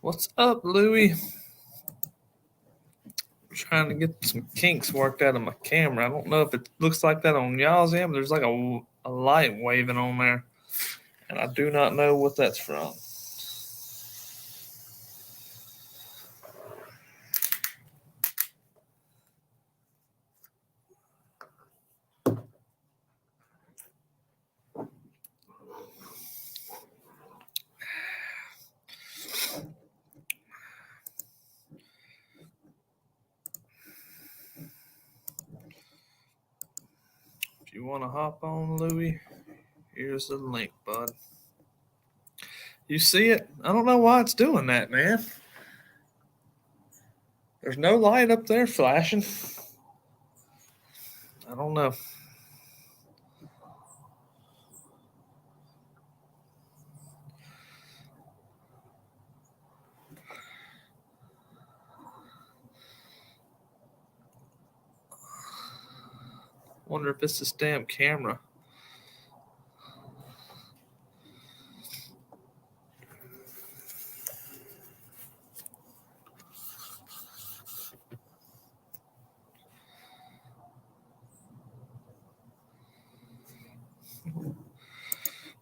What's up, Louie? I'm trying to get some kinks worked out of my camera. I don't know if it looks like that on y'all's end, but there's like a light waving on there, and I do not know what that's from. If you want to hop on, Louie, here's the link, bud. You see it? I don't know why it's doing that, man. There's no light up there flashing. I don't know. Wonder if it's this damn camera.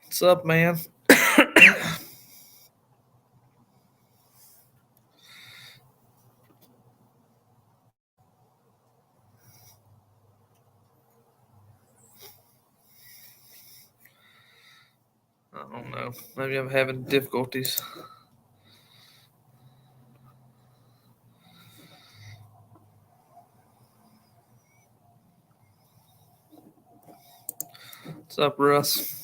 What's up, man? I don't know. Maybe I'm having difficulties. What's up, Russ?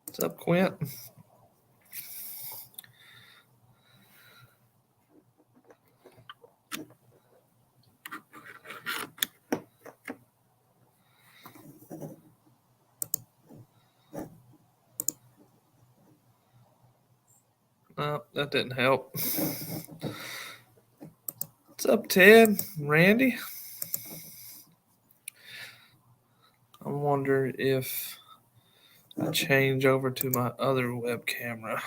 What's up, Quint? No, that didn't help. What's up, Ted? Randy? I wonder if I change over to my other web camera.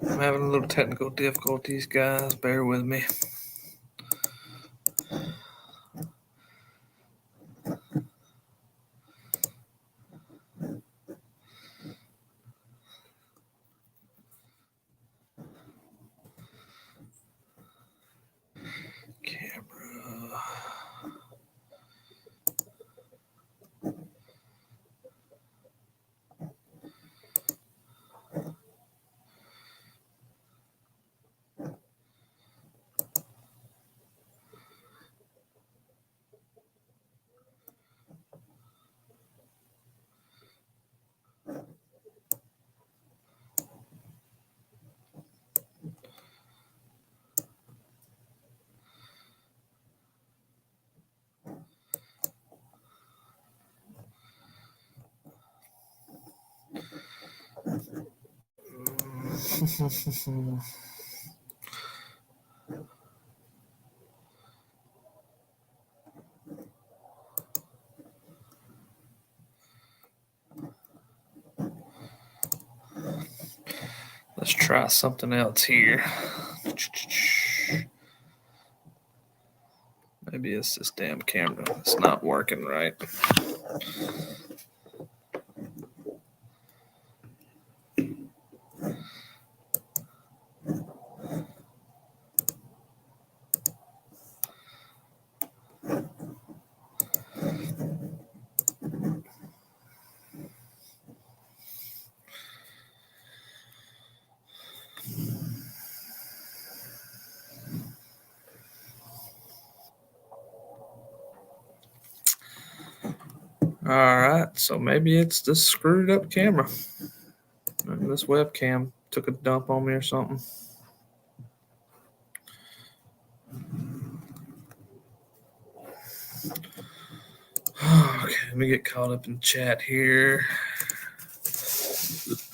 I'm having a little technical difficulties, guys. Bear with me. Camera. Let's try something else here. Maybe it's this damn camera. It's not working right. right, so maybe it's this screwed up camera. Maybe this webcam took a dump on me or something. Okay, let me get caught up in chat here.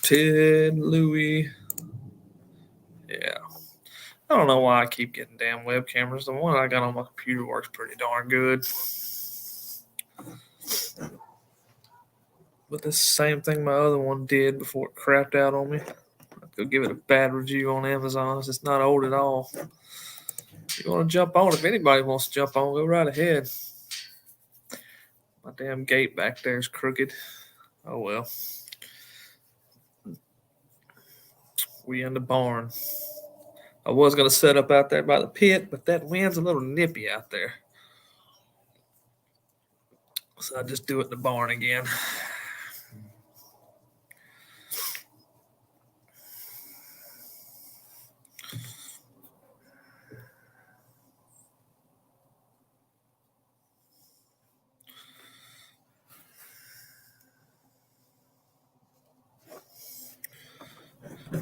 Ted, Louie. Yeah. I don't know why I keep getting damn web cameras. The one I got on my computer works pretty darn good. But this same thing my other one did before it crapped out on me. I'd go give it a bad review on Amazon. It's not old at all. If you want to jump on, if anybody wants to jump on, go right ahead. My damn gate back there is crooked. Oh well. We in the barn. I was going to set up out there by the pit, but that wind's a little nippy out there. So I just do it in the barn again.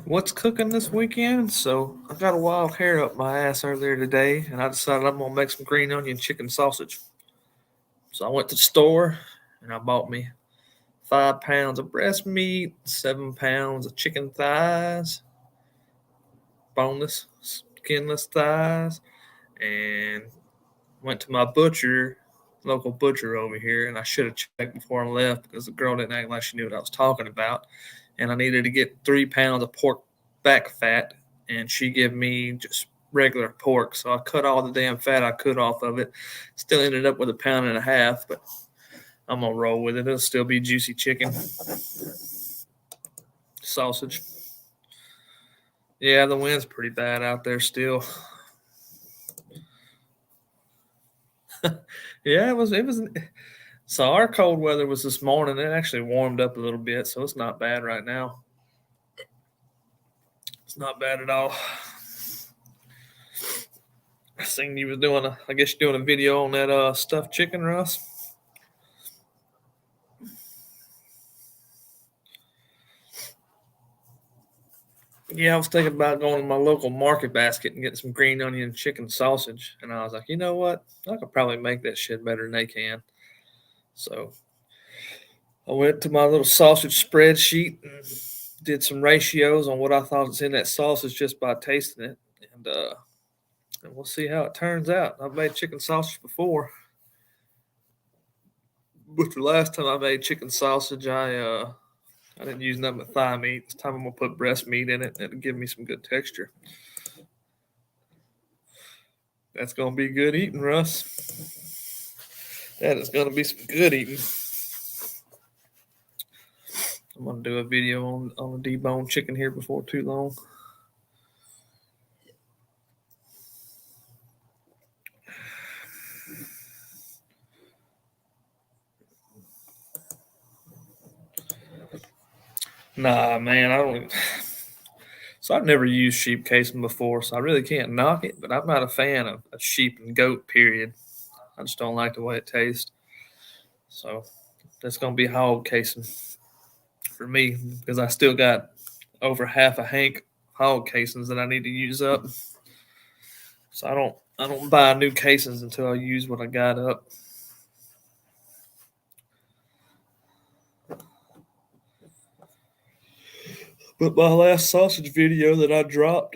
What's cooking this weekend? So I got a wild hair up my ass earlier today, and I decided I'm gonna make some green onion chicken sausage. So I went to the store and I bought me 5 pounds of breast meat, 7 pounds of chicken thighs, boneless, skinless thighs, and went to my local butcher over here, and I should have checked before I left because the girl didn't act like she knew what I was talking about. And I needed to get 3 pounds of pork back fat, and she gave me just regular pork. So I cut all the damn fat I could off of it. Still ended up with 1.5 pounds, but I'm gonna roll with it. It'll still be juicy chicken sausage. Yeah, the wind's pretty bad out there still. Yeah, it was. So our cold weather was this morning. It actually warmed up a little bit, so it's not bad right now. It's not bad at all. I seen you was doing I guess you're doing a video on that stuffed chicken, Russ. Yeah, I was thinking about going to my local market basket and getting some green onion chicken sausage, and I was like, you know what? I could probably make that shit better than they can. So I went to my little sausage spreadsheet and did some ratios on what I thought was in that sausage just by tasting it, and we'll see how it turns out. I've made chicken sausage before, but the last time I made chicken sausage, I didn't use nothing but thigh meat. This time I'm gonna put breast meat in it, and it'll give me some good texture. That's gonna be good eating, Russ. That is gonna be some good eating. I'm gonna do a video on the deboned chicken here before too long. Nah, man, I don't. So I've never used sheep casing before, so I really can't knock it. But I'm not a fan of sheep and goat. Period. I just don't like the way it tastes. So that's gonna be hog casing for me because I still got over half a hank hog casings that I need to use up. So I don't buy new casings until I use what I got up. But my last sausage video that I dropped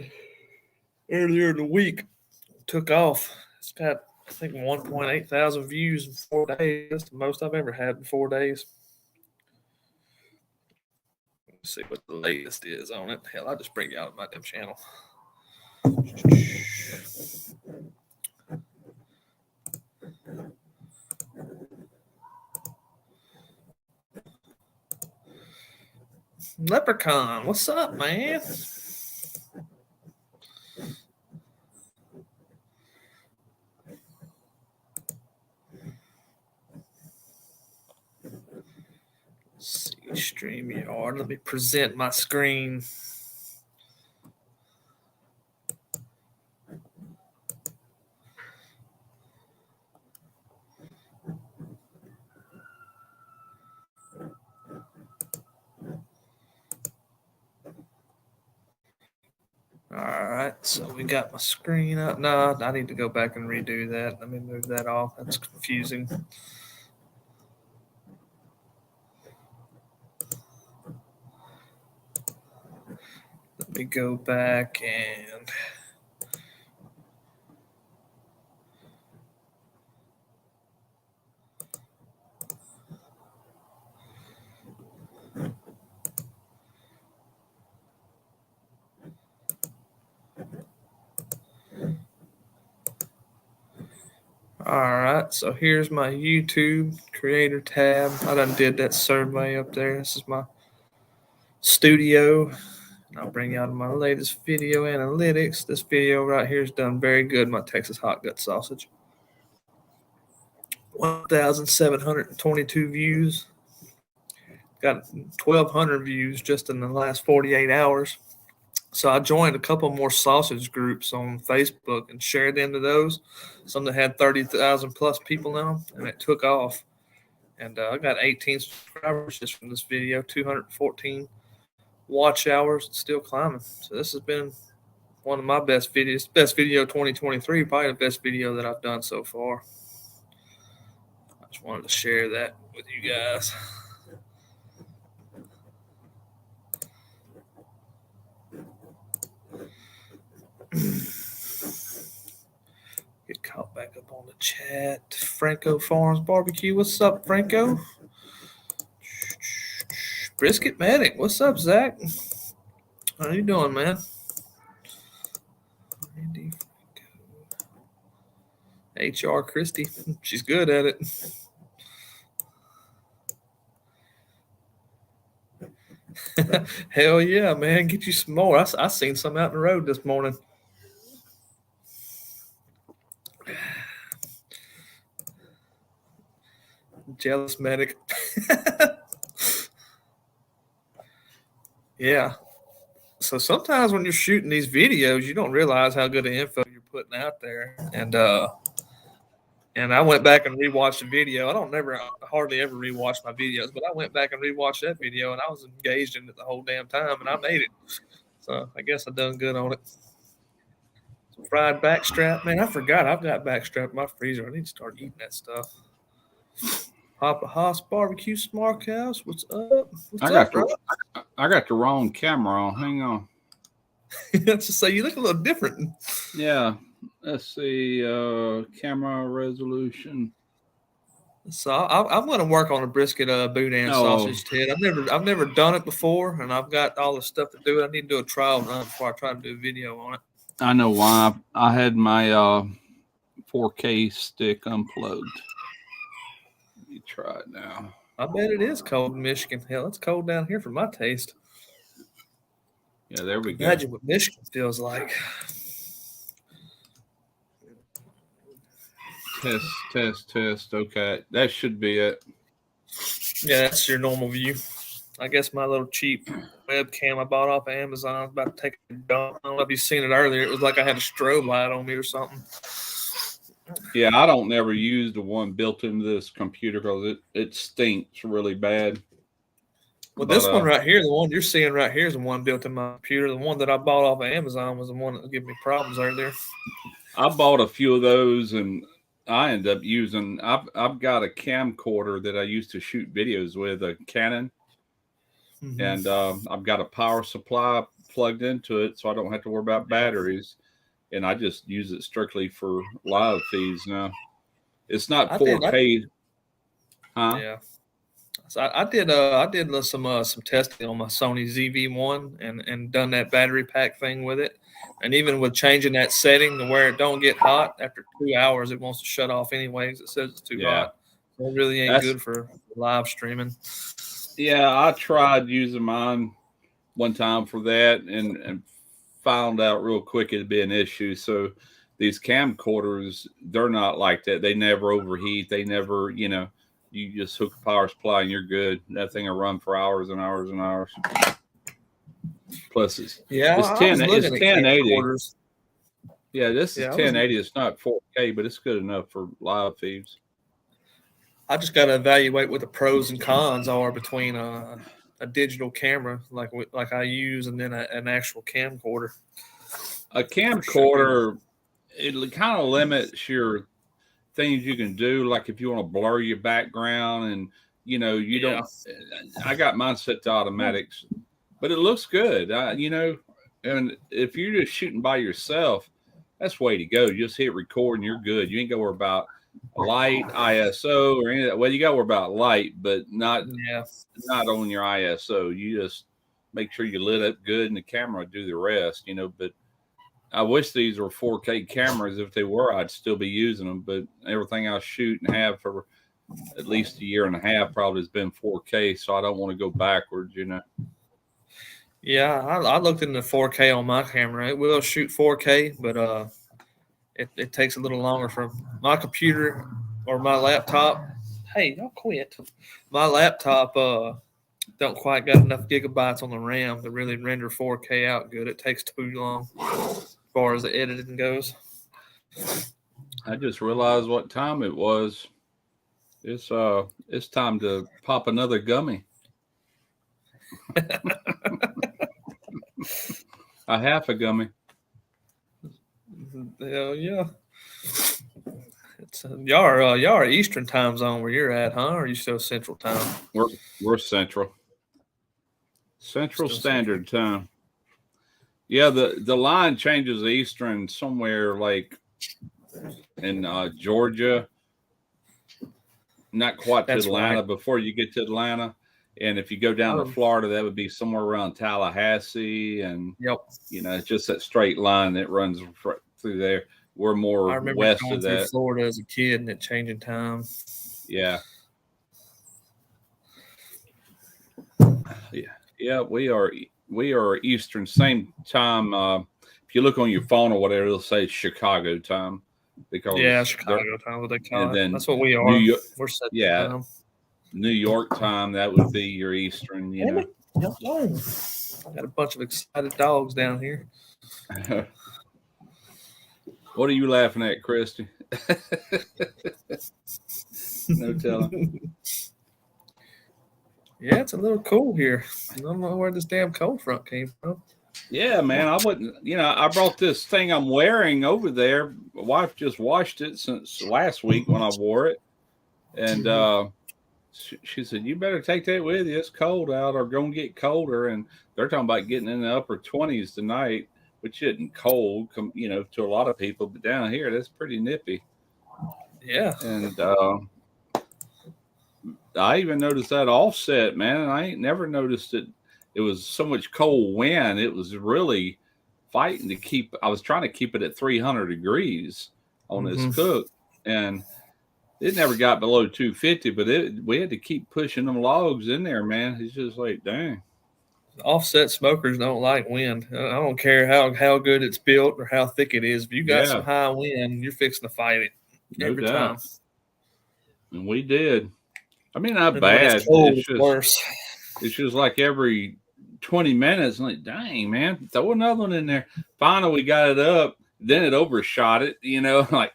earlier in the week took off. It's got I think 1.8 thousand views in 4 days. That's the most I've ever had in 4 days. Let's see what the latest is on it. Hell, I'll just bring you out my damn channel. Leprechaun, what's up, man? Let's see, StreamYard. Let me present my screen. right, so we got my screen up. No, I need to go back and redo that. Let me move that off. That's confusing. Let me go back and all right, so here's my YouTube creator tab. I done did that survey up there. This is my studio. I'll bring y'all to my latest video analytics. This video right here is done very good. My Texas hot gut sausage. 1,722 views. Got 1,200 views just in the last 48 hours. So I joined a couple more sausage groups on Facebook and shared into those. Some that had 30,000 plus people in them, and it took off. And I got 18 subscribers just from this video, 214 watch hours, still climbing. So this has been one of my best videos, best video 2023, probably the best video that I've done so far. I just wanted to share that with you guys. Get caught back up on the chat. Franco Farms Barbecue. What's up, Franco? Brisket Medic. What's up, Zach? How you doing, man? Randy Franco. HR Christie. She's good at it. Hell yeah, man. Get you some more. I seen some out in the road this morning. Jealous medic. Yeah. So sometimes when you're shooting these videos, you don't realize how good of info you're putting out there. And I went back and rewatched the video. I hardly ever rewatch my videos, but I went back and rewatched that video, and I was engaged in it the whole damn time, and I made it. So I guess I done good on it. Some fried backstrap, man. I forgot I've got backstrap in my freezer. I need to start eating that stuff. Papa Haas Barbecue Smokehouse. What's up? I got the wrong camera on. Hang on. Let's just say you look a little different. Yeah. Let's see. Camera resolution. So I'm going to work on a brisket boudin sausage, Ted. I've never done it before, and I've got all the stuff to do it. I need to do a trial run before I try to do a video on it. I know why. I had my 4K stick unplugged. Let me try it now. I bet it is cold in Michigan. Hell, it's cold down here for my taste. Yeah, there we go. Imagine what Michigan feels like. Test. Okay, that should be it. Yeah, that's your normal view. I guess my little cheap webcam I bought off of Amazon, I was about to take a dump. I don't know if you've seen it earlier. It was like I had a strobe light on me or something. Yeah, I don't never use the one built into this computer because it stinks really bad. Well, this one right here, the one you're seeing right here is the one built in my computer. The one that I bought off of Amazon was the one that was giving me problems earlier. I bought a few of those, and I end up using. I've got a camcorder that I used to shoot videos with, a Canon, and I've got a power supply plugged into it, so I don't have to worry about batteries. And I just use it strictly for live feeds now. It's not 4K. Yeah. So I did some testing on my Sony ZV-1 and done that battery pack thing with it. And even with changing that setting to where it don't get hot, after 2 hours it wants to shut off anyways. It says it's too hot. So it really ain't good for live streaming. Yeah, I tried using mine one time for that and found out real quick it'd be an issue. So these camcorders, they're not like that. They never overheat. They never, you just hook a power supply and you're good. That thing will run for hours and hours and hours. Plus it's 1080. Yeah, this is 1080. It's not 4K, but it's good enough for live feeds. I just got to evaluate what the pros and cons are between a digital camera like I use and then an actual camcorder. A camcorder, it kind of limits your things you can do. Like if you want to blur your background and, you don't, I got mine set to automatics, but it looks good. And if you're just shooting by yourself, that's the way to go. You just hit record and you're good. You ain't got to worry about light, ISO, or any of that. Well, you got to worry about light, but not on your ISO. You just make sure you lit up good and the camera will do the rest, but I wish these were 4K cameras. If they were, I'd still be using them, but everything I shoot and have for at least a year and a half probably has been 4K, so I don't want to go backwards, Yeah, I looked into 4K on my camera. It will shoot 4K, but it takes a little longer for my computer or my laptop. Hey, y'all quit. My laptop don't quite got enough gigabytes on the RAM to really render 4K out good. It takes too long as far as the editing goes. I just realized what time it was. It's time to pop another gummy. A half a gummy. Hell yeah. It's y'all are Eastern time zone where you're at, huh? Or are you still Central time? We're Central. Central Standard Time. Yeah, the line changes Eastern somewhere like in Georgia. Not quite to Atlanta, right. Before you get to Atlanta. And if you go down to Florida, that would be somewhere around Tallahassee. And, it's just that straight line that runs through there. We're more west of that. Florida as a kid and it changing time. Yeah. Yeah, we are Eastern, same time. If you look on your phone or whatever, it'll say Chicago time. Because Chicago time, what they call it. That's what we are. We're set time. New York time, that would be your Eastern, I got a bunch of excited dogs down here. What are you laughing at, Christy? No telling. Yeah, it's a little cool here. I don't know where this damn cold front came from. Yeah, man, I wouldn't, I brought this thing I'm wearing over there. My wife just washed it since last week when I wore it. And she said, you better take that with you. It's cold out or going to get colder. And they're talking about getting in the upper 20s tonight, which isn't cold, to a lot of people. But down here, that's pretty nippy. Yeah. And I even noticed that offset, man. And I ain't never noticed it. It was so much cold wind. It was really fighting to keep. I was trying to keep it at 300 degrees on this cook, and it never got below 250. But we had to keep pushing them logs in there, man. It's just like, dang. Offset smokers don't like wind. I don't care how good it's built or how thick it is. If you got some high wind, you're fixing to fight it every time. And we did. I mean, not bad. It's just worse. It's just like every 20 minutes, I'm like, dang, man, throw another one in there. Finally, we got it up. Then it overshot it, like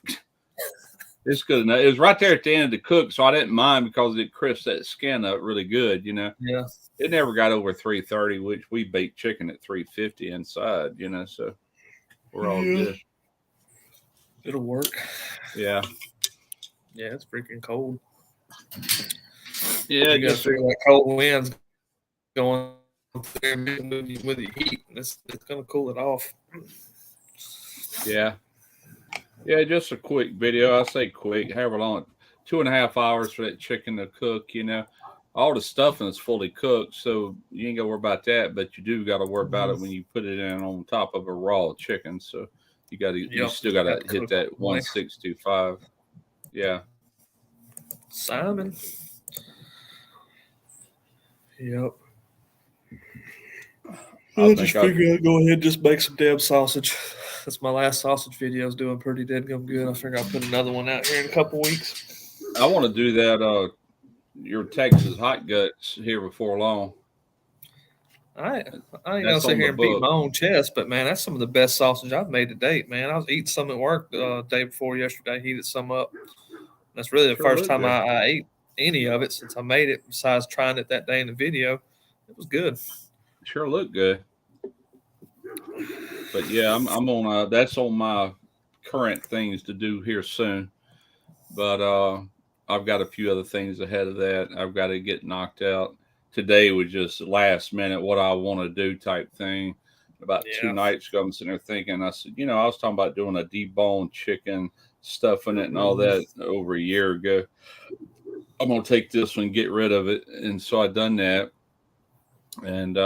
it's good enough. It was right there at the end of the cook, so I didn't mind because it crisped that skin up really good, Yeah. It never got over 330, which we baked chicken at 350 inside, so we're all good. It'll work. Yeah. Yeah, it's freaking cold. Yeah, you got to figure that cold wind's going there with the heat. It's going to cool it off. Yeah. Yeah, just a quick video. I say quick, however long, 2.5 hours for that chicken to cook, All the stuffing is fully cooked, so you ain't got to worry about that, but you do got to worry about it when you put it in on top of a raw chicken. So you still got to hit that 165. Yeah. Simon. Yep. I just figured I'd go ahead and just make some damn sausage. That's my last sausage video. Is doing pretty dead good. I figure I'll put another one out here in a couple weeks. I want to do that. Your Texas hot guts here before long. I ain't gonna sit here and beat my own chest, but man, that's some of the best sausage I've made to date, man. I was eating some at work the day before yesterday. Heated some up. That's really the first time I ate any of it since I made it. Besides trying it that day in the video, it was good. Sure looked good. But yeah, I'm on. That's on my current things to do here soon. But I've got a few other things ahead of that. I've got to get knocked out. Today was just last minute what I want to do type thing. About two Yeah. nights ago, I'm sitting there thinking, I said, I was talking about doing a deboned chicken, stuffing it and all Mhm. that over a year ago. I'm gonna take this one, get rid of it, and so I done that. And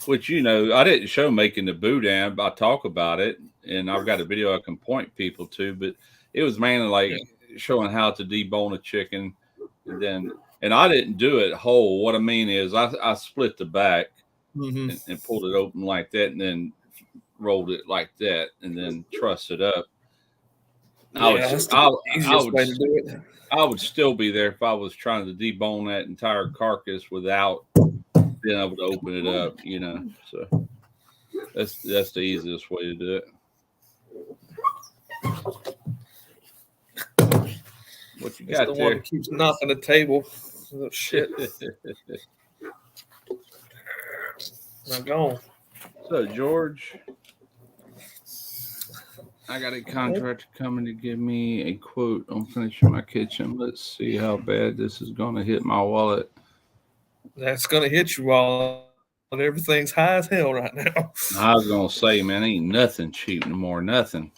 which I didn't show making the boudin, but I talk about it, and I've got a video I can point people to. But it was mainly Yeah. like showing how to debone a chicken, and I didn't do it whole. What I mean is, I split the back Hmm. and pulled it open like that, and then rolled it like that, and then trussed it up. I would Yeah, that's the I, I easiest would way to do it. I would still be there if I was trying to debone that entire carcass without being able to open it up. So that's the easiest way to do it. What you It's the got one there? that keeps knocking the table. Oh, shit. Now go So George, I got a on. contractor coming to give me a quote on finishing my kitchen. Let's see how bad this is going to hit my wallet. That's going to hit you all. And everything's high as hell right now. I was going to say, man, ain't nothing cheap no more. Nothing.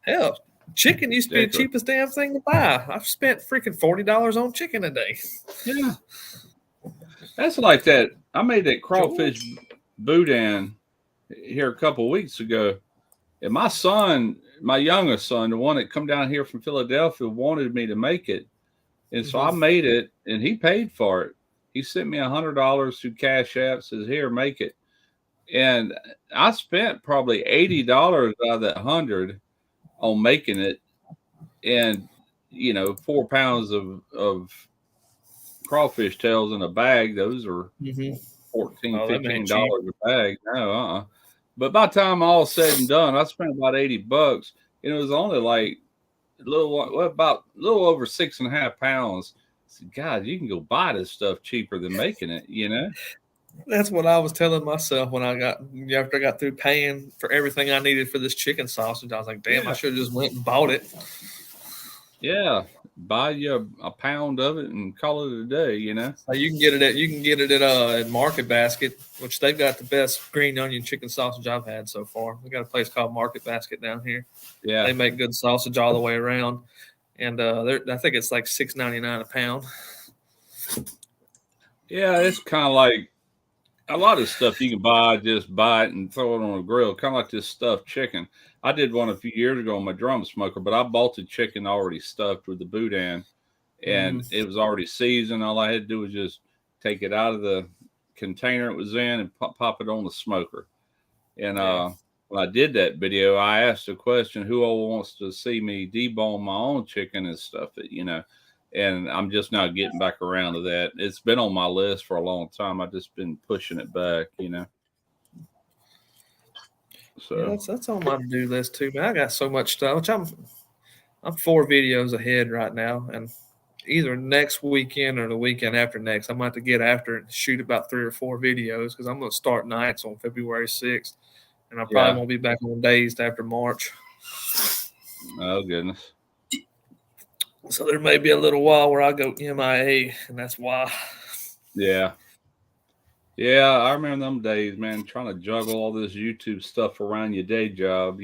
Hell, chicken used to be the Ridiculous. cheapest damn thing to buy. I've spent freaking $40 on chicken a day. Yeah, that's like that. I made that crawfish George. boudin here a couple weeks ago. And my son, my youngest son, the one that come down here from Philadelphia, wanted me to make it. And so I Mm-hmm. made it, and he paid for it. He sent me $100 through Cash App. Says, "Here, make it." And I spent probably $80 out of that 100 on making it, and 4 pounds of crawfish tails in a bag. Those are Mm-hmm. 14, Oh, that ain't cheap. $15 a bag. No, But by the time all said and done, I spent about $80, and it was only like about a little over 6.5 pounds. I said, God, you can go buy this stuff cheaper than making it. That's what I was telling myself when after I got through paying for everything I needed for this chicken sausage. I was like, damn, I Yeah, should have just went and bought it. yeah. Buy you a pound of it and call it a day. So you can get it at Market Basket, which they've got the best green onion chicken sausage I've had so far. We got a place called Market Basket down here. They Yeah, make good sausage all the way around, and I think it's like $6.99 a pound. yeah. It's kind of like a lot of stuff you can buy, just buy it and throw it on a grill. Kind of like this stuffed chicken. I did one a few years ago on my drum smoker, but I bought the chicken already stuffed with the boudin, and Mm-hmm. it was already seasoned. All I had to do was just take it out of the container it was in and pop it on the smoker. And Yeah. when I did that video, I asked the question, who all wants to see me debone my own chicken and stuff it. And I'm just now getting back around to that. It's been on my list for a long time. I've just been pushing it back. Yeah, So that's on my to do list too, man. I got so much stuff. Which I'm 4 videos ahead right now, and either next weekend or the weekend after next, I'm going to have to get after it and shoot about 3 or 4 videos because I'm going to start nights on February 6th, and I probably yeah. won't be back on days after March. Oh goodness. So there may be a little while where I go MIA, and that's why. Yeah. Yeah, I remember them days, man, trying to juggle all this YouTube stuff around your day job.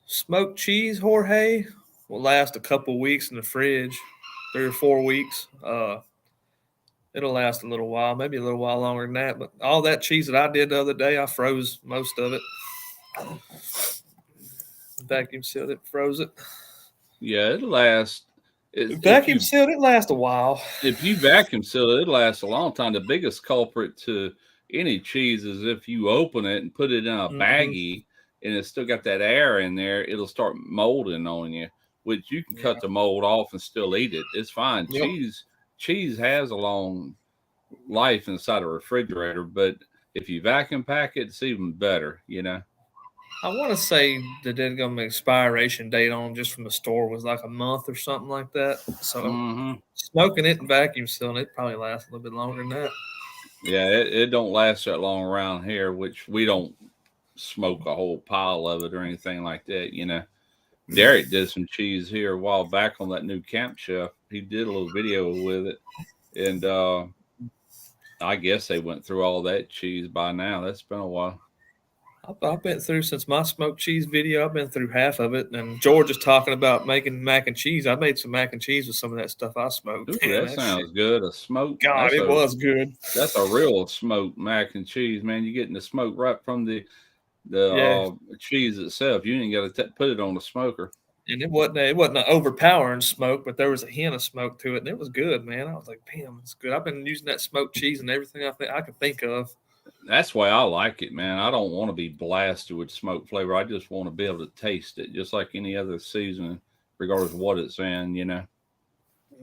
Smoked cheese, Jorge, will last a couple weeks in the fridge, 3 or 4 weeks. It'll last a little while, maybe a little while longer than that. But all that cheese that I did the other day, I froze most of it. Vacuum sealed it, froze it. Yeah, it'll last. If Vacuum you sealed it, last a while. if you vacuum seal it, it lasts a long time. The biggest culprit to any cheese is if you open it and put it in a Mm-hmm. baggie and it's still got that air in there, it'll start molding on you, which you can Yeah. cut the mold off and still eat it. It's fine. Yep. Cheese has a long life inside a refrigerator, but if you vacuum pack it, it's even better. I want to say the dead expiration date on just from the store was like a month or something like that. So Hmm. smoking it and vacuum sealing it probably lasts a little bit longer than that. Yeah, it don't last that long around here, which we don't smoke a whole pile of it or anything like that. Derek did some cheese here a while back on that new Camp Chef. He did a little video with it, and I guess they went through all that cheese by now. That's been a while. I've been through since my smoked cheese video. I've been through half of it. And George is talking about making mac and cheese. I made some mac and cheese with some of that stuff I smoked. Ooh, Man, that that shit, sounds good. A smoke. God, it was good. That's a real smoked mac and cheese, man. You're getting the smoke right from the Yeah, cheese itself. You ain't got to put it on the smoker. and it wasn't an overpowering smoke, but there was a hint of smoke to it, and it was good, man. I was like, damn, it's good. I've been using that smoked cheese and everything I can think of. That's why I like it, man. I don't want to be blasted with smoke flavor. I just want to be able to taste it, just like any other seasoning, regardless of what it's in.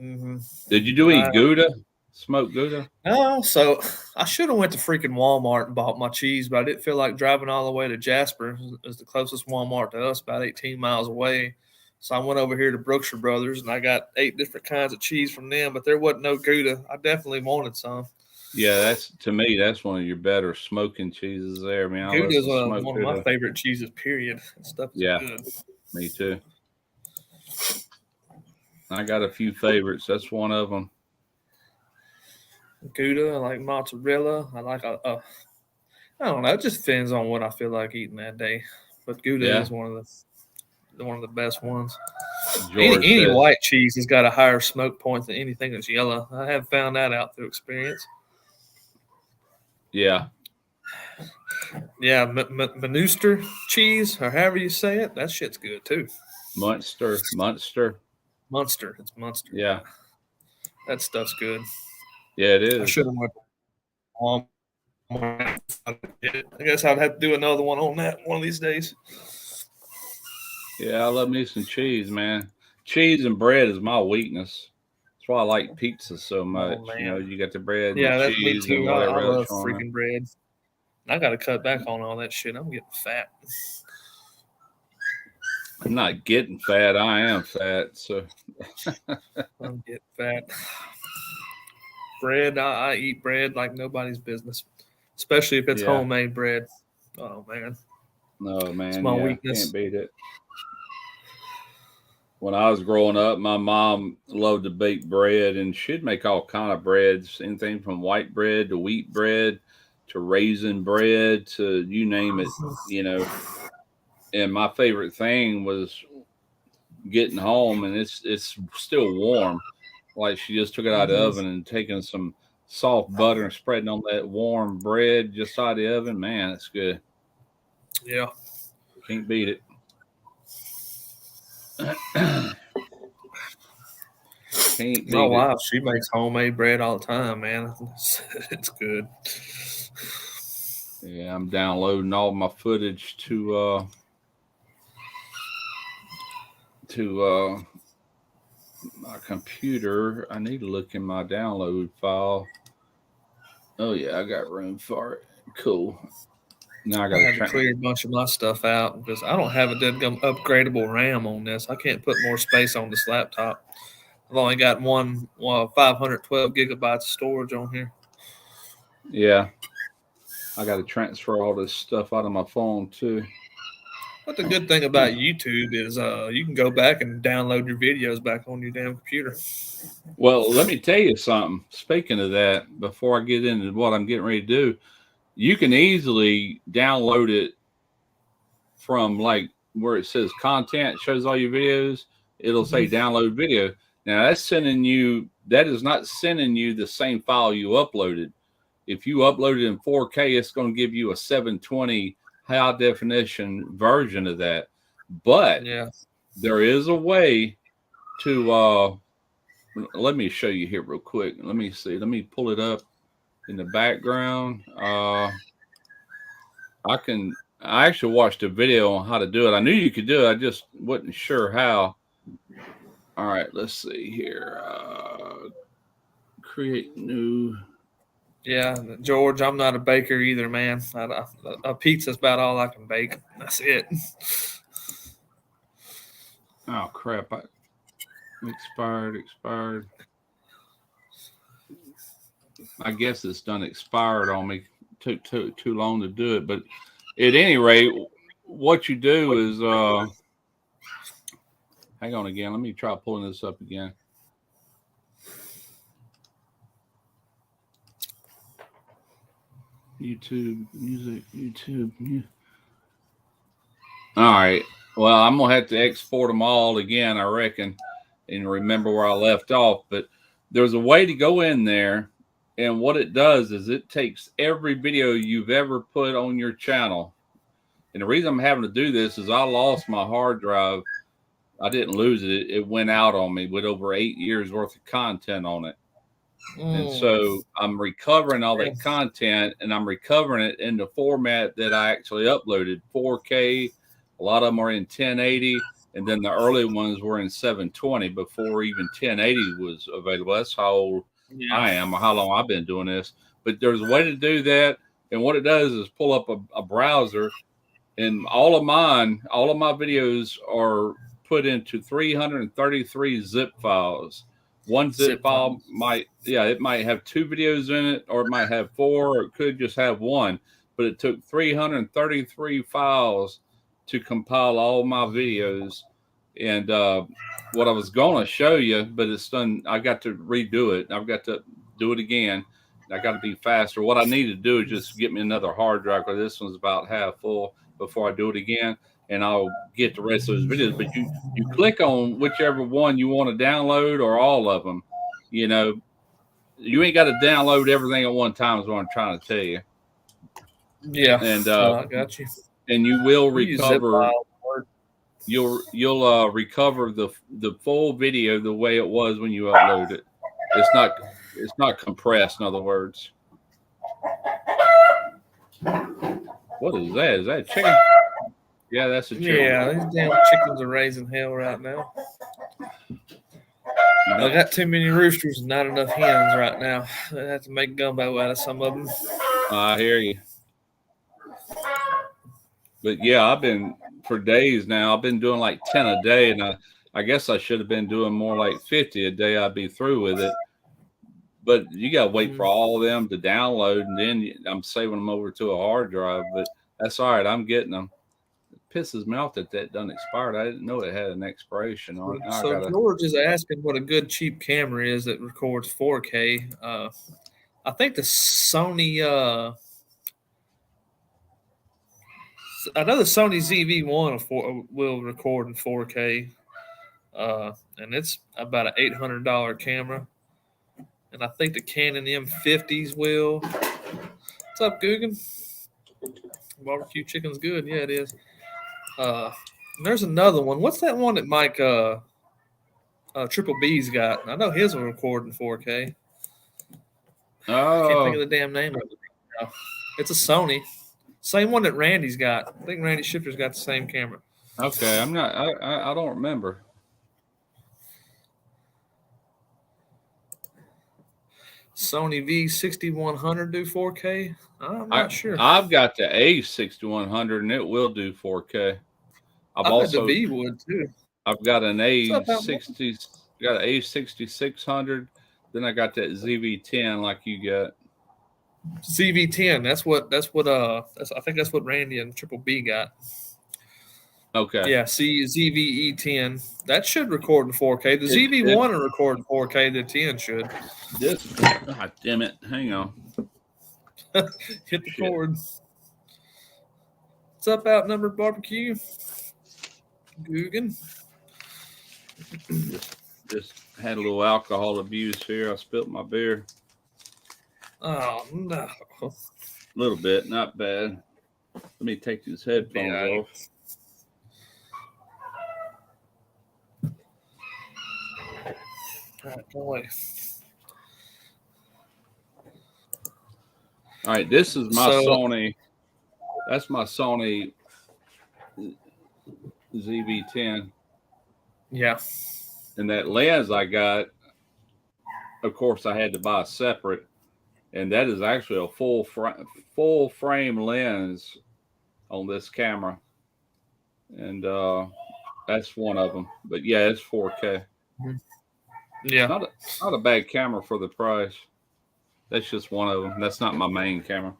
Mm-hmm. Did you do any Gouda? Smoked Gouda? No, so I should have went to freaking Walmart and bought my cheese, but I didn't feel like driving all the way to Jasper. Is the closest Walmart to us, about 18 miles away. So I went over here to Brookshire Brothers, and I got 8 different kinds of cheese from them, but there wasn't no Gouda. I definitely wanted some. Yeah, that's to me. That's one of your better smoking cheeses there, man. I Gouda love is some smoked one of my Gouda. favorite cheeses. Period. That stuff is Yeah, good. me too. I got a few favorites. That's one of them. Gouda, I like mozzarella. I like I don't know. It just depends on what I feel like eating that day. But Gouda Yeah, is one of the best ones. Any George any says. white cheese has got a higher smoke point than anything that's yellow. I have found that out through experience. Yeah, Yeah, Munster cheese or however you say it, that shit's good too. Munster. Munster, it's Munster. Yeah, Yeah, that stuff's good. yeah, it I is. should have went to Walmart. I guess I'd have to do another one on that one of these days. Yeah, I love me some cheese, man. Cheese and bread is my weakness. That's why I like pizza so Oh much. man, You got the bread and the yeah, that's me cheese and too. I whatever else love you want. freaking bread. I got to cut back on all that shit. I'm getting fat. I'm not getting fat. I am fat. So I'm getting fat. Bread, I eat bread like nobody's business, especially if it's yeah, homemade bread. Oh man, no it's man, my yeah, can't weakness. beat it. When I was growing up, my mom loved to bake bread, and she'd make all kind of breads, anything from white bread to wheat bread to raisin bread to you name it. You know, and my favorite thing was getting home and it's still warm. Like she just took it out of the Mhm. oven and taking some soft butter and spreading on that warm bread just out of the oven. Man, it's good. Yeah, Can't beat it. Can't my beat it. wife, she makes homemade bread all the time, man. It's good. Yeah, I'm downloading all my footage to my computer. I need to look in my download file. Oh yeah, I got room for it. Cool. Now I I got to had to train. clear a bunch of my stuff out because I don't have a dead upgradable RAM on this. I can't put more space on this laptop. I've only got one 512 gigabytes of storage on here. Yeah, I got to transfer all this stuff out of my phone too. But the good thing about YouTube is you can go back and download your videos back on your damn computer. Well, let me tell you something. Speaking of that, before I get into what I'm getting ready to do, you can easily download it from like where it says content, shows all your videos. It'll say Mhm. download video. Now that is not sending you the same file you uploaded. If you upload it in 4K, it's going to give you a 720 high definition version of that. But Yeah. there is a way to let me show you here real quick. Let me see. Let me pull it up in the background. I actually watched a video on how to do it. I knew you could do it. I just wasn't sure how. All right, let's see here. Create new. Yeah, George, I'm not a baker either, man. A pizza's about all I can bake. That's it. Oh crap! Expired. I guess it's done expired on me. Took too long to do it, but at any rate, what you do is hang on again. Let me try pulling this up again. YouTube music, YouTube. Yeah. All right. Well, I'm gonna have to export them all again, I reckon, and remember where I left off. But there's a way to go in there, and what it does is it takes every video you've ever put on your channel. And the reason I'm having to do this is I lost my hard drive. I didn't lose it. It went out on me with over 8 years worth of content on it. And so I'm recovering all that content, and I'm recovering it in the format that I actually uploaded, 4K. A lot of them are in 1080, and then the early ones were in 720 before even 1080 was available. That's how old I am, or how long I've been doing this. But there's a way to do that, and what it does is pull up a browser, and all of my videos are put into 333 zip files. One zip file might have 2 videos in it, or it might have 4, or it could just have 1. But it took 333 files to compile all my videos. And what I was going to show you, but it's done. I got to redo it. I've got to do it again. I got to be faster. What I need to do is just get me another hard drive, because this one's about half full, before I do it again. And I'll get the rest of those videos. But you click on whichever one you want to download, or all of them. You know, you ain't got to download everything at one time, is what I'm trying to tell you. Yeah. And I got you. And you will recover. You'll recover the full video the way it was when you upload it. It's not compressed, in other words. What is that? Is that a chicken? Yeah, that's a chicken. Yeah, these damn chickens are raising hell right now. I got too many roosters and not enough hens right now. I have to make gumbo out of some of them. I hear you. But yeah, I've been for days now. I've been doing like 10 a day, and I guess I should have been doing more like 50 a day. I'd be through with it. But you got to wait for all of them to download, and then I'm saving them over to a hard drive. But that's all right. I'm getting them. It pisses me off that done expired. I didn't know it had an expiration on it. So George is asking what a good cheap camera is that records 4K. I think the Sony. I know the Sony ZV-1 will record in 4K, and it's about an $800 camera. And I think the Canon M50s will. What's up, Guggen? Barbecue chicken's good. Yeah, it is. There's another one. What's that one that Mike Triple B's got? I know his will record in 4K. I can't think of the damn name of it. It's a Sony. Same one that Randy's got. I think Randy Shifter's got the same camera. Okay, I'm not. I don't remember. Sony V6100 do 4K? I'm not sure. I've got the A6100, and it will do 4K. I also the V would too. I've got an A60. Got an A6600. Then I got that ZV10 like you got. ZV10. I think that's what Randy and Triple B got. Okay. Yeah, ZVE10. That should record in 4K. The ZV1 will record in 4K. The 10 should. God damn it. Hang on. Hit the cord. What's up, Outnumbered Barbecue? Guggen. Just had a little alcohol abuse here. I spilled my beer. Oh, no. A little bit. Not bad. Let me take these headphones off. All right, go away. All right, this is my Sony. That's my Sony ZV-10. Yeah. And that lens I got, of course, I had to buy separate. And that is actually a full frame lens on this camera. And that's one of them. But yeah, it's 4K. Yeah. Not a bad camera for the price. That's just one of them. That's not my main camera.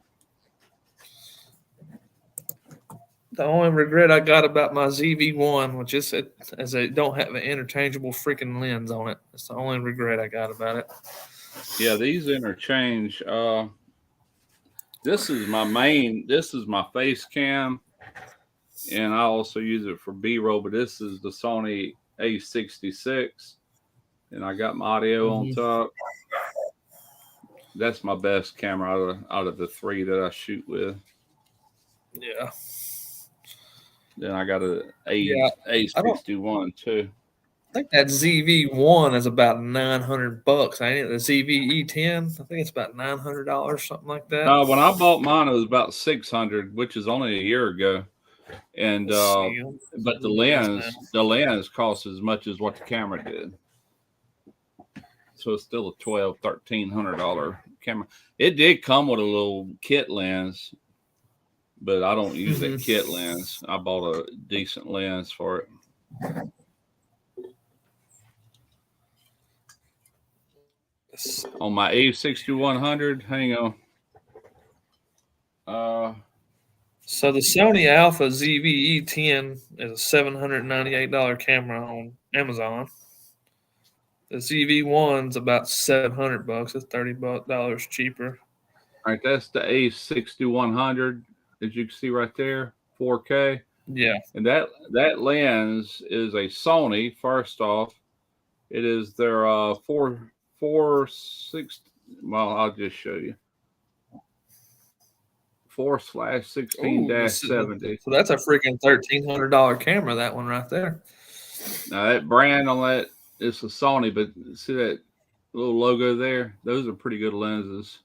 The only regret I got about my ZV-1, which is as it don't have an interchangeable freaking lens on it. That's the only regret I got about it. Yeah, these interchange. This is my main. This is my face cam, and I also use it for B-roll. But this is the Sony A66, and I got my audio on top. That's my best camera out of the three that I shoot with. Yeah. Then I got A61 too. I think that ZV-1 is about $900. Ain't it? The ZV-E10, I think it's about $900, something like that. When I bought mine, it was about 600, which is only a year ago. And but the lens costs as much as what the camera did. So it's still a $1,200-$1,300 camera. It did come with a little kit lens, but I don't use that kit lens. I bought a decent lens for it. On my A6100, hang on. So the Sony Alpha ZV-E10 is a $798 camera on Amazon. The ZV-1's about $700. It's $30 cheaper. All right, that's the A6100, as you can see right there, 4K. Yeah. And that lens is a Sony. First off, it is their 4/6. Well, I'll just show you. 4/16-70. So that's a freaking $1,300 camera. That one right there. Now that brand on that, it's a Sony, but see that little logo there? Those are pretty good lenses.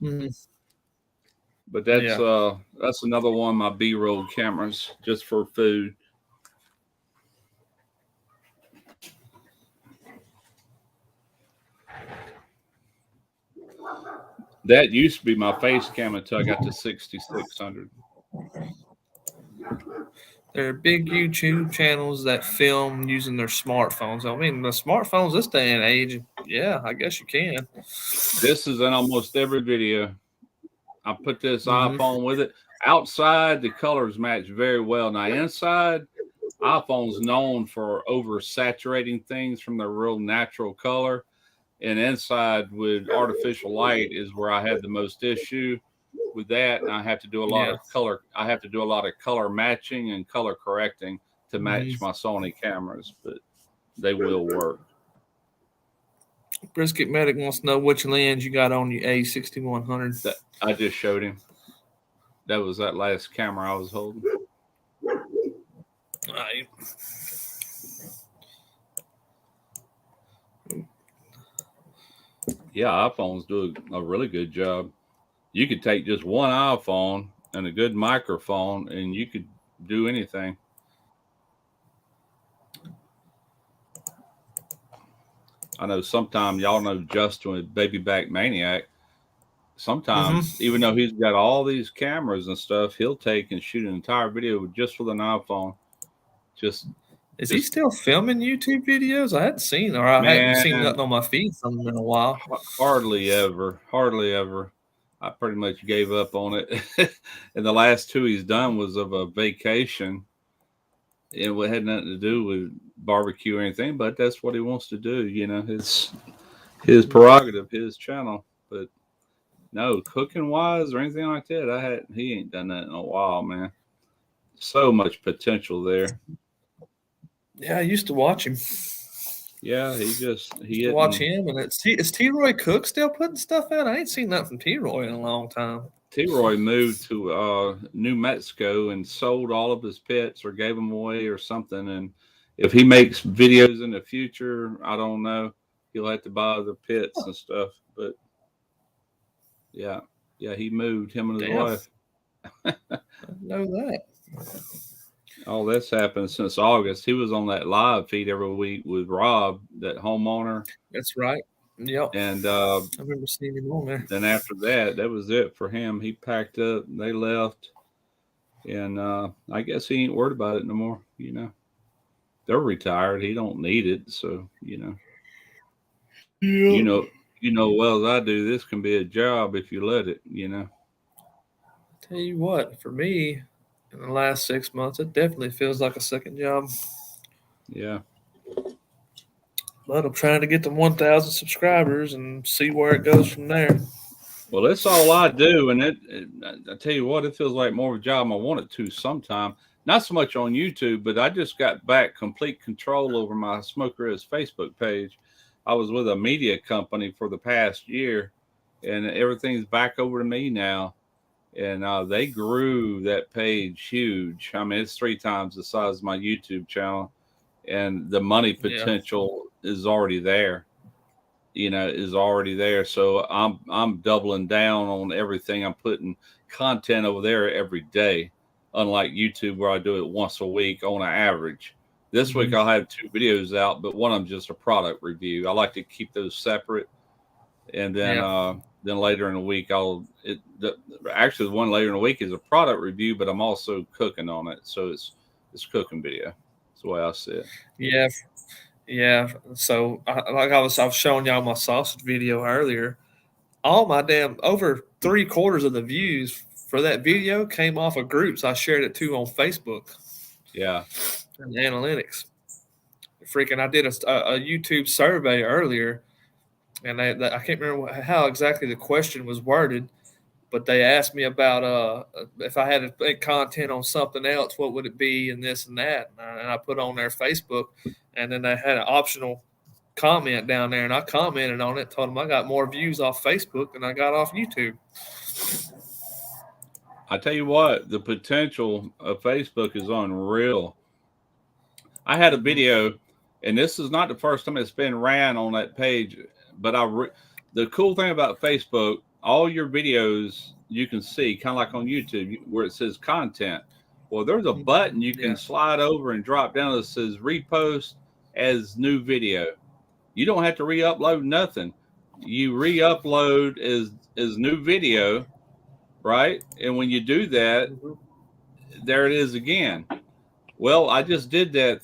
But that's another one of my B-roll cameras just for food. That used to be my face cam until I got to 6600. There are big YouTube channels that film using their smartphones. I mean, the smartphones this day and age, yeah, I guess you can. This is in almost every video. I put this iPhone with it. Outside, the colors match very well. Now, inside, iPhone's known for oversaturating things from their real natural color. And inside with artificial light is where I had the most issue with that. And I have to do a lot of color. I have to do a lot of color matching and color correcting to match my Sony cameras, but they will work. Brisket Medic wants to know which lens you got on your A6100. I just showed him. That was that last camera I was holding. Right. Yeah, iPhones do a really good job. You could take just one iPhone and a good microphone, and you could do anything. I know sometimes y'all know Justin with Baby Back Maniac. Sometimes, even though he's got all these cameras and stuff, he'll take and shoot an entire video just with an iPhone. Is he still filming YouTube videos? I hadn't seen, or I hadn't seen nothing on my feed from him in a while. Hardly ever. I pretty much gave up on it. And the last two he's done was of a vacation. It had nothing to do with barbecue or anything, but that's what he wants to do. You know, his prerogative, his channel. But no, cooking wise or anything like that, he ain't done that in a while, man. So much potential there. Yeah, I used to watch him. Yeah, he watch him, and is T-Roy Cook still putting stuff out? I ain't seen nothing from T-Roy in a long time. T-Roy moved to New Mexico and sold all of his pets or gave them away or something. And if he makes videos in the future, I don't know. He'll have to buy the pets and stuff. But yeah, he moved, him and his wife. I know that. Oh, that's happened since August. He was on that live feed every week with Rob, that homeowner. That's right. Yep. And I remember seeing him on there. Then after that was it for him. He packed up, they left. And I guess he ain't worried about it no more, you know. They're retired. He don't need it, so, you know. Yeah. You know well as I do, this can be a job if you let it. Tell you what, for me, in the last 6 months, it definitely feels like a second job. Yeah. But I'm trying to get to 1,000 subscribers and see where it goes from there. Well, that's all I do, and I tell you what, it feels like more of a job I want it to sometime. Not so much on YouTube, but I just got back complete control over my Smoker Is Facebook page. I was with a media company for the past year, and everything's back over to me now. And they grew that page huge. I mean, it's 3 times the size of my YouTube channel, and the money Yeah. potential is already there. Is already there. So I'm doubling down on everything. I'm putting content over there every day, unlike YouTube where I do it once a week on an average. This week Mhm. I'll have 2 videos out, but one of them just a product review. I like to keep those separate, and Yeah. then later in the week actually the one later in the week is a product review, but I'm also cooking on it, so it's cooking video. That's the way I see it. Yeah. Yeah. So, like I was showing y'all my sausage video earlier. All my damn over 3/4 of the views for that video came off of groups I shared it to on Facebook Yeah. and analytics. Freaking, I did a YouTube survey earlier, and I can't remember how exactly the question was worded, but they asked me about if I had to make content on something else, what would it be, and this and that, and I put on their Facebook, and then they had an optional comment down there, and I commented on it, told them I got more views off Facebook than I got off YouTube. I tell you what, the potential of Facebook is unreal. I had a Mm-hmm. video, and this is not the first time it's been ran on that page, but the cool thing about Facebook, all your videos you can see, kind of like on YouTube, where it says content. Well, there's a button you can Yeah. slide over and drop down that says repost as new video. You don't have to re-upload nothing. You re-upload as new video, right? And when you do that, Mm-hmm. there it is again. Well, I just did that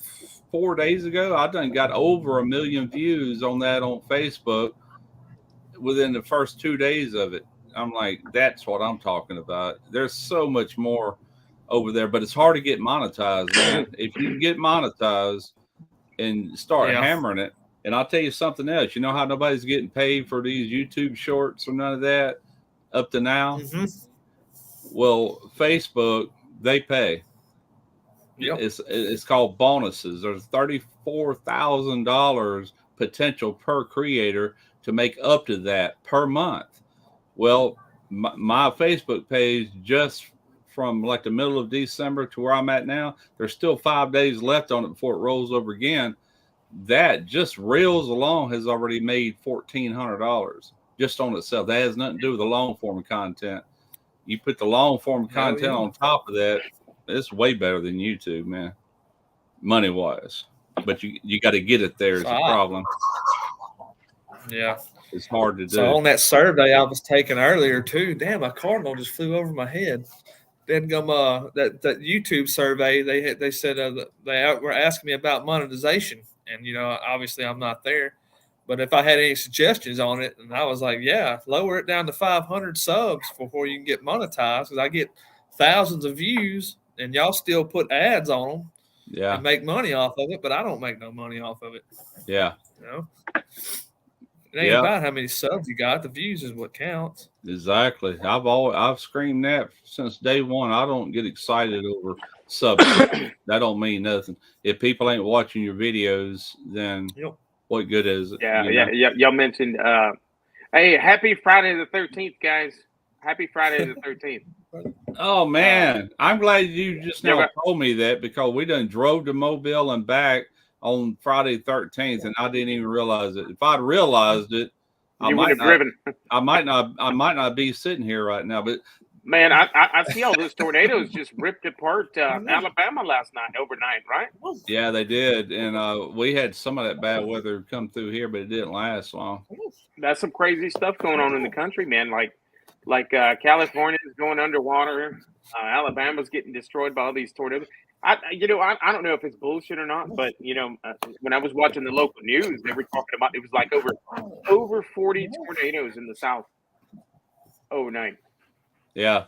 4 days ago. I done got over 1 million views on that on Facebook within the first 2 days of it. I'm like, that's what I'm talking about. There's so much more over there, but it's hard to get monetized, man. If you get monetized and start Yeah. hammering it, and I'll tell you something else. You know how nobody's getting paid for these YouTube shorts or none of that up to now? Mm-hmm. Well, Facebook, they pay. Yep. It's called bonuses. There's $34,000 potential per creator to make up to that per month. Well, my Facebook page, just from like the middle of December to where I'm at now, there's still 5 days left on it before it rolls over again. That just reels along has already made $1,400 just on itself. That has nothing to do with the long form content. You put the long form Hell content yeah. on top of that, it's way better than YouTube, man, money wise. But you got to get it there So is a problem. yeah. It's hard to So do. on that survey I was taking earlier too, damn, a cardinal just flew over my head. Then that YouTube survey they said they were asking me about monetization, and obviously I'm not there, but if I had any suggestions on it, and I was like, yeah, lower it down to 500 subs before you can get monetized, because I get thousands of views and y'all still put ads on them Yeah, and make money off of it, but I don't make no money off of it. yeah, You know, it ain't yeah. about how many subs you got. The views is what counts. Exactly. I've screamed that since day one. I don't get excited over sub count. That don't mean nothing. If people ain't watching your videos, then Yep. what good is it? Yeah. Y'all mentioned. Hey, happy Friday the 13th, guys. Happy Friday the 13th. Oh man, I'm glad you just Y'all now got, told me that, because we done drove to Mobile and back on Friday 13th, and I didn't even realize it. If I'd realized it, I you would might have not. driven. I might not be sitting here right now. But Man, I see all those tornadoes just ripped apart Alabama overnight, right? yeah, they did, and we had some of that bad weather come through here, but it didn't last long. That's some crazy stuff going on in the country, man. Like California is going underwater. Alabama's getting destroyed by all these tornadoes. I don't know if it's bullshit or not, but when I was watching the local news, they were talking about it was like over 40 tornadoes in the South overnight. Yeah.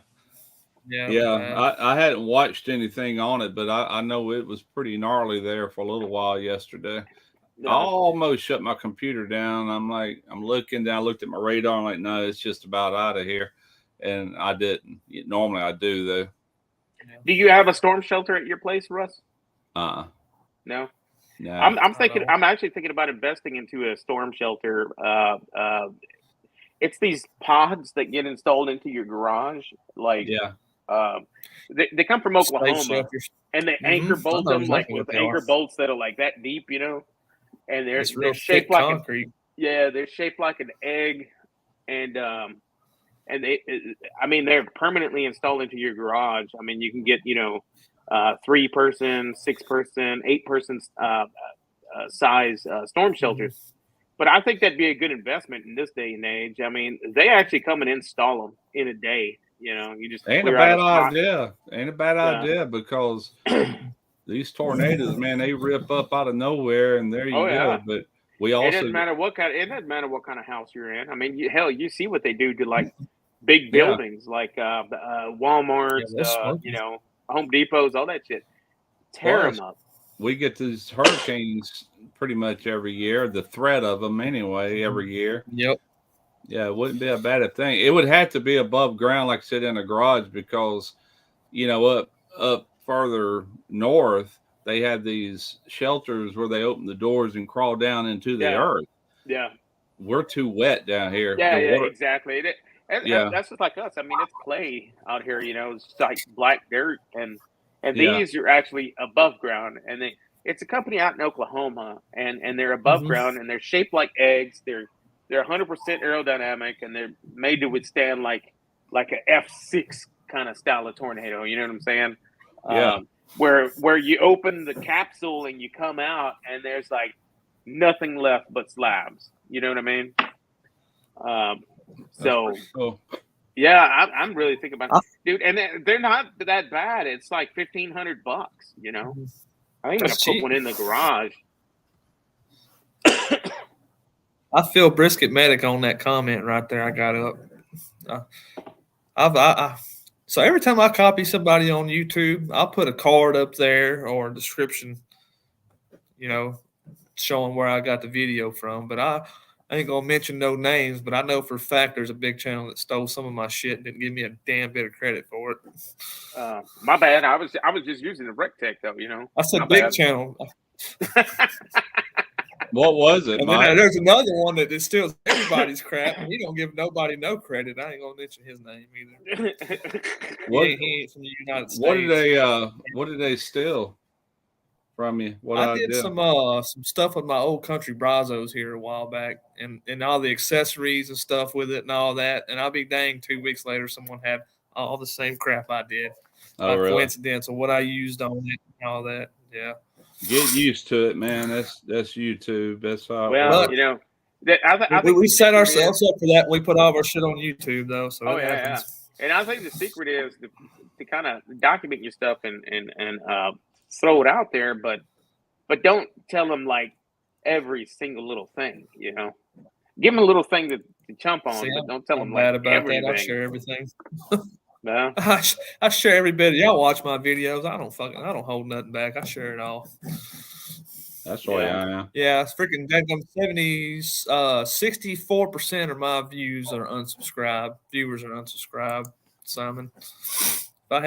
Yeah. I hadn't watched anything on it, but I know it was pretty gnarly there for a little while yesterday. I almost shut my computer down. I'm looking down, I looked at my radar. I'm like, no, it's just about out of here. And I didn't. Normally I do, though. Do you have a storm shelter at your place, Russ? No. I'm actually thinking about investing into a storm shelter. It's these pods that get installed into your garage. Like, they come from Oklahoma, and they anchor bolt them with anchor bolts that are like that deep, and they're shaped like concrete. They're shaped like an egg, and they're permanently installed into your garage. I mean, you can get 3-person, 6-person, 8-person size storm shelters. But I think that'd be a good investment in this day and age. I mean, they actually come and install them in a day. You just ain't a bad idea. Ain't a bad idea because these tornadoes, man, they rip up out of nowhere, and there you go. But it doesn't matter what kind of house you're in. I mean, you see what they do to like big buildings, like Walmart's, Home Depots, all that shit. Tear them up. We get these hurricanes pretty much every year. The threat of them, anyway, every year. Yep. Yeah, it wouldn't be a bad thing. It would have to be above ground, like I said, in a garage, because up further north, they have these shelters where they open the doors and crawl down into the earth. Yeah. We're too wet down here. Yeah, exactly. That's just like us. I mean, it's clay out here, it's like black dirt, and these are actually above ground, and it's a company out in Oklahoma, and they're above ground, and they're shaped like eggs. They're 100% aerodynamic, and they're made to withstand like an F6 kind of style of tornado. You know what I'm saying? Yeah. Where you open the capsule and you come out, and there's like nothing left but slabs. You know what I mean? Cool. Yeah, I'm really thinking about it. Dude, and they're not that bad. It's like $1,500. I think I'm gonna put one in the garage. I feel brisket medic on that comment right there. I got up. So every time I copy somebody on YouTube, I'll put a card up there or a description, showing where I got the video from. But I ain't gonna mention no names, but I know for a fact there's a big channel that stole some of my shit and didn't give me a damn bit of credit for it. My bad. I was just using the RecTech though, I said big channel. What was it? And then there's another one that steals everybody's crap, and he don't give nobody no credit. I ain't gonna mention his name either. He ain't from the United States. What did they steal from you? I did some stuff with my old country Brazos here a while back, and all the accessories and stuff with it and all that. And I'll be dang, 2 weeks later, someone had all the same crap I did. Oh, really? Coincidence of what I used on it and all that. Yeah. Get used to it, man. That's YouTube. That's how. Well, I think we set ourselves up for that. We put all of our shit on YouTube, though. So yeah. And I think the secret is to kind of document your stuff and throw it out there, but don't tell them like every single little thing. Give them a little thing to chump on, but don't tell them like everything. That. I share everything. No. I share every bit. Y'all watch my videos. I don't hold nothing back. I share it all. That's why I am. Yeah, it's freaking 64% of my viewers are unsubscribed. Simon. If I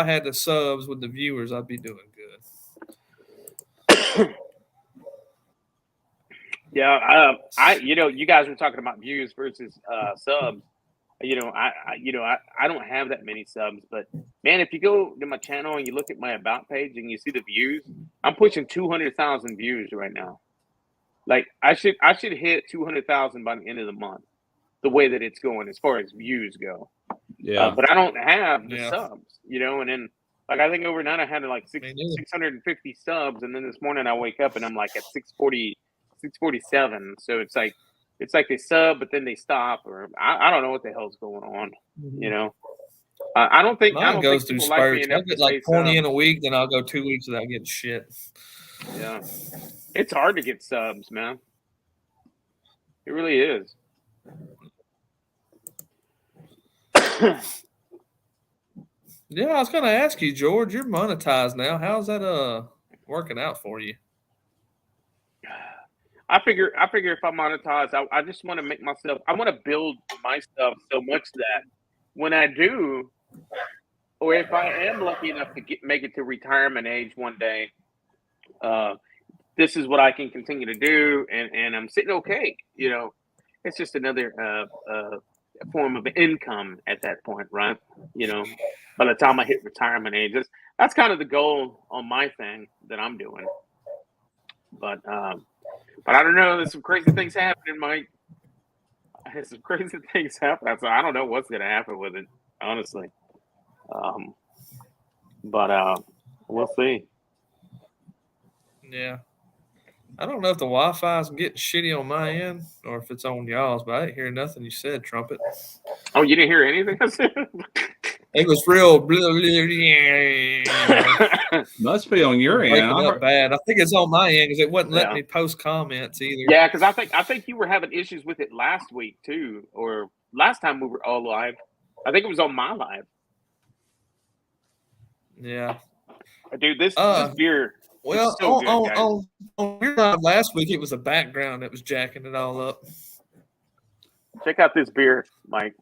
had the subs with the viewers, I'd be doing good. Yeah, you guys were talking about views versus subs. I don't have that many subs, but man, if you go to my channel and you look at my about page and you see the views, I'm pushing 200,000 views right now. Like I should hit 200,000 by the end of the month, the way that it's going as far as views go. Yeah, but I don't have the subs, and then like I think overnight I had like 650 subs, and then this morning I wake up and I'm like at 647. So it's like they sub, but then they stop, or I don't know what the hell's going on. I don't think Mine goes through people like spurts. being I'll able to get like say 20 in a week, then I'll go 2 weeks without getting shit. Yeah, it's hard to get subs, man. It really is. Yeah, I was gonna ask you, George. You're monetized now. How's that working out for you? I figure if I monetize, I just want to make myself. I want to build my stuff so much that when I do, or if I am lucky enough to make it to retirement age one day, this is what I can continue to do, and I'm sitting okay. You know, it's just another form of income at that point, right? You know, by the time I hit retirement age, that's kind of the goal on my thing that I'm doing. But I don't know. There's some crazy things happening, Mike. There's some crazy things happening. So I don't know what's gonna happen with it, honestly. But we'll see. Yeah. I don't know if the Wi-Fi is getting shitty on my end or if it's on y'all's, but I didn't hear nothing you said, Trumpet. Oh, you didn't hear anything I said? It was real. Must be on your end. Up bad. I think it's on my end because it wouldn't let me post comments either. Yeah, because I think you were having issues with it last week too, or last time we were all live. I think it was on my live. Yeah, dude, this beer. Well, so good, on your live last week, it was a background that was jacking it all up. Check out this beer, Mike.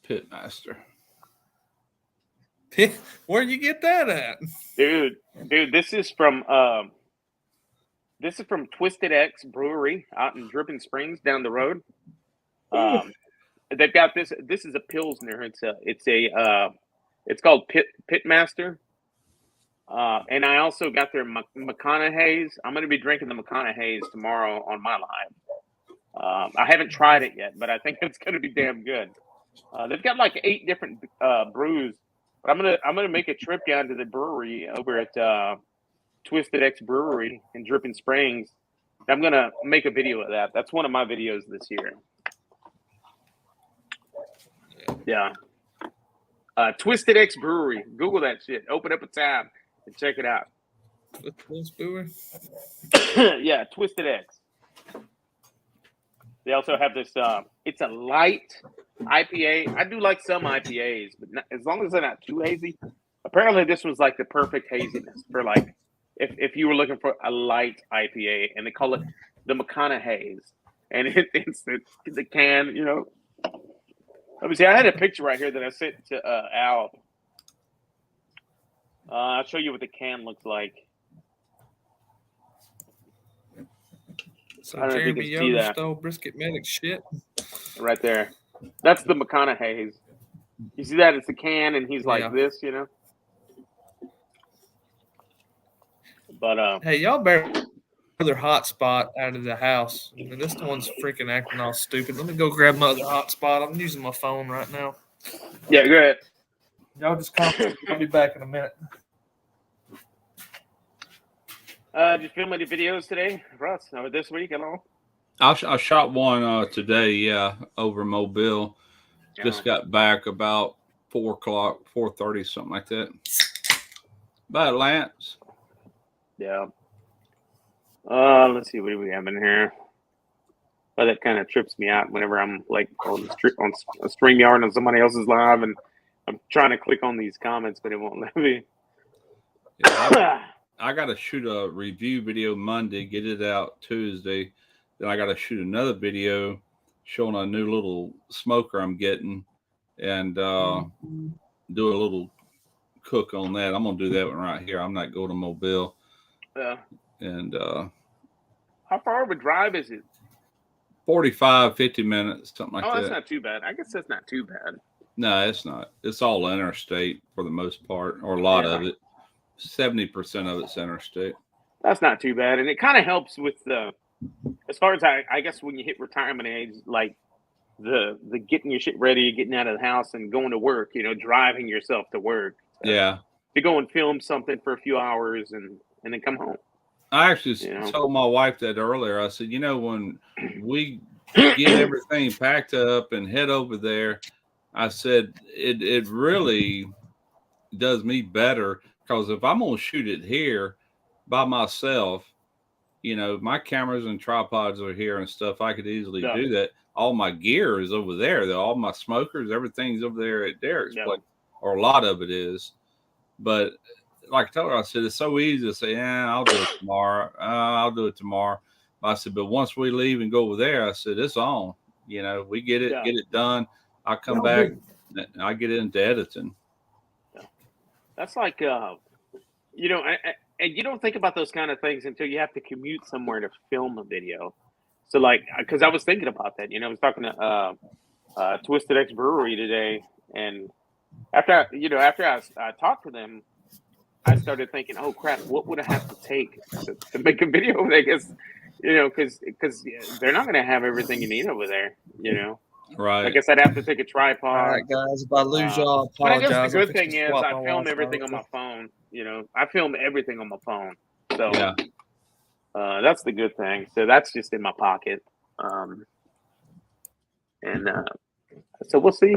Pitmaster. Where'd you get that at? Dude, this is from Twisted X Brewery out in Dripping Springs down the road. They've got this. This is a Pilsner. It's called Pitmaster. And I also got their McConaughey's. I'm going to be drinking the McConaughey's tomorrow on my live. I haven't tried it yet, but I think it's going to be damn good. They've got like 8 different brews, but I'm gonna make a trip down to the brewery over at Twisted X Brewery in Dripping Springs. I'm gonna make a video of that. That's one of my videos this year. Yeah. Twisted X Brewery. Google that shit. Open up a tab and check it out. Brewery? Yeah, Twisted X. They also have this. It's a light IPA. I do like some IPAs, but not, as long as they're not too hazy. Apparently, this was like the perfect haziness for like if you were looking for a light IPA, and they call it the McConaughey's, and it's the can. You know, let me see. I had a picture right here that I sent to Al. I'll show you what the can looks like. So Jeremy Yoder stole Brisket Medic shit. Right there. That's the McConaughey's. You see that? It's a can, and he's like this, you know? But hey, y'all better other hotspot out of the house. I mean, this one's freaking acting all stupid. Let me go grab my other hotspot. I'm using my phone right now. Yeah, go ahead. Y'all just come. I'll be back in a minute. Did you film any videos today, Russ? Or this week at all? I shot one today, yeah, over Mobile. Just got back about 4 o'clock, 4:30, something like that. About Lance. Yeah. Let's see, what do we have in here? Oh, that kind of trips me out whenever I'm like on a StreamYard on somebody else's live, and I'm trying to click on these comments, but it won't let me. Yeah, I got to shoot a review video Monday, get it out Tuesday. Then I got to shoot another video showing a new little smoker I'm getting, and do a little cook on that. I'm gonna do that one right here. I'm not going to Mobile. Yeah. And how far of a drive is it? 45, 50 minutes, something like that. Oh, that's not too bad. I guess that's not too bad. No, it's not. It's all interstate for the most part, or a lot of it. 70% of it's interstate. That's not too bad, and it kind of helps with the, as far as I guess when you hit retirement age, like the getting your shit ready, getting out of the house, and going to work. You know, driving yourself to work. Yeah. To go and film something for a few hours and then come home. I actually told my wife that earlier. I said, when we get everything packed up and head over there, I said it really does me better because if I'm gonna shoot it here by myself, my cameras and tripods are here and stuff. I could easily do that. All my gear is over there. All my smokers, everything's over there at Derek's place, or a lot of it is. But like I told her, I said it's so easy to say, "Yeah, I'll do it tomorrow. I'll do it tomorrow." I said, but once we leave and go over there, I said it's on. We get it done. I come back, and I get into editing. Yeah. That's like, and you don't think about those kind of things until you have to commute somewhere to film a video. So, like, because I was thinking about that. I was talking to Twisted X Brewery today, and after I talked to them, I started thinking, oh crap, what would I have to take to make a video over there? Because they're not going to have everything you need over there. Right. I guess I'd have to take a tripod. All right, guys. If I lose y'all, I apologize. But I guess the good thing is I film everything on my phone. I film everything on my phone. So that's the good thing. So that's just in my pocket. So we'll see.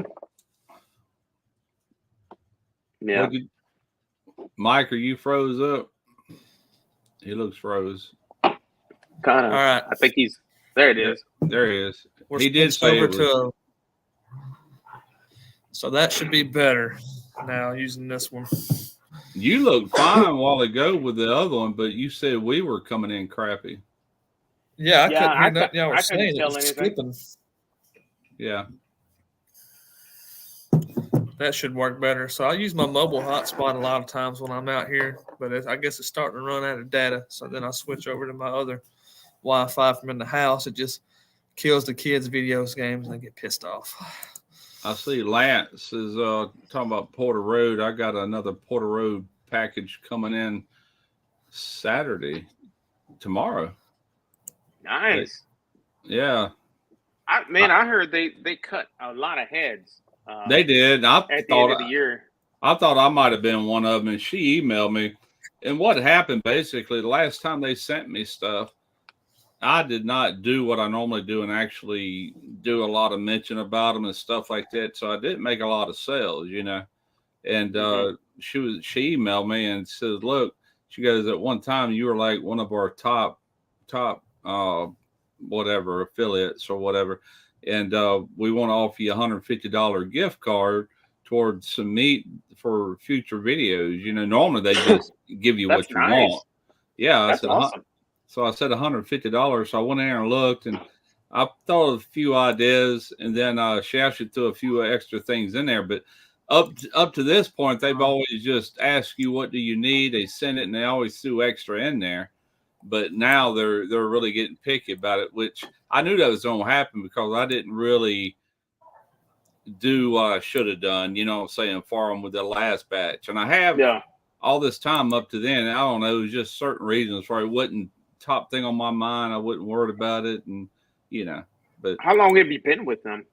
Yeah. Mike, are you froze up? He looks froze. Kind of. All right. I think he's there. It is. There he is. He did say over to so that should be better now using this one. You looked fine a while ago with the other one, but you said we were coming in crappy. Yeah, I couldn't hear nothing y'all were saying. It was skipping. Yeah. That should work better. So I use my mobile hotspot a lot of times when I'm out here, but I guess it's starting to run out of data. So then I switch over to my other Wi-Fi from in the house. It just kills the kids' videos games and they get pissed off. I see Lance is talking about Porter Road. I got another Porter Road package coming in Saturday, tomorrow. Nice. Yeah. I heard they cut a lot of heads. They did. At the end of the year. I thought I might have been one of them, and she emailed me. And what happened, basically, the last time they sent me stuff, I did not do what I normally do and actually do a lot of mention about them and stuff like that. So I didn't make a lot of sales, And she emailed me and said, look, she goes, at one time you were like one of our top whatever affiliates or whatever. And we want to offer you a $150 gift card towards some meat for future videos. Normally they just give you what you want. Yeah, that's awesome. So I said $150. So I went in there and looked, and I thought of a few ideas, and then she actually threw a few extra things in there. But up to this point, they've always just asked you, what do you need? They send it, and they always threw extra in there. But now they're really getting picky about it, which I knew that was going to happen because I didn't really do what I should have done, what I'm saying, for them with the last batch. And I have all this time up to then. I don't know, it was just certain reasons where it wasn't top thing on my mind. I wasn't worried about it. And, but how long have you been with them?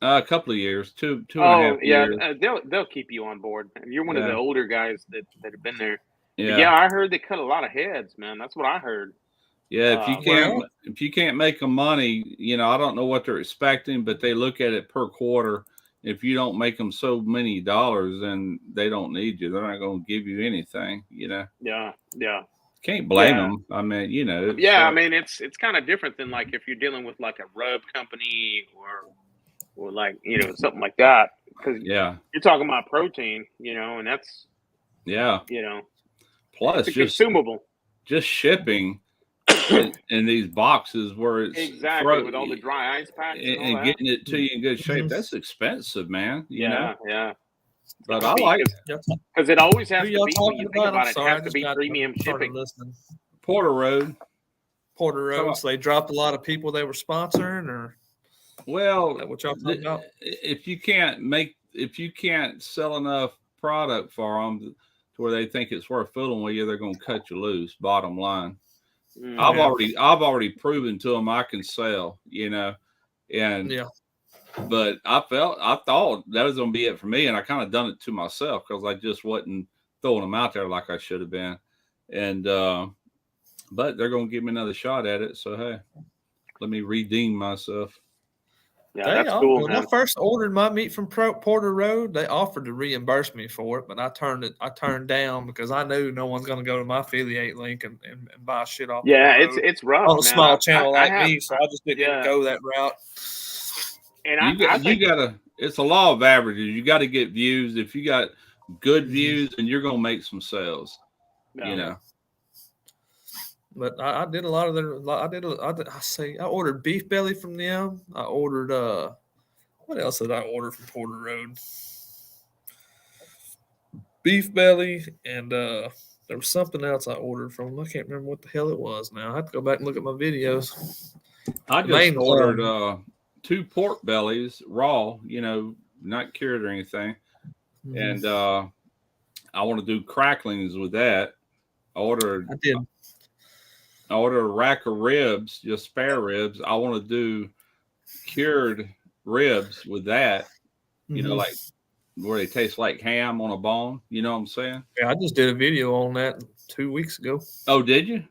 A couple of years, two and a half years. They'll keep you on board. You're one of the older guys that have been there. Yeah, I heard they cut a lot of heads, man. That's what I heard. Yeah, if you can't make them money, I don't know what they're expecting, but they look at it per quarter. If you don't make them so many dollars, then they don't need you. They're not going to give you anything, Yeah. Can't blame them. I mean, it's kind of different than like if you're dealing with like a rub company or like something like that, because you're talking about protein, and that's plus it's consumable. Just shipping in these boxes where it's exactly with all the dry ice packs and getting it to you in good shape. That's expensive, man. Yeah. But I like it because it always has to be. When you think about it, it has to be premium shipping. Porter Road. So they dropped a lot of people they were sponsoring, or what y'all talking about? If you can't sell enough product for them to where they think it's worth fooling with you, they're going to cut you loose. Bottom line. I've already proven to them I can sell, but I thought that was going to be it for me. And I kind of done it to myself because I just wasn't throwing them out there like I should have been. And, but they're going to give me another shot at it. So, hey, let me redeem myself. Yeah, that's cool. When I first ordered my meat from Porter Road, they offered to reimburse me for it, but I turned down because I knew no one's going to go to my affiliate link and buy shit off. Yeah, it's rough on a man. small channel like me, so I just didn't even go that route. And you gotta. It's a law of averages. You got to get views. If you got good views, and you're going to make some sales. You know. But I did a lot of their. I ordered beef belly from them. I ordered what else did I order from Porter Road? Beef belly, and there was something else I ordered from them. I can't remember what the hell it was now. I have to go back and look at my videos. I just ordered 2 pork bellies raw, not cured or anything. And I want to do cracklings with that. I ordered a rack of ribs, just spare ribs. I want to do cured ribs with that, like where they taste like ham on a bone. You know what I'm saying? Yeah, I just did a video on that 2 weeks ago. Oh, did you?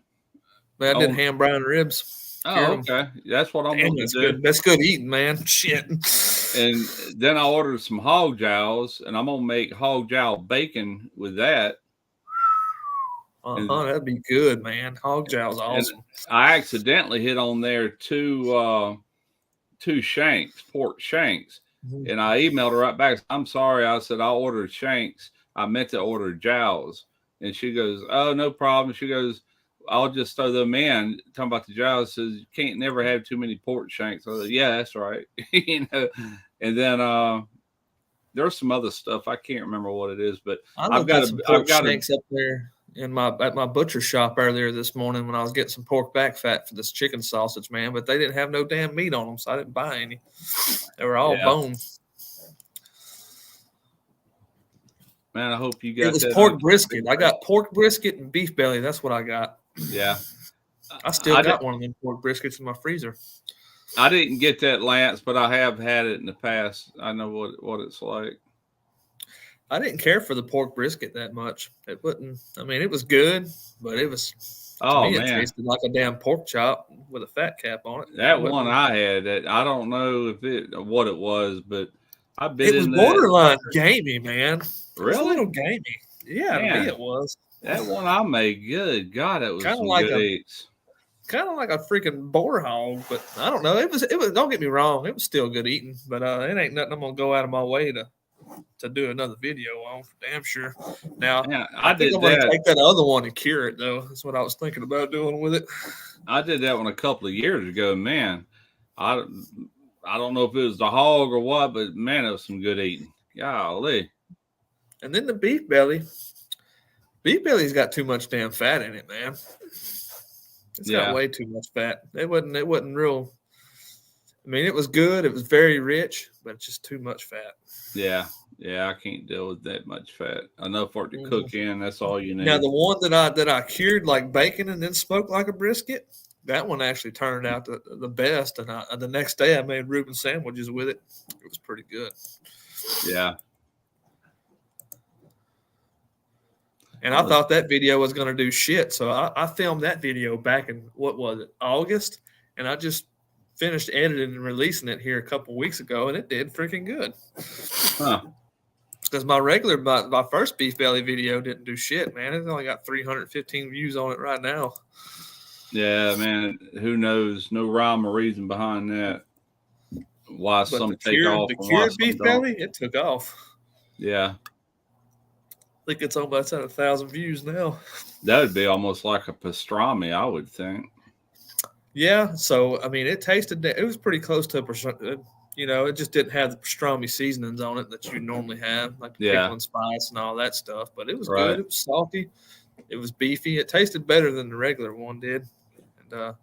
I did ham brown ribs. Oh, okay. That's what I'm going to do. Good. That's good eating, man. Shit. And then I ordered some hog jows, and I'm going to make hog jowl bacon with that. That'd be good, man. Hog jow's awesome. I accidentally hit on there two shanks, pork shanks. And I emailed her right back. I'm sorry. I said, I ordered shanks. I meant to order jows. And she goes, oh, no problem. She goes, I'll just throw them in. Talking about the jows, says you can't never have too many pork shanks. I said, yeah, that's right. And then there's some other stuff. I can't remember what it is, but I've got some pork shanks up there at my butcher shop earlier this morning when I was getting some pork back fat for this chicken sausage, man. But they didn't have no damn meat on them, so I didn't buy any. They were all bone. Man, I hope you got. It was pork brisket. I got pork brisket and beef belly. That's what I got. Yeah, I still got one of them pork briskets in my freezer. I didn't get that, Lance, but I have had it in the past. I know what it's like. I didn't care for the pork brisket that much. It wouldn't. I mean, it was good, but it was. Man, it tasted like a damn pork chop with a fat cap on it. That one I had, I don't know what it was, but I bit. It was borderline gamey, man. Really? It was a little gamey. Yeah, to me it was. That one I made, good God, it was kind of like kind of like a freaking boar hog, but I don't know. It was. Don't get me wrong, it was still good eating, but it ain't nothing I'm gonna go out of my way to do another video on, for damn sure. Now, I think I'm going to take that other one and cure it, though. That's what I was thinking about doing with it. I did that one a couple of years ago, man. I don't know if it was the hog or what, but man, it was some good eating. Golly. And then the beef belly. Beef belly's got too much damn fat in it, man. It's got way too much fat. It wasn't real. I mean, it was good. It was very rich, but it's just too much fat. Yeah, I can't deal with that much fat. Enough for it to cook in. That's all you need. Now, the one that I cured like bacon and then smoked like a brisket, that one actually turned out the best. And the next day, I made Reuben sandwiches with it. It was pretty good. Yeah. And I thought that video was going to do shit, so I filmed that video back in August, and I just finished editing and releasing it here a couple weeks ago, and it did freaking good. Because my first beef belly video didn't do shit, man. It's only got 315 views on it right now. Yeah, man. Who knows? No rhyme or reason behind that. Why some take off? The cured beef belly, it took off. Yeah. I think it's almost at 1,000 views now. That would be almost like a pastrami, I would think. Yeah, so I mean, it was pretty close to a pastrami. It just didn't have the pastrami seasonings on it that you normally have, like the pickle and spice and all that stuff. But it was good. It was salty. It was beefy. It tasted better than the regular one did. And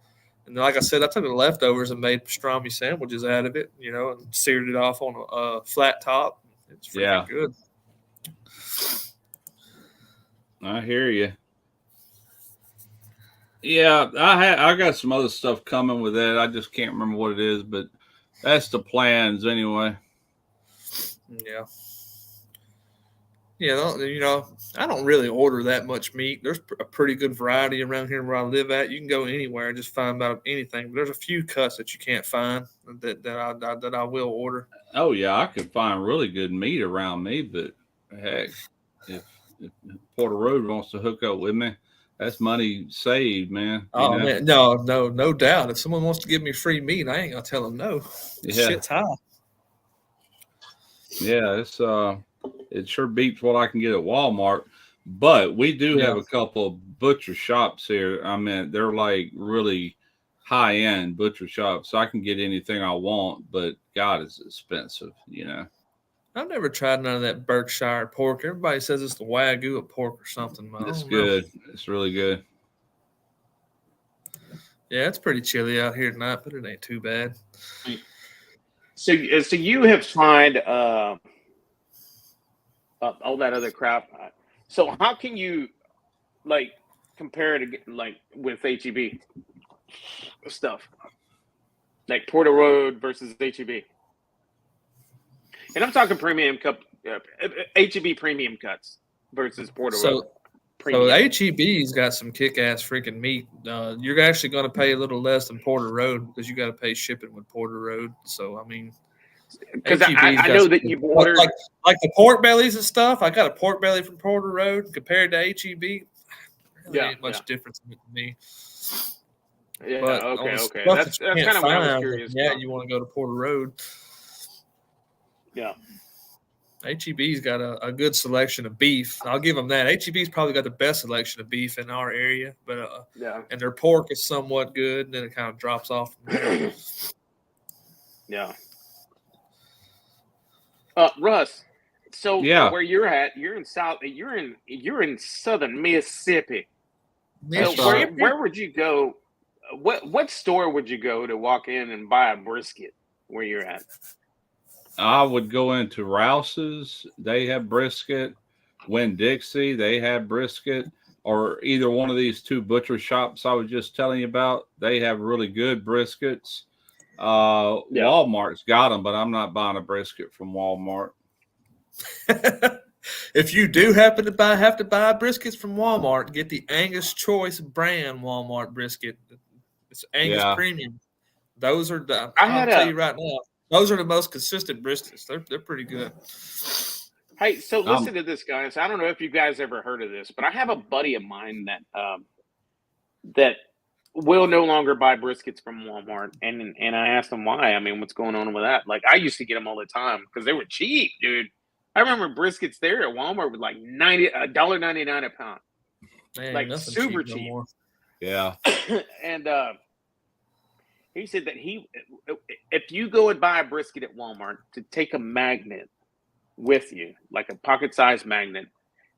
like I said, I took the leftovers and made pastrami sandwiches out of it, and seared it off on a flat top. It's freaking good. I hear you. Yeah, I got some other stuff coming with that. I just can't remember what it is, but that's the plans anyway. Yeah. Yeah, I don't really order that much meat. There's a pretty good variety around here where I live at. You can go anywhere and just find about anything. But there's a few cuts that you can't find that I will order. Oh yeah, I could find really good meat around me, but heck, if Porter Road wants to hook up with me, that's money saved, man. Oh man, no doubt. If someone wants to give me free meat, I ain't gonna tell them no. Yeah. Shit's high. Yeah, it sure beats what I can get at Walmart. But we do have a couple of butcher shops here. I mean, they're like really high end butcher shops. So I can get anything I want, but God, it's expensive, I've never tried none of that Berkshire pork. Everybody says it's the Wagyu of pork or something. It's good. It's really good. Yeah, it's pretty chilly out here tonight, but it ain't too bad. So you have tried all that other crap. So how can you compare it with HEB stuff, like Porter Road versus HEB? And I'm talking premium cup, HEB premium cuts versus Porter Road. So HEB's got some kick-ass freaking meat. You're actually going to pay a little less than Porter Road because you got to pay shipping with Porter Road. So, I mean, because I know that you've ordered like the pork bellies and stuff. I got a pork belly from Porter Road compared to HEB. Really ain't much difference in it to me. Yeah, but okay. That's kind of what I was curious about. Yeah, you want to go to Porter Road. Yeah. HEB's got a good selection of beef. I'll give them that. HEB's probably got the best selection of beef in our area, but and their pork is somewhat good, and then it kind of drops off from there. Yeah. Russ, so where you're at, you're in southern Mississippi. So where would you go? What store would you go to walk in and buy a brisket where you're at? I would go into Rouse's. They have brisket. Winn-Dixie, they have brisket. Or either one of these two butcher shops I was just telling you about. They have really good briskets. Walmart's got them, but I'm not buying a brisket from Walmart. If you do happen to have to buy briskets from Walmart, get the Angus Choice brand Walmart brisket. It's Angus Premium. Those are I'll tell you right now. Those are the most consistent briskets. They're pretty good. Hey, so listen to this, guys. I don't know if you guys ever heard of this, but I have a buddy of mine that will no longer buy briskets from Walmart, and I asked him why. I mean, what's going on with that? Like, I used to get them all the time because they were cheap, dude. I remember briskets there at Walmart with like $1.99 a pound, like super cheap. No yeah, and he said that if you go and buy a brisket at Walmart, to take a magnet with you, like a pocket-sized magnet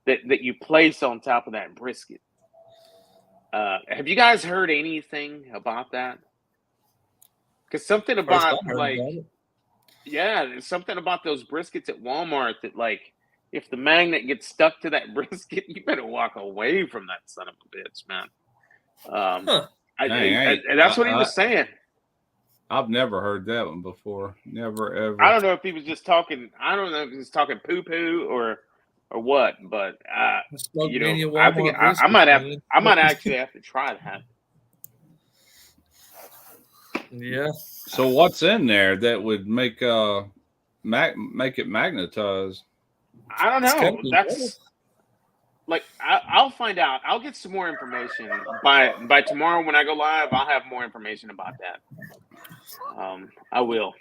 that you place on top of that brisket. Have you guys heard anything about that? Because something about something about those briskets at Walmart that, like, if the magnet gets stuck to that brisket, you better walk away from that son of a bitch, man. That's what he was saying. I've never heard that one before. Never ever. I don't know if he was just talking. I don't know if he was talking poo poo or what. But I think I might actually have to try that. Yeah. So what's in there that would make it magnetized? I don't know. That's like I'll find out. I'll get some more information by tomorrow when I go live. I'll have more information about that. I will.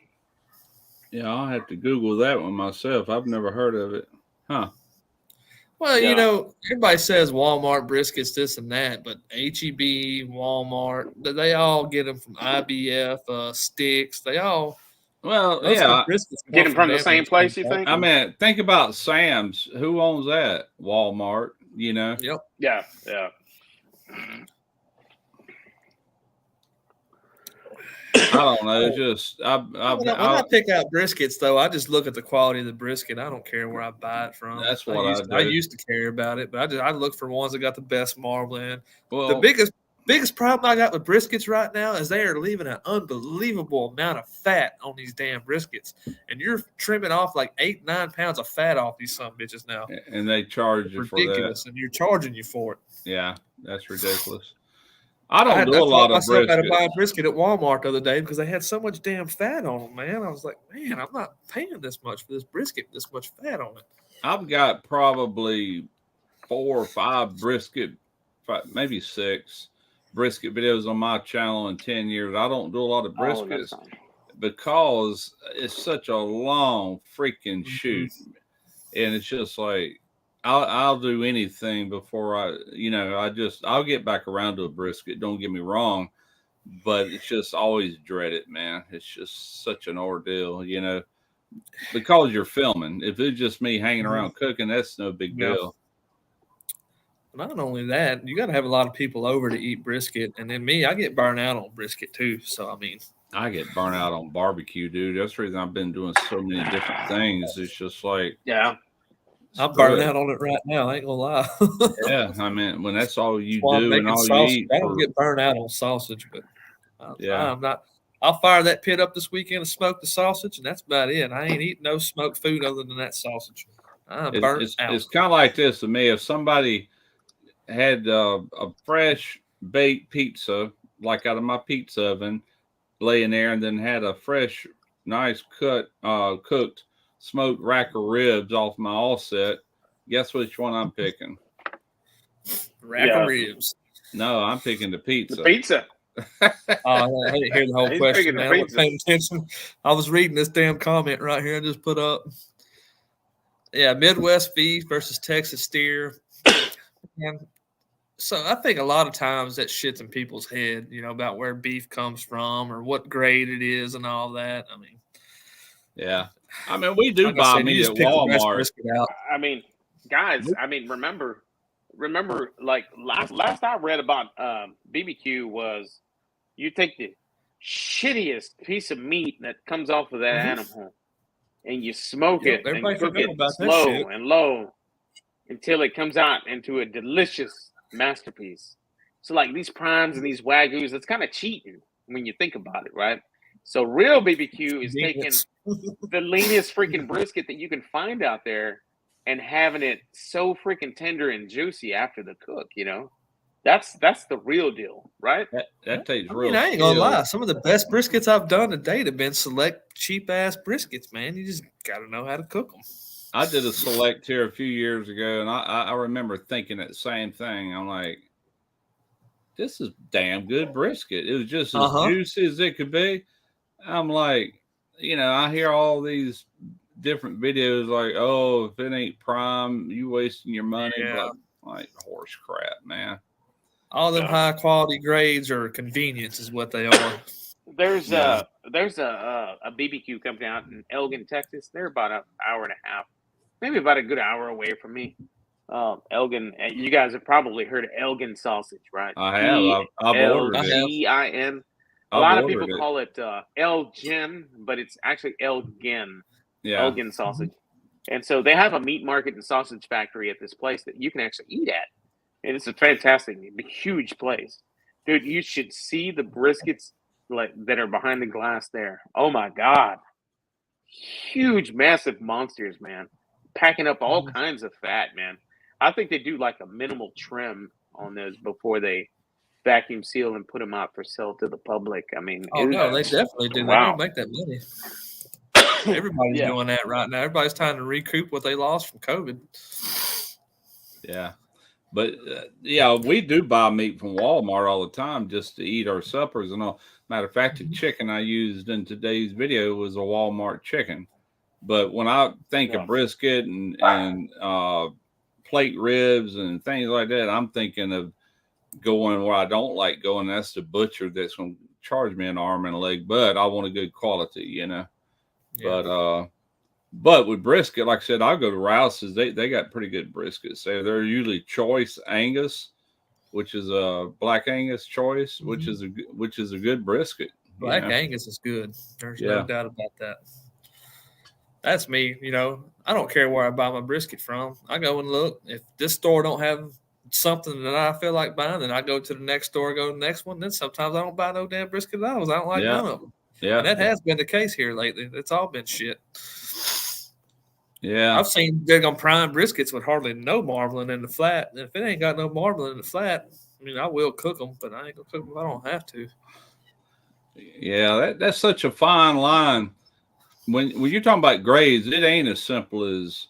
Yeah, I'll have to Google that one myself. I've never heard of it. Huh. Well, everybody says Walmart briskets, this and that, but HEB, Walmart, they all get them from IBF, Sticks. They all. Well, get them from the same place, you think? I mean, think about Sam's. Who owns that? Walmart, Yep. Yeah. I don't know. It's just when I pick out briskets, though, I just look at the quality of the brisket. I don't care where I buy it from. That's what I used to care about it, but I look for ones that got the best marbling. Well, the biggest biggest problem I got with briskets right now is they are leaving an unbelievable amount of fat on these damn briskets, and you're trimming off like 8-9 pounds of fat off these some bitches now. And they charge you for that. Ridiculous, and you're charging you for it. Yeah, that's ridiculous. I don't do a lot of brisket. I had to buy a brisket at Walmart the other day because they had so much damn fat on them, man. I was like, man, I'm not paying this much for this brisket, this much fat on it. I've got probably 4 or 5 brisket, maybe 6 brisket videos on my channel in 10 years. I don't do a lot of briskets because it's such a long freaking shoot. And it's just like, I'll do anything before I'll get back around to a brisket. Don't get me wrong, but it's just always dreaded, man. It's just such an ordeal, because you're filming. If it's just me hanging around cooking, that's no big deal. Not only that, you got to have a lot of people over to eat brisket. And then me, I get burnt out on brisket too. So, I mean, I get burnt out on barbecue, dude. That's the reason I've been doing so many different things. It's just like, I'm burning out on it right now. I ain't gonna lie. Yeah, I mean, when that's all you do and all you eat, I don't get burned out on sausage, but I'm not. I'll fire that pit up this weekend and smoke the sausage, and that's about it. I ain't eating no smoked food other than that sausage. I'm burnt out. It's kind of like this to me. If somebody had a fresh baked pizza, like out of my pizza oven, laying there, and then had a fresh, nice cooked smoked rack of ribs off my offset, guess which one I'm picking? Rack of ribs. No, I'm picking the pizza. The pizza. I didn't hear the whole question, man. I wasn't paying attention. I was reading this damn comment right here I just put up. Yeah, Midwest beef versus Texas steer. And so I think a lot of times that shit's in people's head, about where beef comes from or what grade it is and all that. I mean, yeah. I mean, we do buy meat at Walmart. I mean, guys, remember, like last I read about BBQ was you take the shittiest piece of meat that comes off of that animal and you smoke it and cook it slow and low until it comes out into a delicious masterpiece. So like these primes and these wagyus, it's kind of cheating when you think about it, right? So real BBQ is taking the leanest freaking brisket that you can find out there and having it so freaking tender and juicy after the cook, That's the real deal, right? That takes real. I ain't gonna lie. Some of the best briskets I've done to date have been select cheap ass briskets, man. You just gotta know how to cook them. I did a select here a few years ago, and I remember thinking that same thing. I'm like, this is damn good brisket. It was just as juicy as it could be. I'm like, I hear all these different videos like, oh, if it ain't prime, you wasting your money. Yeah. Like horse crap, man. All them high quality grades or convenience is what they are. There's a BBQ company out in Elgin, Texas. They're about an hour and a half, maybe about a good hour away from me. Elgin, you guys have probably heard of Elgin sausage, right? I have. I've ordered it. Elgin. A lot of people call it Elgin, but it's actually Elgin. Yeah. Elgin sausage. And so they have a meat market and sausage factory at this place that you can actually eat at. And it's a fantastic, huge place. Dude, you should see the briskets that are behind the glass there. Oh my God. Huge, massive monsters, man. Packing up all kinds of fat, man. I think they do like a minimal trim on those before they vacuum seal and put them out for sale to the public. I mean, no, they definitely do. Wow. They don't make that money. Everybody's doing that right now. Everybody's trying to recoup what they lost from COVID. Yeah. But, we do buy meat from Walmart all the time just to eat our suppers and all. Matter of fact, the chicken I used in today's video was a Walmart chicken. But when I think of brisket and plate ribs and things like that, I'm thinking of going where I don't like going. That's the butcher that's going to charge me an arm and a leg. But I want a good quality, Yeah. But with brisket, like I said, I'll go to Rouse's. They got pretty good briskets. They're usually choice Angus, which is a black Angus choice, which is a good brisket. Black Angus is good. There's no doubt about that. That's me. I don't care where I buy my brisket from. I go and look. If this store don't have something that I feel like buying, then I go to the next store, go to the next one. Then sometimes I don't buy no damn brisket at all. I don't like none of them. Yeah. And that has been the case here lately. It's all been shit. Yeah. I've seen big on prime briskets with hardly no marbling in the flat. And if it ain't got no marbling in the flat, I mean, I will cook them, but I ain't gonna cook them if I don't have to. Yeah, that's such a fine line. When you're talking about grades, it ain't as simple as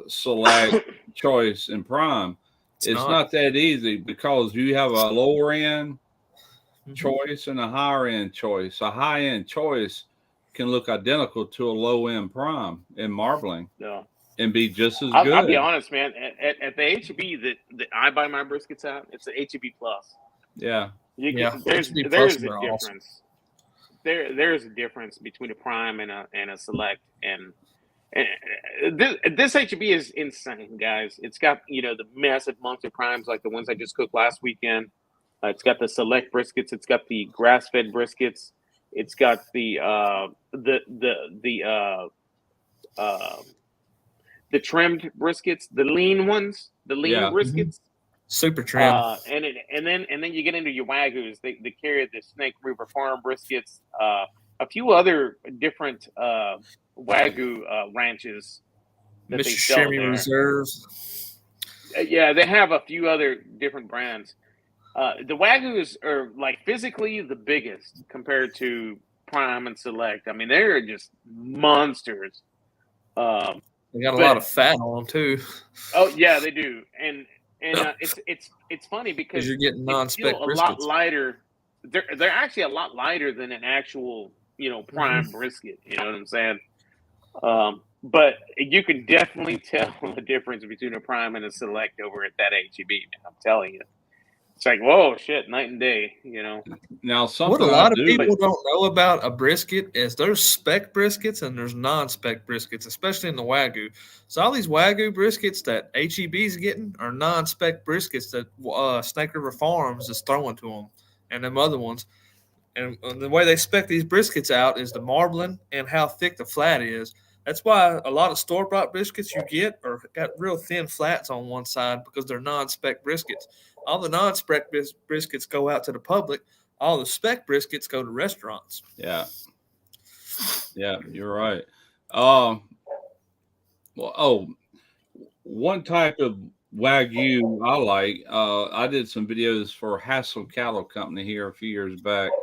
select, choice, and prime. It's not that easy because you have a lower end choice and a higher end choice. A high end choice can look identical to a low end prime in marbling, and be just as good. I'll be honest, man. At the HEB that I buy my briskets at, it's the HEB Plus. Yeah, there's a difference. There's a difference between a prime and a select, and this HEB is insane, guys. It's got the massive monster primes like the ones I just cooked last weekend. It's got the select briskets. It's got the grass-fed briskets. It's got the trimmed briskets, the lean ones, the lean briskets, super trim. And then you get into your Wagyus. They carry the Snake River Farm briskets, a few other different Wagyu ranches that they sell there. Reserves. Yeah, they have a few other different brands. The Wagyus are like physically the biggest compared to prime and select. I mean, they're just monsters. They got a lot of fat on them too. Oh yeah, they do, and it's funny because you're getting non-spec briskets. A lot lighter. They're actually a lot lighter than an actual prime brisket. You know what I'm saying? But you can definitely tell the difference between a prime and a select over at that HEB. Man, I'm telling you. It's like, whoa, shit, night and day, Now, what a lot of people don't know about a brisket is there's spec briskets and there's non-spec briskets, especially in the Wagyu. So all these Wagyu briskets that HEB's getting are non-spec briskets that Snake River Farms is throwing to them, and them other ones. And the way they spec these briskets out is the marbling and how thick the flat is. That's why a lot of store-bought briskets you get are got real thin flats on one side because they're non-spec briskets. All the non-spec briskets go out to the public. All the spec briskets go to restaurants. Yeah, you're right. One type of Wagyu I like. I did some videos for Hassel Cattle Company here a few years back,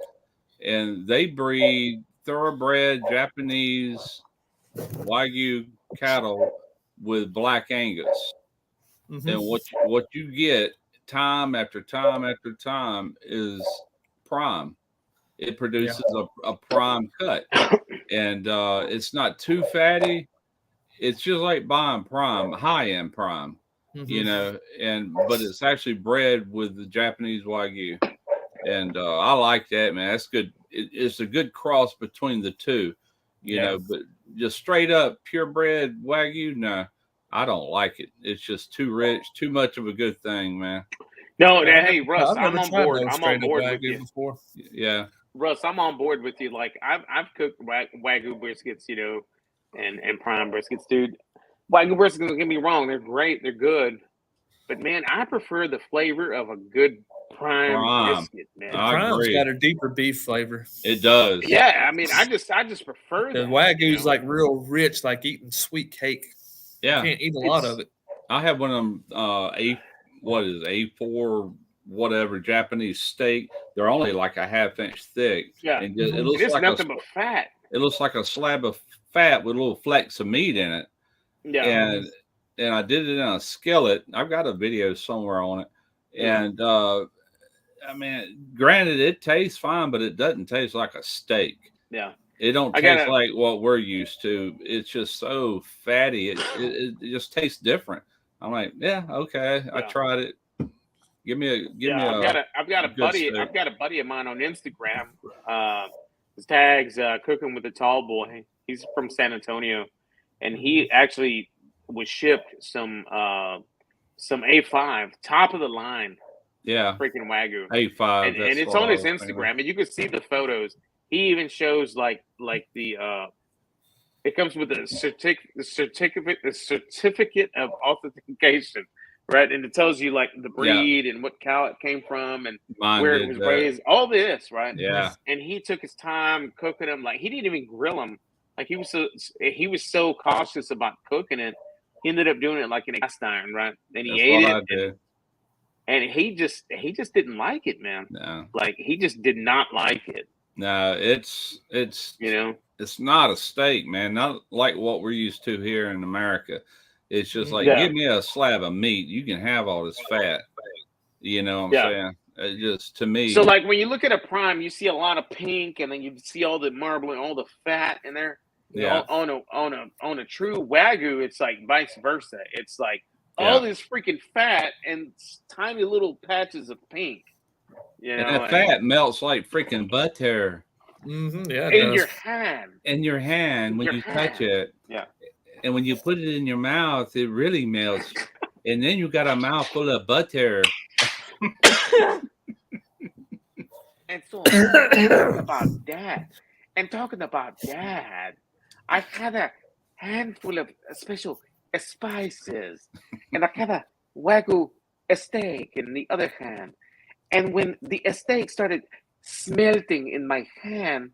and they breed thoroughbred Japanese Wagyu cattle with Black Angus. And what you get time after time after time is prime. It produces a prime cut, and it's not too fatty. It's just like buying prime, high end prime, but it's actually bred with the Japanese Wagyu, and I like that, man. That's good. It's a good cross between the two, but just straight up purebred Wagyu, no, I don't like it. It's just too rich, too much of a good thing, man. No, hey, Russ, I'm on board. I'm on board with you. Before. Yeah, Russ, I'm on board with you. Like I've cooked Wagyu briskets, and prime briskets, dude. Wagyu briskets, don't get me wrong, they're great, they're good, but man, I prefer the flavor of a good prime brisket, man. Prime's got a deeper beef flavor. It does. Yeah, I mean, I just prefer the that. Wagyu's like real rich, like eating sweet cake. Yeah, you can't eat a lot of it. I have one of them A4 whatever Japanese steak. They're only like a half-inch thick. Yeah, and it looks like nothing but fat. It looks like a slab of fat with little flecks of meat in it. Yeah, and I did it in a skillet. I've got a video somewhere on it, and I mean, granted, it tastes fine, but it doesn't taste like a steak. Yeah. It don't taste like what we're used to. It's just so fatty. It just tastes different. I'm like, yeah, okay. I tried it. Give me I've got a buddy of mine on Instagram. His tag's Cooking with the Tall Boy. He's from San Antonio, and he actually was shipped some A5 top of the line. Yeah, freaking Wagyu A5, and it's on his Instagram, and you can see the photos. He even shows like the it comes with a certificate of authentication. right? And it tells you like the breed and what cow it came from and where it was raised, all this, right? Yeah. And he took his time cooking them. Like he didn't even grill them. Like he was so cautious about cooking it. He ended up doing it like in a cast iron, right? And he ate it. And he just didn't like it, man. No. Like he just did not like it. No, it's it's not a steak, man. Not like what we're used to here in America. It's just like give me a slab of meat. You can have all this fat. You know what I'm saying? It just to me. So like when you look at a prime, you see a lot of pink, and then you see all the marble and all the fat in there. Yeah. On a true Wagyu, it's like vice versa. It's like all this freaking fat and tiny little patches of pink. You know, and that fat melts like freaking butter. Mm-hmm, yeah, in your hand. In your hand when you touch it. Yeah. And when you put it in your mouth, it really melts. And then you got a mouth full of butter. And so talking about that, I had a handful of special spices, and I had a Wagyu steak in the other hand. And when the steak started smelting in my hand,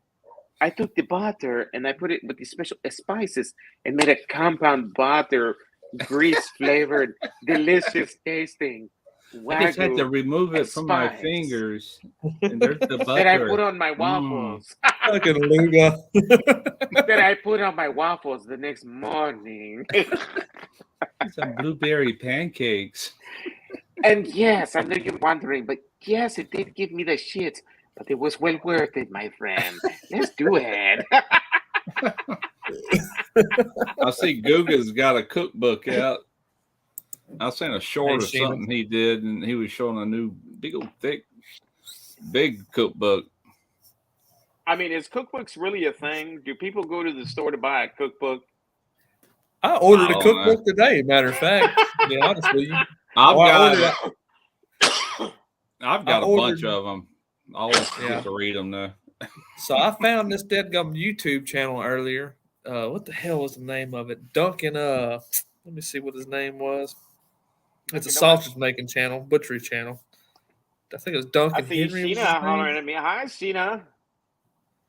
I took the butter and I put it with the special spices and made a compound butter, grease flavored, delicious tasting Wagyu. I just had to remove it from my fingers. And there's the butter. That I put on my waffles. That I put on my waffles the next morning. Some blueberry pancakes. And yes, I know you're wondering, but yes, it did give me the shits, but it was well worth it, my friend. Let's do it. I see Guga's got a cookbook out. I seen a short of something he did, and he was showing a new big old thick, big cookbook. I mean, is cookbooks really a thing? Do people go to the store to buy a cookbook? I ordered a cookbook today, matter of fact, to be honest with you. I've got a bunch of them. I always get to read them though. So I found this deadgum YouTube channel earlier. What the hell was the name of it? Duncan. Let me see what his name was. It's a sausage making channel, butchery channel. I think it was Duncan. I see Sheena hollering at me. Hi, Sheena.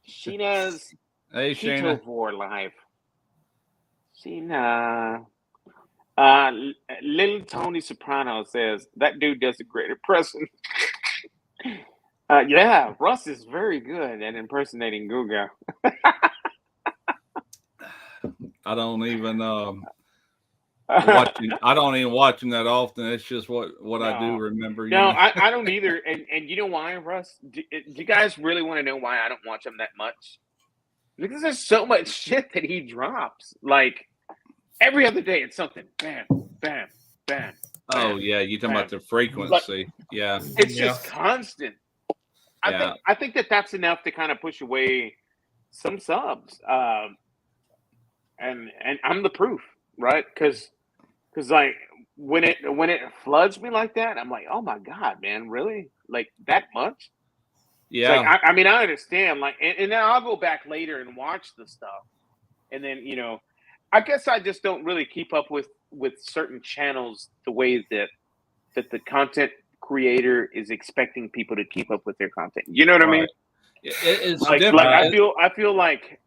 Sheena's ketovore life. Sheena. Little Tony Soprano says that dude does a great impression. Yeah, Russ is very good at impersonating Guga. I don't even I don't even watch him that often. It's just what I do remember. I don't either. And you know why, Russ? Do you guys really want to know why I don't watch him that much? Because there's so much shit that he drops. Like every other day, it's something. Bam, bam, bam. Oh yeah, you're talking about the frequency. Like, it's just constant. I think that's enough to kind of push away some subs. And I'm the proof, right? Because like when it floods me like that, I'm like, oh my God, man, really? Like that much? Yeah. Like, I mean, I understand. Like, and then I'll go back later and watch the stuff, and then I guess I just don't really keep up with certain channels the way that the content creator is expecting people to keep up with their content. You know what I mean? It's like different. I feel like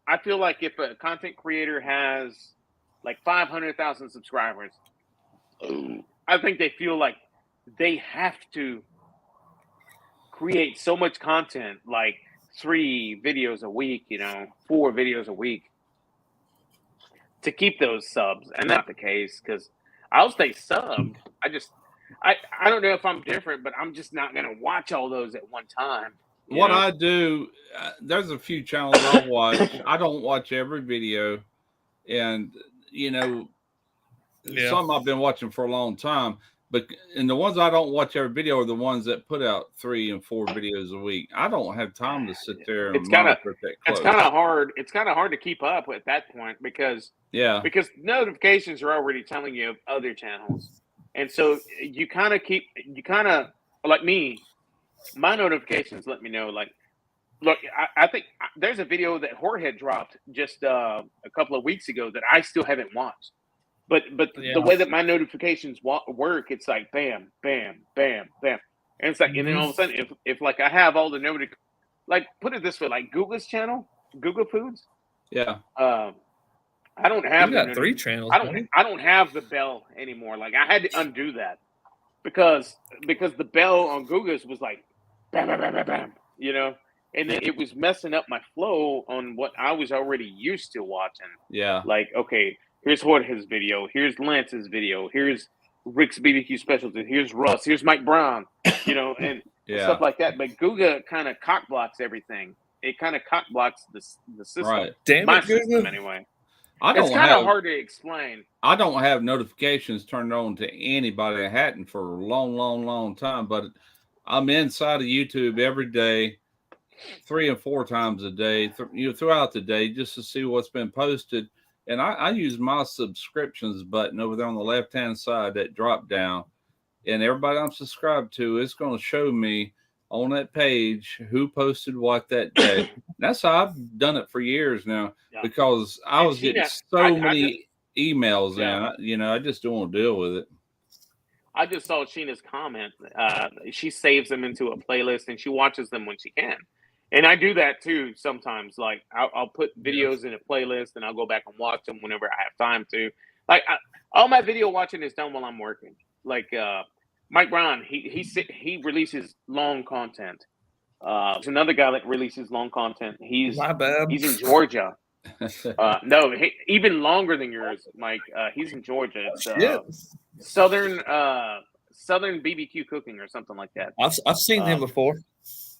if a content creator has like 500,000 subscribers, I think they feel like they have to create so much content, like 3 videos a week, 4 videos a week, to keep those subs. And that's not the case, because I'll stay subbed. I don't know if I'm different, but I'm just not going to watch all those at one time. What I do, there's a few channels I watch. I don't watch every video. And, some I've been watching for a long time. And the ones I don't watch every video are the ones that put out 3 and 4 videos a week. I don't have time to sit there and monitor that close. It's kind of hard. It's kind of hard to keep up at that point because notifications are already telling you of other channels. And so you kind of like me, my notifications let me know, like, look, I think there's a video that Jorge dropped just a couple of weeks ago that I still haven't watched. But the way that my notifications work, it's like bam, bam, bam, bam, and it's like, and then all of a sudden, if like I have all the notifications, like put it this way, like Google's channel, Google Foods, yeah. I don't have. You got 3 channels. I don't have the bell anymore. Like I had to undo that because the bell on Google's was like bam, bam, bam, bam, bam, you know, and then it was messing up my flow on what I was already used to watching. Yeah. Like, okay, here's Jorge's video, here's Lance's video, here's Rick's BBQ specialty, here's Russ, here's Mike Brown, you know, and stuff like that. But Google kind of cock blocks everything. It kind of cock blocks the system. Right. Damn my it, system Google. Anyway. It's kind of hard to explain. I don't have notifications turned on to anybody. I hadn't for a long, long, long time, but I'm inside of YouTube every day, 3 and 4 times a day, throughout the day, just to see what's been posted. And I use my subscriptions button over there on the left-hand side, that drop down, and everybody I'm subscribed to, it's going to show me on that page who posted what that day. That's how I've done it for years now, because I was getting so many emails in. I just don't want to deal with it. I just saw Sheena's comment. She saves them into a playlist and she watches them when she can. And I do that too sometimes. Like I'll put videos in a playlist and I'll go back and watch them whenever I have time to. Like all my video watching is done while I'm working. Like Mike Brown, he releases long content. There's another guy that releases long content. He's in Georgia. No, even longer than yours, Mike. He's in Georgia. It's Southern BBQ Cooking or something like that. I've seen him before.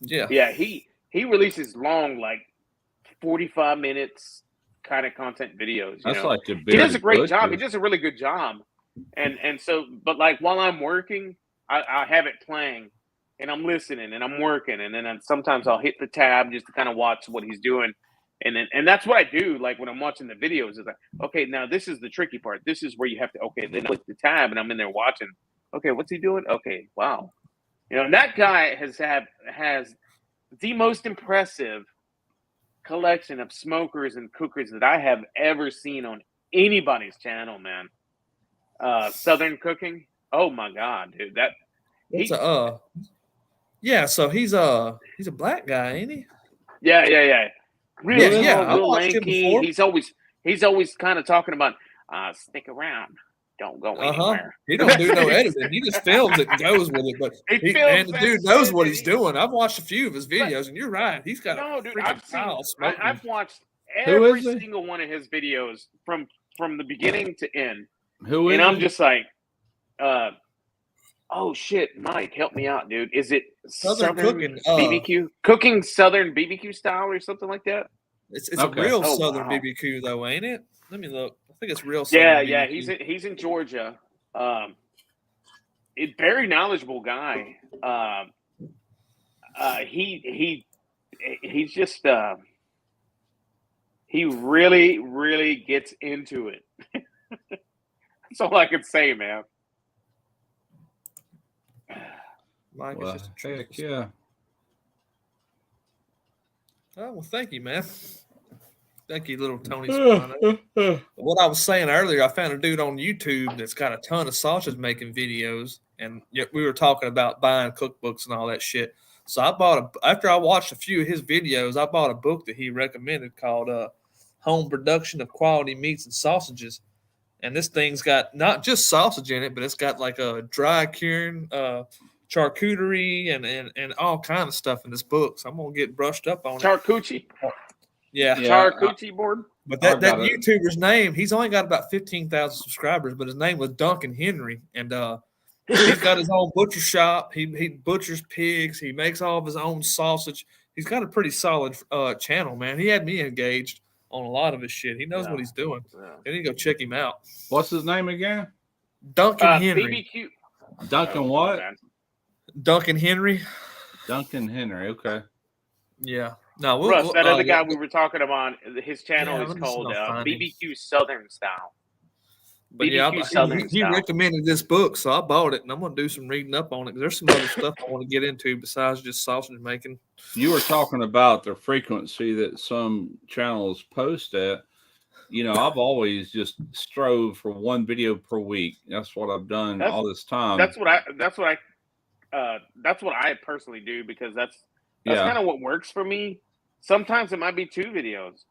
Yeah. He releases long, like 45 minutes kind of content videos. That's like he does a great job. He does a really good job. And so, but like while I'm working, I have it playing and I'm listening and I'm working, and then sometimes I'll hit the tab just to kind of watch what he's doing. And that's what I do. Like when I'm watching the videos, is like, okay, now this is the tricky part. This is where you have to, then I click the tab and I'm in there watching. Okay, what's he doing? Okay, wow. And that guy has the most impressive collection of smokers and cookers that I have ever seen on anybody's channel, man. Southern Cooking. Oh my God, dude. So he's a black guy, ain't he? Yeah. Really, real lanky. He's always kind of talking about stick around, don't go anywhere. He don't do no editing. He just films it and goes with it. But the dude knows what he's doing. I've watched a few of his videos, and you're right. He's got I've watched every single one of his videos from the beginning to end. Who is? And I'm just like, oh shit, Mike, help me out, dude. Is it Southern Cooking BBQ? Cooking Southern BBQ style or something like that? It's a real Southern BBQ though, ain't it? Let me look. I think it's real Southern BBQ. He's in Georgia. Very knowledgeable guy. He's just he really, really gets into it. That's all I can say, man. Mike, well, just heck yeah. Oh, well, thank you, man. Thank you, little Tony What I was saying earlier, I found a dude on YouTube that's got a ton of sausage making videos, and we were talking about buying cookbooks and all that shit. So after I watched a few of his videos, I bought a book that he recommended called Home Production of Quality Meats and Sausages. And this thing's got not just sausage in it, but it's got like a dry curing, charcuterie and all kind of stuff in this book. So I'm gonna get brushed up on charcuterie. Yeah, charcuterie board. But that YouTuber's name, he's only got about 15,000 subscribers, but his name was Duncan Henry, and he's got his own butcher shop. He butchers pigs. He makes all of his own sausage. He's got a pretty solid channel, man. He had me engaged on a lot of his shit. He knows what he's doing. Yeah. I need to go check him out. What's his name again? Duncan Henry. BBQ. Duncan what? Duncan Henry. Duncan Henry. Okay. Yeah. No, Russ, that other guy we were talking about, his channel is called BBQ Southern Style. But he recommended this book, so I bought it, and I'm going to do some reading up on it because there's some other stuff I want to get into besides just sausage making. You were talking about the frequency that some channels post at. I've always just strove for one video per week. That's what I've done all this time. That's what I personally do, because that's kind of what works for me. Sometimes it might be 2 videos.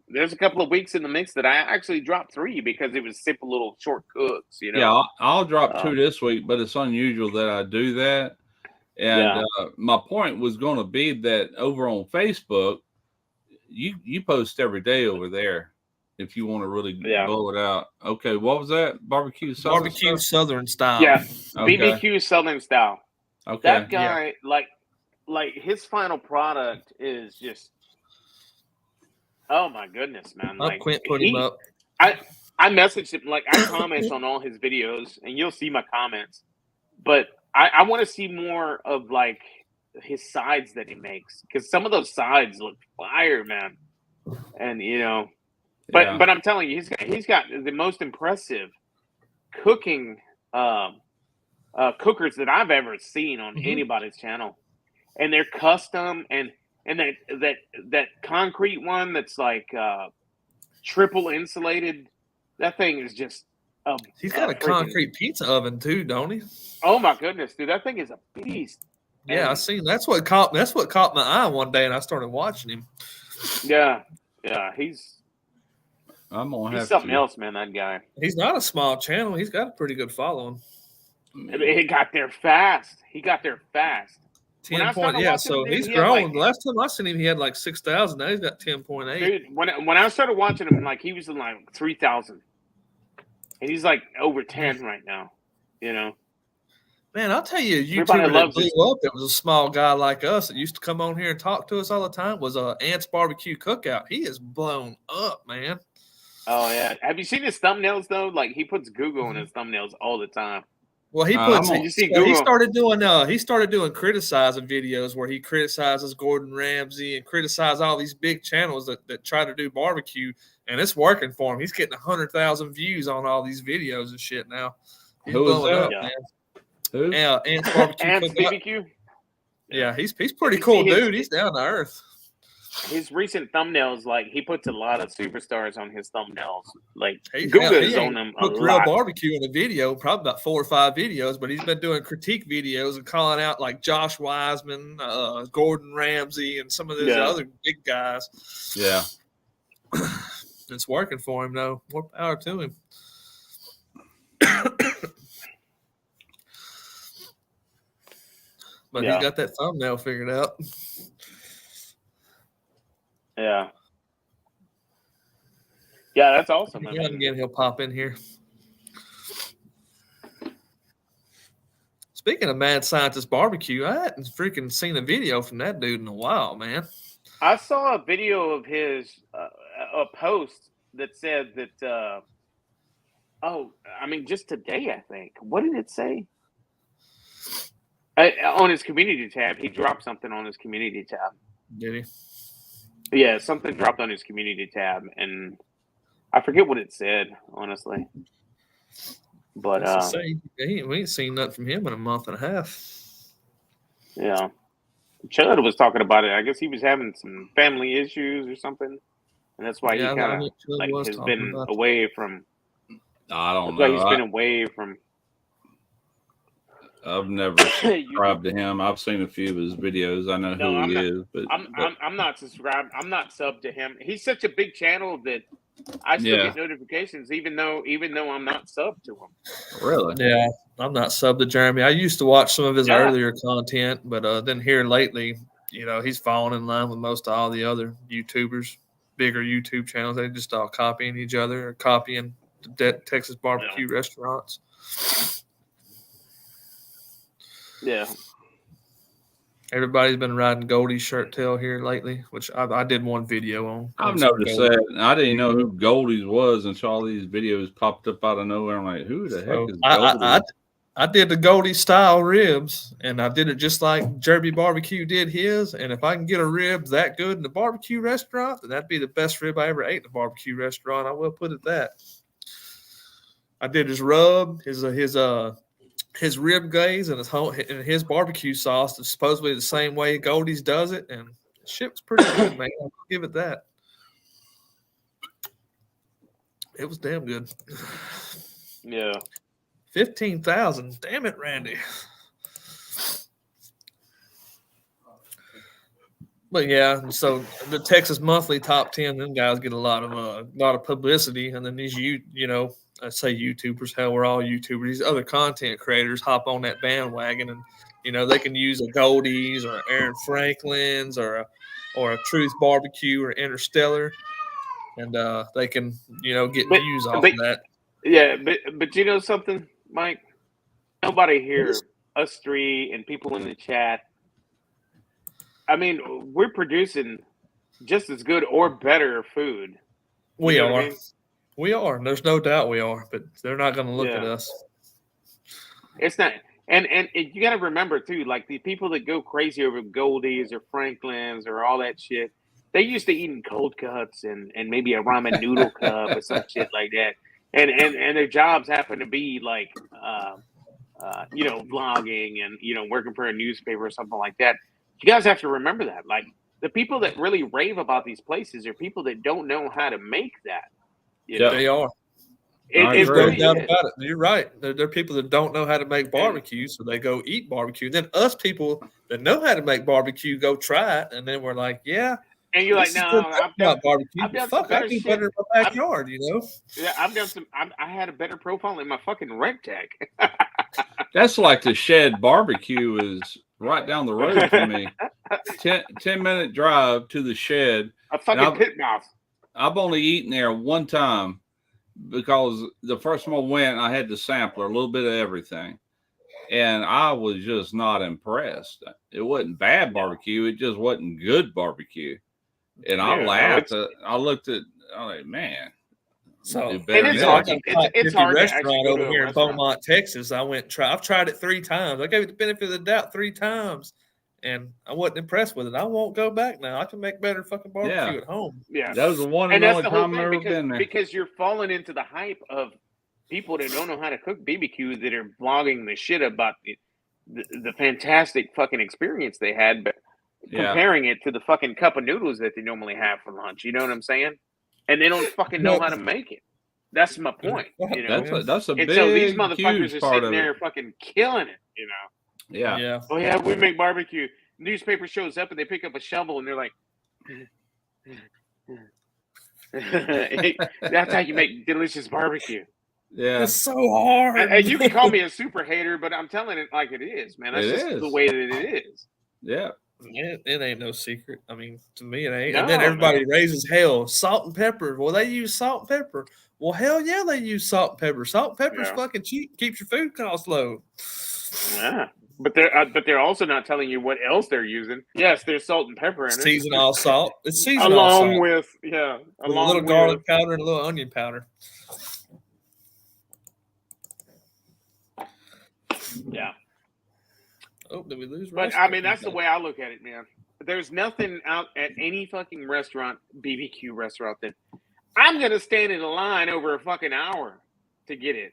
There's a couple of weeks in the mix that I actually dropped 3 because it was simple little short cooks. Yeah, I'll drop 2 this week, but it's unusual that I do that. And my point was going to be that over on Facebook, you post every day over there if you want to really blow it out. Okay, what was that? Barbecue Southern style. Yeah, okay. BBQ Southern style. Okay, that guy like his final product is just, oh my goodness, man! Like, Quint put him up. I messaged him, like, I comment on all his videos, and you'll see my comments. But I want to see more of like his sides that he makes, because some of those sides look fire, man. And but I'm telling you, he's got the most impressive cooking cookers that I've ever seen on anybody's channel, and they're custom, and that concrete one that's like triple insulated. That thing is just he's got a concrete pizza oven too, don't he? Oh my goodness, dude, that thing is a beast. Yeah, I seen that's what caught my eye one day, and I started watching him. Yeah, he's something else, man. That guy. He's not a small channel. He's got a pretty good following. He got there fast. 10 point, yeah. So he's grown. Last time I seen him, he had like 6,000. Now he's got 10.8. Dude, when I started watching him, like, he was in like 3,000, and he's like over 10 right now. Man, I'll tell you, YouTuber that blew up, that was a small guy like us that used to come on here and talk to us all the time, was Ant's Barbecue Cookout. He is blown up, man. Oh, yeah. Have you seen his thumbnails, though? Like, he puts Google in his thumbnails all the time. Well, he started doing criticizing videos where he criticizes Gordon Ramsay and criticizes all these big channels that try to do barbecue, and it's working for him. He's getting 100,000 views on all these videos and shit now. He's blowing up, man. Who? Yeah, Ant's Barbecue. Ant's BBQ. Yeah, he's pretty cool, dude. He's down to earth. His recent thumbnails, like, he puts a lot of superstars on his thumbnails. Like, Google is on them a lot. Real barbecue in a video, probably about 4 or 5 videos, but he's been doing critique videos and calling out like Josh Wiseman, Gordon Ramsay, and some of those other big guys. Yeah, it's working for him, though. More power to him. But he's got that thumbnail figured out. Yeah. Yeah, that's awesome. Again, he'll pop in here. Speaking of Mad Scientist Barbecue, I hadn't freaking seen a video from that dude in a while, man. I saw a video of his, a post that said that, just today, I think. What did it say? On his community tab. He dropped something on his community tab. Did he? Yeah, something dropped on his community tab, and I forget what it said, honestly. But we ain't seen nothing from him in a month and a half. Yeah, Chud was talking about it. I guess he was having some family issues or something, and that's why he kind of has been away from. I don't know. He's been away from. I've never subscribed to him. I've seen a few of his videos. I know who he is, but I'm not subscribed. I'm not subbed to him. He's such a big channel that I still get notifications, even though I'm not subbed to him. Really? Yeah, I'm not subbed to Jeremy. I used to watch some of his earlier content, but then here lately, he's fallen in line with most of all the other YouTubers, bigger YouTube channels. They just all copying each other or copying the Texas barbecue restaurants. Yeah. Everybody's been riding Goldie's shirt tail here lately, which I did one video on. I've noticed that. I didn't know who Goldie's was until all these videos popped up out of nowhere. I'm like, who the heck is Goldie? I did the Goldie style ribs, and I did it just like Jeremy Barbecue did his. And if I can get a rib that good in the barbecue restaurant, then that'd be the best rib I ever ate in a barbecue restaurant. I will put it that. I did his rub, his rib glaze, and his barbecue sauce is supposedly the same way Goldie's does it, and shit was pretty good, man. I'll give it that. It was damn good. Yeah. 15,000. Damn it, Randy. But yeah, so the Texas Monthly top 10, them guys get a lot of publicity, and then these I say YouTubers, hell, we're all YouTubers. These other content creators hop on that bandwagon, and they can use a Goldie's or Aaron Franklin's or a Truth Barbecue or Interstellar, and they can get views off of that. Yeah, but you know something, Mike? Nobody here, us three and people in the chat. I mean, we're producing just as good or better food. We are. I mean? We are. There's no doubt we are, but they're not going to look at us. It's not. And you got to remember, too, like the people that go crazy over Goldies or Franklin's or all that shit, they used to eating cold cuts and maybe a ramen noodle cup or some shit like that. And their jobs happen to be like, vlogging and, working for a newspaper or something like that. You guys have to remember that. Like, the people that really rave about these places are people that don't know how to make that. They are. There's no doubt about it. You're right. There are people that don't know how to make barbecue, so they go eat barbecue. And then us people that know how to make barbecue go try it, and then we're like, yeah. And you're like, no, I've done barbecue. Fuck, I do better in my backyard, Yeah, I've done some. I had a better profile in my fucking rec tech. That's like the Shed Barbecue is right down the road for me. 10-minute drive to the Shed. A fucking pit mouth. I've only eaten there one time because the first time I went, I had the sampler, a little bit of everything. And I was just not impressed. It wasn't bad barbecue. It just wasn't good barbecue. And I laughed. I looked at, I was like, man. So it's hard restaurant over here in Beaumont, Texas. I've tried it 3 times. I gave it the benefit of the doubt 3 times. And I wasn't impressed with it. I won't go back now. I can make better fucking barbecue at home. Yeah. That was the one and only time I've ever been there. Because you're falling into the hype of people that don't know how to cook BBQ that are blogging the shit about the fantastic fucking experience they had, but comparing it to the fucking cup of noodles that they normally have for lunch. You know what I'm saying? And they don't fucking know how to make it. That's my point. That's a big, so these motherfuckers huge are sitting there fucking killing it, Yeah. Oh yeah, we make barbecue. Newspaper shows up and they pick up a shovel and they're like, that's how you make delicious barbecue. Yeah, it's so hard. And you can call me a super hater, but I'm telling it like it is, man. That's just the way that it is. Yeah. It ain't no secret. I mean, to me, it ain't. And then everybody raises hell. Salt and pepper. Well, they use salt and pepper. Well, hell yeah, they use salt and pepper. Salt and pepper's fucking cheap. Keeps your food costs low. Yeah. But they're also not telling you what else they're using. Yes, there's salt and pepper in it. Seasonal salt. It's seasonal along salt. With a little garlic powder and a little onion powder. Yeah. Oh, did we lose? But I mean, that's the way I look at it, man. There's nothing out at any fucking restaurant, BBQ restaurant, that I'm gonna stand in a line over a fucking hour to get it.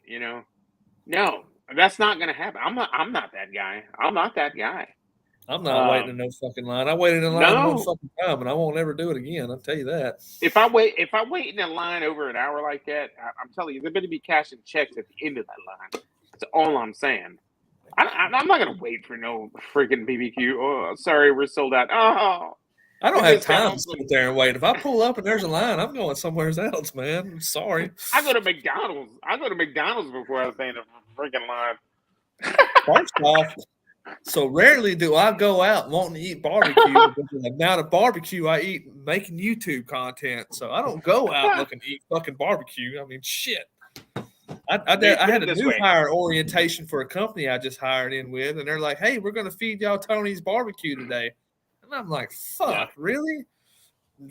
No. That's not going to happen. I'm not that guy. I'm not that guy. I'm not waiting in no fucking line. I waited in line one fucking time, and I won't ever do it again. I'll tell you that. If I wait in a line over an hour like that, I'm telling you, they're going to be cashing checks at the end of that line. That's all I'm saying. I'm not going to wait for no freaking BBQ. Oh, sorry, we're sold out. Oh. I don't have time to sit there and wait. If I pull up and there's a line, I'm going somewhere else, man. I'm sorry. I go to McDonald's before I stand in a freaking line. First off, so rarely do I go out wanting to eat barbecue because of the amount of barbecue I eat making YouTube content. So I don't go out looking to eat fucking barbecue. I mean, shit. I had a new hire orientation for a company I just hired in with, and they're like, hey, we're going to feed y'all Tony's barbecue today. And I'm like, fuck, really?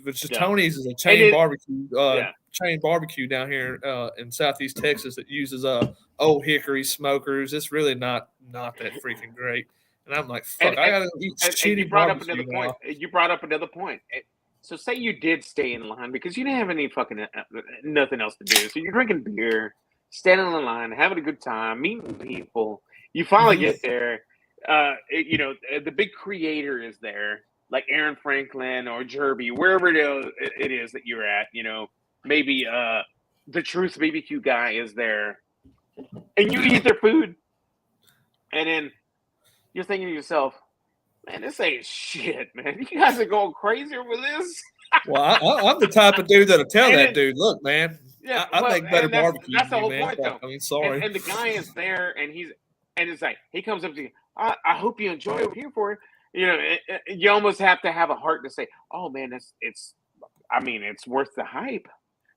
Which is Tony's is a chain barbecue down here in Southeast Texas that uses Old Hickory smokers. It's really not that freaking great. And I'm like, fuck, I gotta eat shitty barbecue. You brought up another point. So say you did stay in line because you didn't have any fucking nothing else to do. So you're drinking beer, standing in the line, having a good time, meeting people. You finally get there. The big creator is there, like Aaron Franklin or Jerby, wherever it is that you're at. Maybe the Truth BBQ guy is there, and you eat their food, and then you're thinking to yourself, man, this ain't shit, man. You guys are going crazy over this. Well, I'm the type of dude that'll tell that dude, look, man, Yeah, I make better barbecue. That's the whole man. point, though. I mean, sorry. And the guy is there, and it's like he comes up to you. I hope you enjoy what we're here for. You know, you almost have to have a heart to say, "Oh man, it's worth the hype."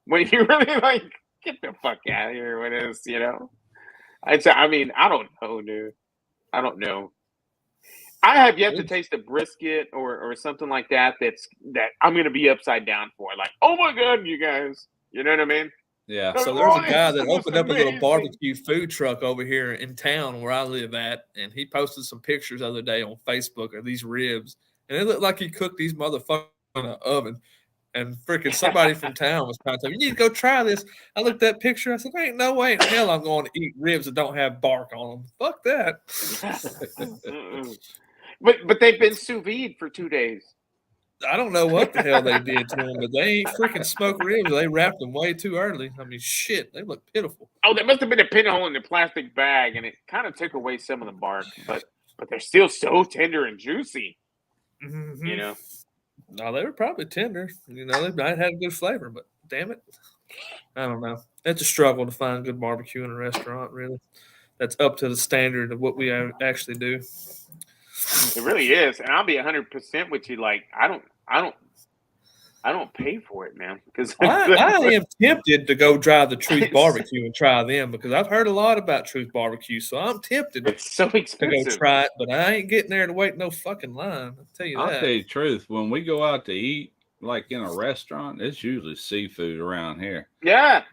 When you really like, get the fuck out of here with this, you know. I don't know, dude. I don't know. I have yet to taste a brisket or something like that that I'm gonna be upside down for. Like, oh my god, you guys, you know what I mean? Yeah. So there's a guy that opened up a little barbecue food truck over here in town where I live at, and he posted some pictures the other day on Facebook of these ribs, and it looked like he cooked these motherfuckers in an oven. And freaking somebody from town was trying to tell me, you need to go try this. I looked at that picture. I said, there ain't no way in hell I'm going to eat ribs that don't have bark on them. Fuck that. But they've been sous vide for 2 days. I don't know what the hell they did to them, but they ain't freaking smoked ribs. They wrapped them way too early. I mean, shit, they look pitiful. Oh, there must have been a pinhole in the plastic bag, and it kind of took away some of the bark, but they're still so tender and juicy. Mm-hmm. You know? No, they were probably tender. You know, they might have had a good flavor, but damn it. I don't know. It's a struggle to find good barbecue in a restaurant, really. That's up to the standard of what we actually do. It really is, and I'll be 100% with you. Like, I don't pay for it, man. Because I am tempted to go drive the Truth Barbecue and try them because I've heard a lot about Truth Barbecue, so I'm tempted. It's so expensive to go try it, but I ain't getting there to wait no fucking line. I'll tell you that. I'll tell you the truth. When we go out to eat, like in a restaurant, it's usually seafood around here. Yeah.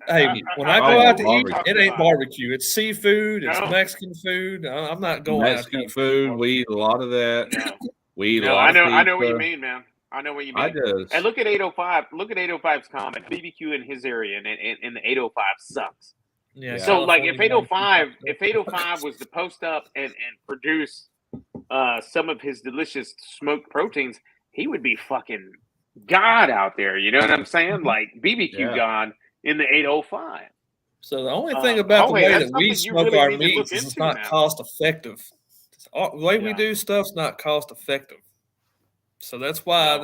Hey, when I go out to eat, it ain't barbecue. It's seafood. It's Mexican food. I'm not going Mexican out to eat food. We eat a lot of that. No. We eat a lot of pizza. I know what you mean, man. I know what you mean. I do. And look at 805. Look at 805's comment. BBQ in his area, and the 805 sucks. Yeah. So like, if 805 was to post up and produce some of his delicious smoked proteins, he would be fucking God out there. You know what I'm saying? Like BBQ God in the 805. So the only thing about the way that we smoke our meats is it's not cost effective. The way we do stuff's not cost effective. So that's why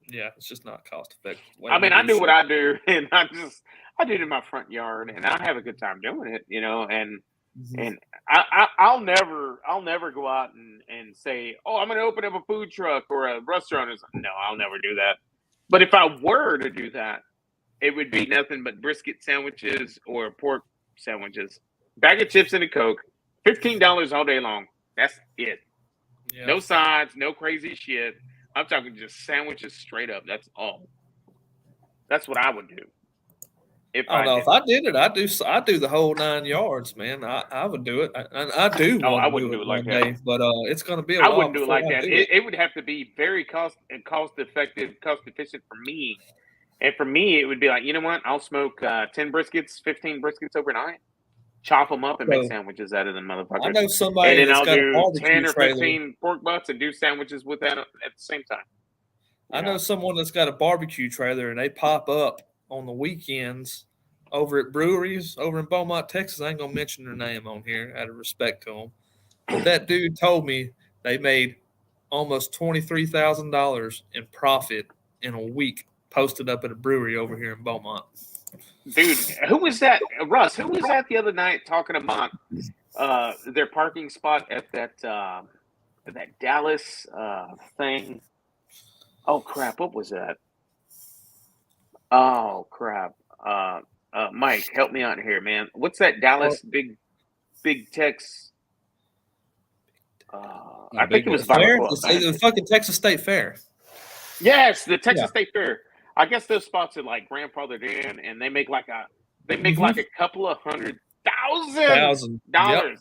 it's just not cost effective. I mean, I do what I do, and I do it in my front yard, and I have a good time doing it, you know. And I'll never go out and say, oh, I'm going to open up a food truck or a restaurant. No, I'll never do that. But if I were to do that, it would be nothing but brisket sandwiches or pork sandwiches, bag of chips and a Coke, $15 all day long. That's it. Yeah. No sides, no crazy shit. I'm talking just sandwiches straight up. That's all. That's what I would do. If I did it, I do the whole 9 yards, man. I would do it. I do. No, I wouldn't do it like that. But it's going to be. I wouldn't do it like that. It would have to be very cost effective, cost efficient for me. And for me, it would be like, you know what? I'll smoke 10 briskets, 15 briskets overnight, chop them up, and make sandwiches out of them motherfuckers. I know somebody and then I'll do 10 or 15 pork butts and do sandwiches with that at the same time. I know someone that's got a barbecue trailer, and they pop up on the weekends over at breweries over in Beaumont, Texas. I ain't going to mention their name on here out of respect to them. But that dude told me they made almost $23,000 in profit in a week posted up at a brewery over here in Beaumont. Dude, who was that? Russ, who was that the other night talking about their parking spot at that Dallas thing? Oh, crap. What was that? Oh, crap. Mike, help me out here, man. What's that Dallas big Tex? I think it was the fucking Texas State Fair. Yes, the Texas State Fair. I guess those spots are like grandfathered in, and they make like a couple of $100,000. Yep.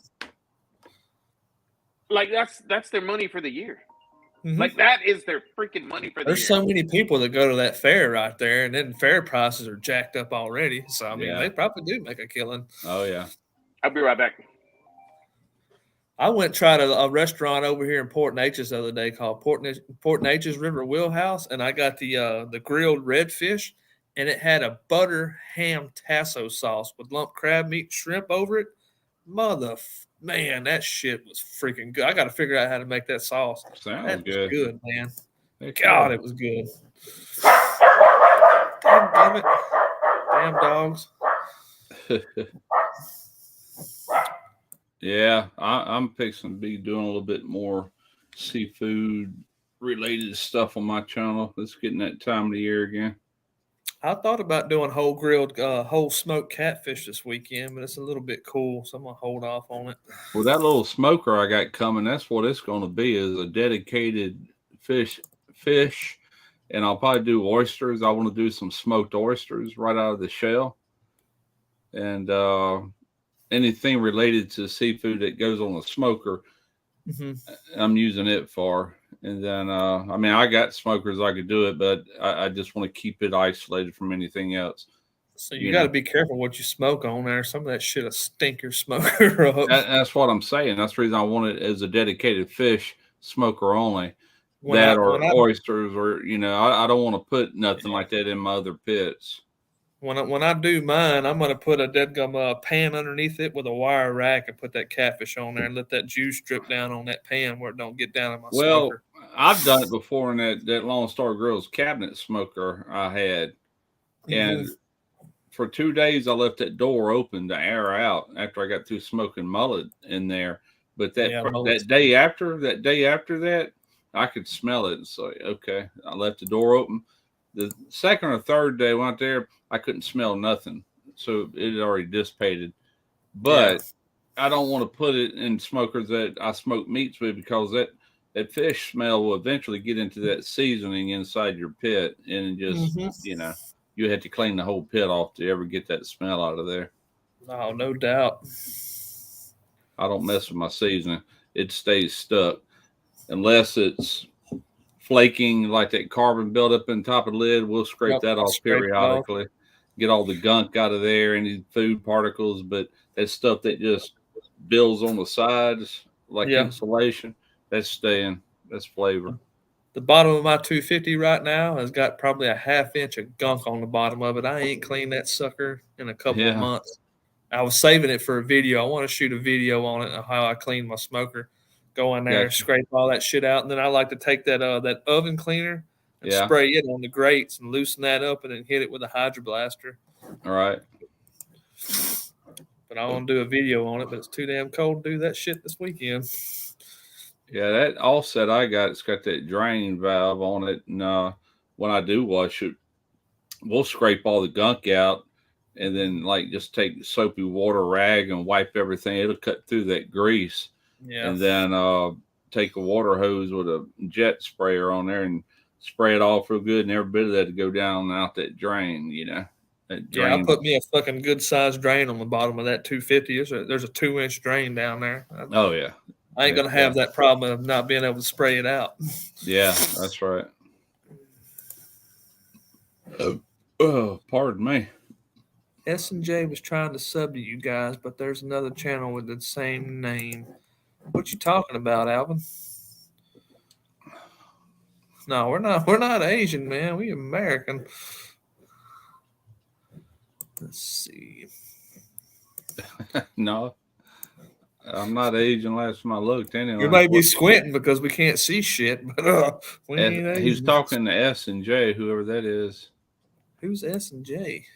Like that's their money for the year. Mm-hmm. Like that is their freaking money for the year. There's so many people that go to that fair right there, and then fair prices are jacked up already. So I mean, they probably do make a killing. Oh yeah. I'll be right back. I went tried a restaurant over here in Port Neches the other day called Port Neches River Wheelhouse, and I got the grilled redfish, and it had a butter ham tasso sauce with lump crab meat and shrimp over it. Man, that shit was freaking good. I got to figure out how to make that sauce. Sounds good. Good, man. God, it was good. Damn it. Damn dogs. Yeah, I'm fixing to be doing a little bit more seafood related stuff on my channel. It's getting that time of the year again. I thought about doing whole smoked catfish this weekend, but it's a little bit cool, so I'm gonna hold off on it. Well, that little smoker I got coming, that's what it's going to be, is a dedicated fish, and I'll probably do oysters. I want to do some smoked oysters right out of the shell, and anything related to seafood that goes on a smoker, I'm using it for. And then, I mean, I got smokers I could do it, but I just want to keep it isolated from anything else. So you got to be careful what you smoke on there. Some of that shit will stink your smoker up. That's what I'm saying. That's the reason I want it as a dedicated fish smoker only. Oysters, or I don't want to put nothing like that in my other pits. When I do mine, I'm gonna put a deadgum pan underneath it with a wire rack and put that catfish on there and let that juice drip down on that pan where it don't get down in my smoker. I've done it before in that Lone Star Grill's cabinet smoker I had, and for 2 days I left that door open to air out after I got through smoking mullet in there. But that day after that, I could smell it and say, okay, I left the door open. The second or third day I went there, I couldn't smell nothing. So it had already dissipated. But I don't want to put it in smokers that I smoke meats with, because that fish smell will eventually get into that seasoning inside your pit, and just, you have to clean the whole pit off to ever get that smell out of there. Oh, no doubt. I don't mess with my seasoning. It stays stuck. Unless it's flaking, like that carbon buildup in top of the lid, we'll scrape that off periodically. Get all the gunk out of there, any food particles, but that stuff that just builds on the sides like insulation, that's staying. That's flavor. The bottom of my 250 right now has got probably a ½ inch of gunk on the bottom of it. I ain't cleaned that sucker in a couple of months. I was saving it for a video. I want to shoot a video on it of how I clean my smoker. Go in there and scrape all that shit out, and then I like to take that oven cleaner and spray it on the grates and loosen that up, and then hit it with a hydro blaster. All right. But I want to do a video on it, but it's too damn cold to do that shit this weekend. Yeah, that offset I got, it's got that drain valve on it, and when I do wash it, we'll scrape all the gunk out, and then just take soapy water rag and wipe everything. It'll cut through that grease. Yeah. And then take a water hose with a jet sprayer on there and spray it off real good, and every bit of that to go down and out that drain, That drain. I put me a fucking good sized drain on the bottom of that 250. There's a 2-inch drain down there. Oh yeah. I ain't gonna have that problem of not being able to spray it out. Yeah, that's right. Oh, pardon me. S&J was trying to sub to you guys, but there's another channel with the same name. What you talking about, Alvin? No, we're not Asian, man. We American. Let's see. No, I'm not Asian. Last time I looked, anyway. You may be squinting because we can't see shit, but we ain't Asian. He's talking to S&J, whoever that is. Who's S&J?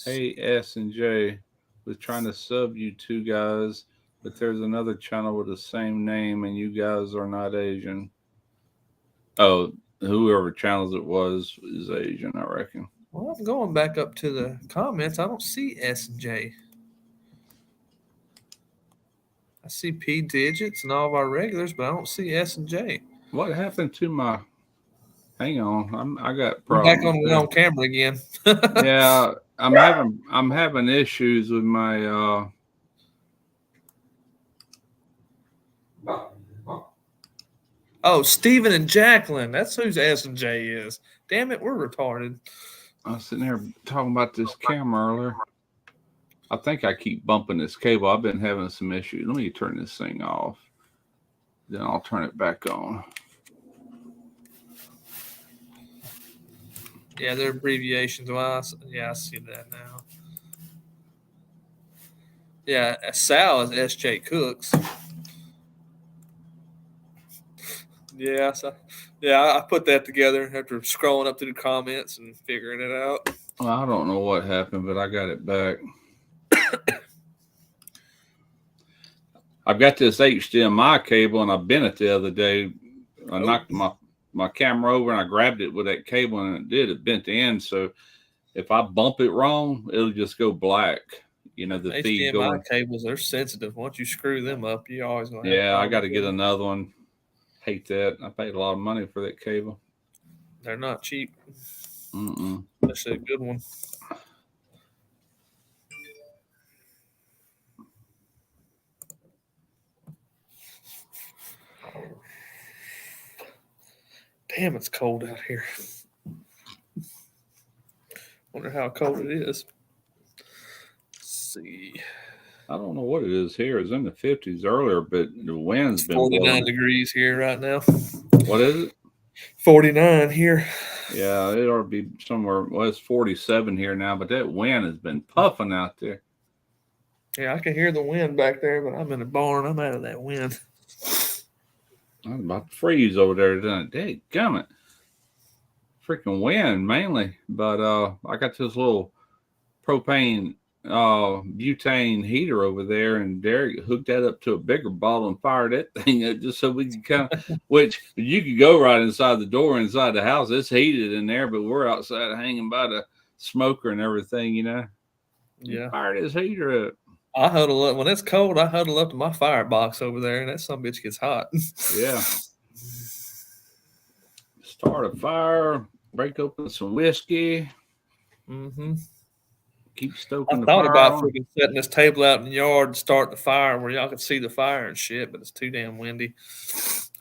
Hey, S&J was trying to sub you two guys, but there's another channel with the same name, and you guys are not Asian. Oh, whoever channels it was is Asian, I reckon. Well, I'm going back up to the comments. I don't see S&J. I see P digits and all of our regulars, but I don't see S&J. What happened to my? Hang on, I got problems. Back on camera again. Yeah, I'm having issues with my. Oh, Stephen and Jacqueline. That's who's S&J is. Damn it, we're retarded. I was sitting there talking about this camera earlier. I think I keep bumping this cable. I've been having some issues. Let me turn this thing off. Then I'll turn it back on. Yeah, they're abbreviations. Well, I see that now. Yeah, Sal is S.J. Cooks. Yeah, I put that together after scrolling up through the comments and figuring it out. Well, I don't know what happened, but I got it back. I've got this HDMI cable, and I bent it the other day. I knocked my camera over, and I grabbed it with that cable, and it bent the end. So if I bump it wrong, it'll just go black. You know, the feed going. cables, they're sensitive. Once you screw them up, you're always going to have I got to get another one. Hate that. I paid a lot of money for that cable. They're not cheap. Mm-mm. That's a good one. Damn, it's cold out here. Wonder how cold it is. Let's see. I don't know what it is here. It's in the 50s earlier, but the wind's been 49 degrees here right now. What is it? 49 here. Yeah, it ought to be somewhere. Well, it's 47 here now, but that wind has been puffing out there. Yeah, I can hear the wind back there, but I'm in the barn. I'm out of that wind. I'm about to freeze over there. Dadgummit. Freaking wind mainly. But I got this little propane butane heater over there, and Derek hooked that up to a bigger bottle and fired that thing up just so we can kind of, which you could go right inside the door inside the house. It's heated in there, but we're outside hanging by the smoker and everything, you know. Yeah. Fired his heater up. I huddle up when it's cold. I huddle up to my firebox over there, and that some bitch gets hot. Yeah. Start a fire, break open some whiskey. Mm-hmm. Keep stoking I thought about freaking setting this table out in the yard and start the fire where y'all could see the fire and shit, but it's too damn windy.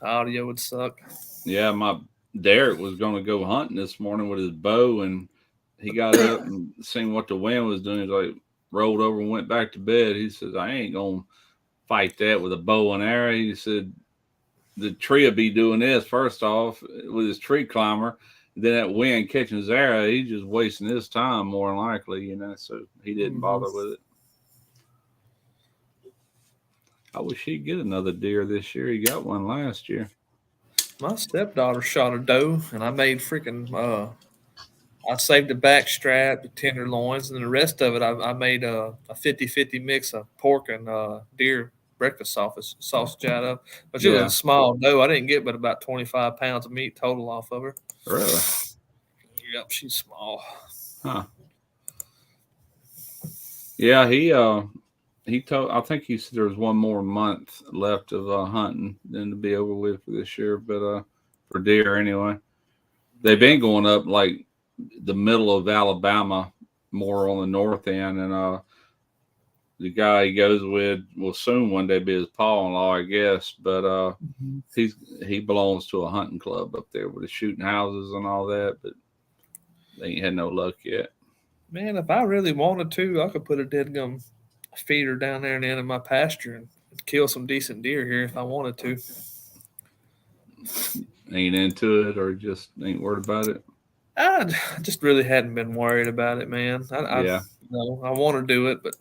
Audio would suck. Yeah, my Derek was going to go hunting this morning with his bow, and he got up and seen what the wind was doing. He's like, rolled over and went back to bed. He says, I ain't going to fight that with a bow and arrow. He said, the tree will be doing this first off with his tree climber. Then that wind catching his arrow, he's just wasting his time more than likely, you know, so he didn't bother with it. I wish he'd get another deer this year. He got one last year. My stepdaughter shot a doe, and I made freaking I saved the back strap, the tenderloins, and the rest of it I made a 50-50 mix of pork and deer breakfast sausage out of. But she was a small doe. I didn't get but about 25 pounds of meat total off of her. Really? Yep, she's small. Huh. Yeah, he told, I think he said there was one more month left of hunting then to be over with for this year, but for deer anyway. They've been going up like the middle of Alabama, more on the north end, and the guy he goes with will soon one day be his pa-in-law, I guess. But he belongs to a hunting club up there with the shooting houses and all that, but they ain't had no luck yet. Man, if I really wanted to, I could put a deadgum feeder down there in the end of my pasture and kill some decent deer here if I wanted to. Ain't into it or just ain't worried about it? I just really hadn't been worried about it, man. I want to do it, but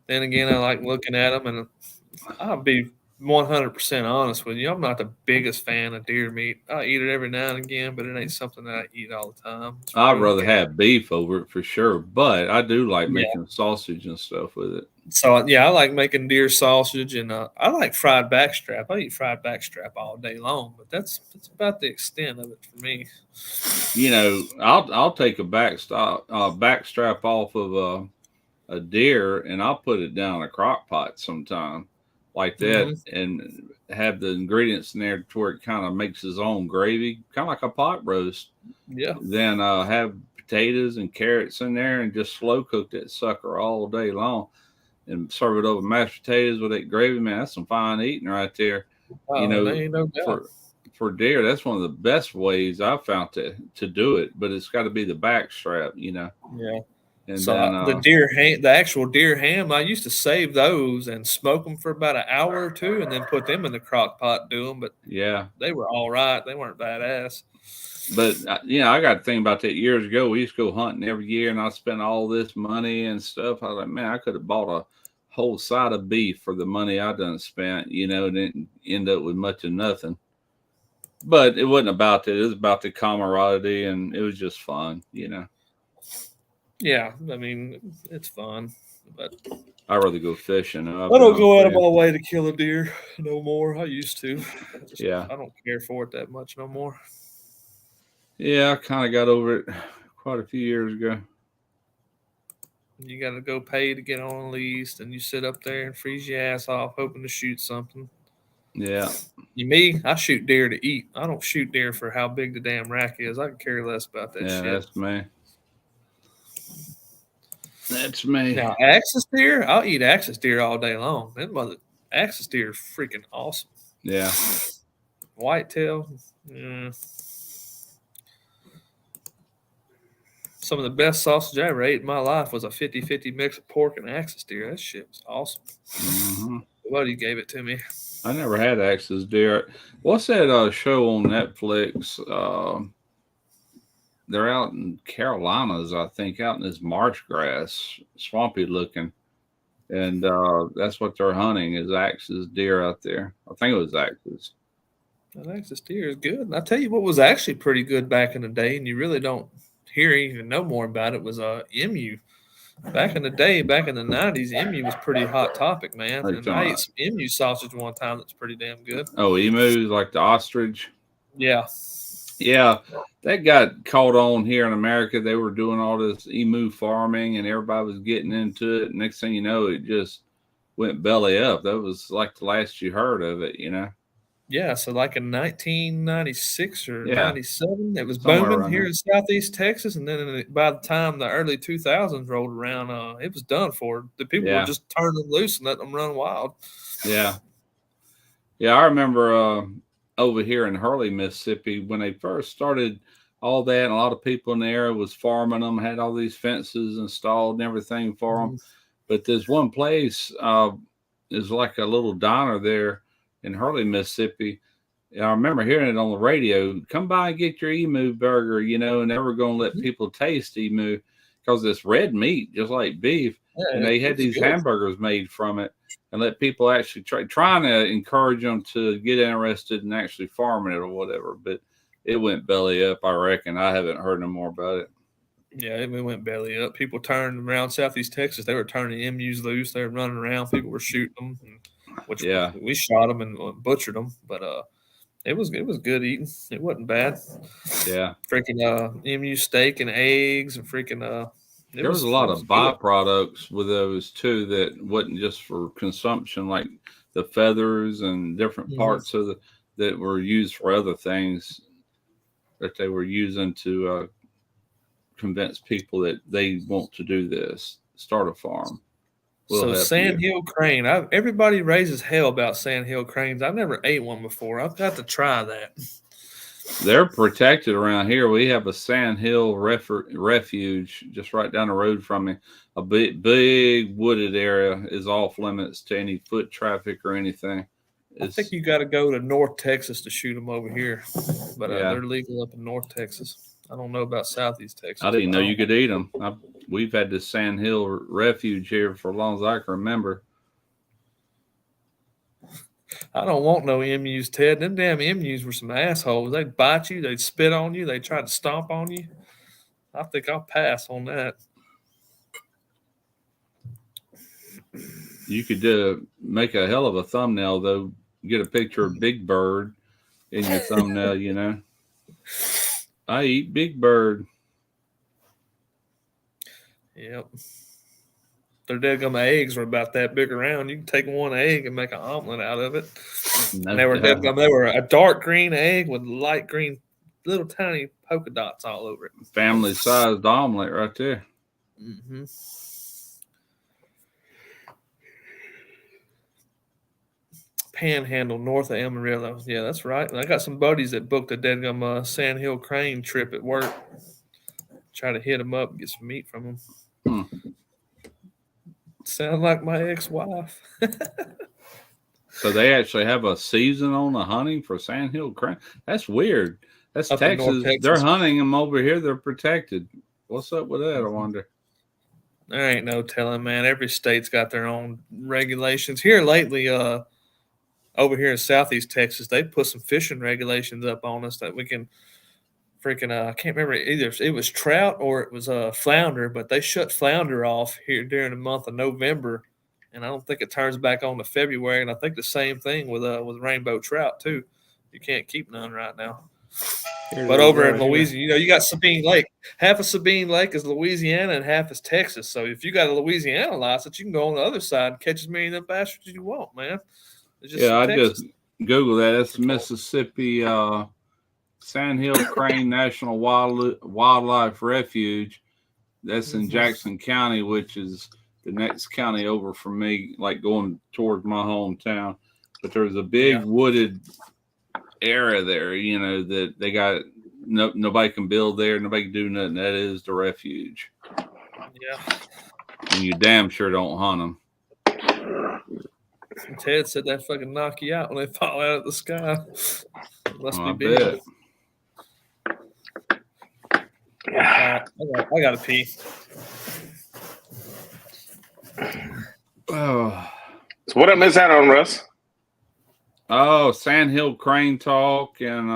then again, I like looking at them, and I'll be 100% honest with you. I'm not the biggest fan of deer meat. I eat it every now and again, but it ain't something that I eat all the time. I'd rather have beef over it for sure, but I do like making sausage and stuff with it. So, yeah, I like making deer sausage, and I like fried backstrap. I eat fried backstrap all day long, but that's about the extent of it for me. You know, I'll take a backstrap off of a deer, and I'll put it down a crock pot sometime like that, and have the ingredients in there to where it kind of makes its own gravy, kind of like a pot roast. Yeah. Then have potatoes and carrots in there and just slow cook that sucker all day long and serve it over mashed potatoes with that gravy. Man, that's some fine eating right there. You know, for deer, that's one of the best ways I've found to do it, but it's got to be the back strap, you know. Yeah. And so then the actual deer ham, I used to save those and smoke them for about an hour or two, and then put them in the crock pot and do them. But yeah, they were all right. They weren't badass. but I got to think about that years ago. We used to go hunting every year, and I spent all this money and stuff. I was like, man, I could have bought a whole side of beef for the money I done spent. Didn't end up with much of nothing. But it wasn't about that. It was about the camaraderie, and it was just fun. Yeah, I mean, it's fun, but I'd rather go fishing. I don't go out of my way to kill a deer no more. I used to. I don't care for it that much no more. Yeah, I kind of got over it quite a few years ago. You got to go pay to get on a lease, and you sit up there and freeze your ass off hoping to shoot something. Yeah. Me, I shoot deer to eat. I don't shoot deer for how big the damn rack is. I can care less about that shit. Yeah, that's me. That's me. Now, axis deer, I'll eat axis deer all day long. That axis deer is freaking awesome. Yeah. Whitetail, some of the best sausage I ever ate in my life was a 50-50 mix of pork and axis deer. That shit was awesome. Mm-hmm. Buddy gave it to me. I never had axis deer. What's that show on Netflix? They're out in Carolinas, I think, out in this marsh grass, swampy looking. And that's what they're hunting is axis deer out there. I think it was axis. That axis deer is good. And I'll tell you what was actually pretty good back in the day, and you really don't hear even know more about it, was emu. Back in the day, back in the 90s, emu was pretty hot topic, man. And I ate some emu sausage one time that's pretty damn good. Oh, emu, like the ostrich? Yeah. Yeah, that got caught on here in America. They were doing all this emu farming, and everybody was getting into it. Next thing you know, it just went belly up. That was like the last you heard of it, Yeah, so like in 1996 or 97, it was booming here in Southeast Texas, and then by the time the early 2000s rolled around, it was done for. The people were just turning them loose and letting them run wild. Yeah. Yeah, I remember over here in Hurley, Mississippi, when they first started all that, and a lot of people in the area was farming them, had all these fences installed and everything for them. But there's one place, is like a little diner there in Hurley, Mississippi. I remember hearing it on the radio. Come by and get your emu burger, and they were going to let people taste emu because it's red meat, just like beef. Yeah, and they had these hamburgers made from it and let people actually trying to encourage them to get interested in actually farming it or whatever. But it went belly up, I reckon. I haven't heard no more about it. Yeah, it went belly up. People turned around Southeast Texas. They were turning emus loose. They were running around. People were shooting them. Which we shot them and butchered them, but it was good eating. It wasn't bad. Yeah, freaking emu steak and eggs and freaking there was a lot of byproducts with those too that wasn't just for consumption, like the feathers and different parts of that were used for other things that they were using to convince people that they want to do this, start a farm. Sandhill crane. Everybody raises hell about sandhill cranes. I've never ate one before. I've got to try that. They're protected around here. We have a sandhill refuge just right down the road from me. A big wooded area is off limits to any foot traffic or anything. I think you got to go to North Texas to shoot them over here, but they're legal up in North Texas. I don't know about Southeast Texas. I didn't know you could eat them. We've had this sandhill refuge here for as long as I can remember. I don't want no emus, Ted. Them damn emus were some assholes. They'd bite you. They'd spit on you. They'd try to stomp on you. I think I'll pass on that. You could make a hell of a thumbnail, though. Get a picture of Big Bird in your thumbnail, I eat Big Bird. Yep. Their deadgum eggs were about that big around. You can take one egg and make an omelet out of it. And they were deadgum. They were a dark green egg with light green, little tiny polka dots all over it. Family-sized omelet right there. Mm-hmm. Panhandle north of Amarillo. Yeah, that's right. I got some buddies that booked a deadgum sandhill crane trip at work. Try to hit them up and get some meat from them. Sound like my ex-wife. So they actually have a season on the hunting for sandhill crane. That's weird. That's Texas. They're hunting them over here. They're protected. What's up with that? I wonder. There ain't no telling, man. Every state's got their own regulations. Here lately, over here in Southeast Texas, they put some fishing regulations up on us that we can freaking I can't remember either. It was trout or it was flounder, but they shut flounder off here during the month of November, and I don't think it turns back on to February. And I think the same thing with rainbow trout too. You can't keep none right now. But over in Louisiana, you got Sabine Lake. Half of Sabine Lake is Louisiana and half is Texas. So if you got a Louisiana license, you can go on the other side and catch as many of them bastards as you want, man. I just Google that. That's Mississippi Sandhill Crane National Wildlife Refuge. That's in Jackson County, which is the next county over from me, like going towards my hometown. But there's a big wooded area there, that they got nobody can build there, nobody can do nothing. That is the refuge. Yeah. And you damn sure don't hunt them. Ted said that fucking knock you out when they fall out of the sky. Must be big. Bet. Yeah, I gotta pee. Oh. So what I miss out on, Russ? Oh, Sandhill Crane talk and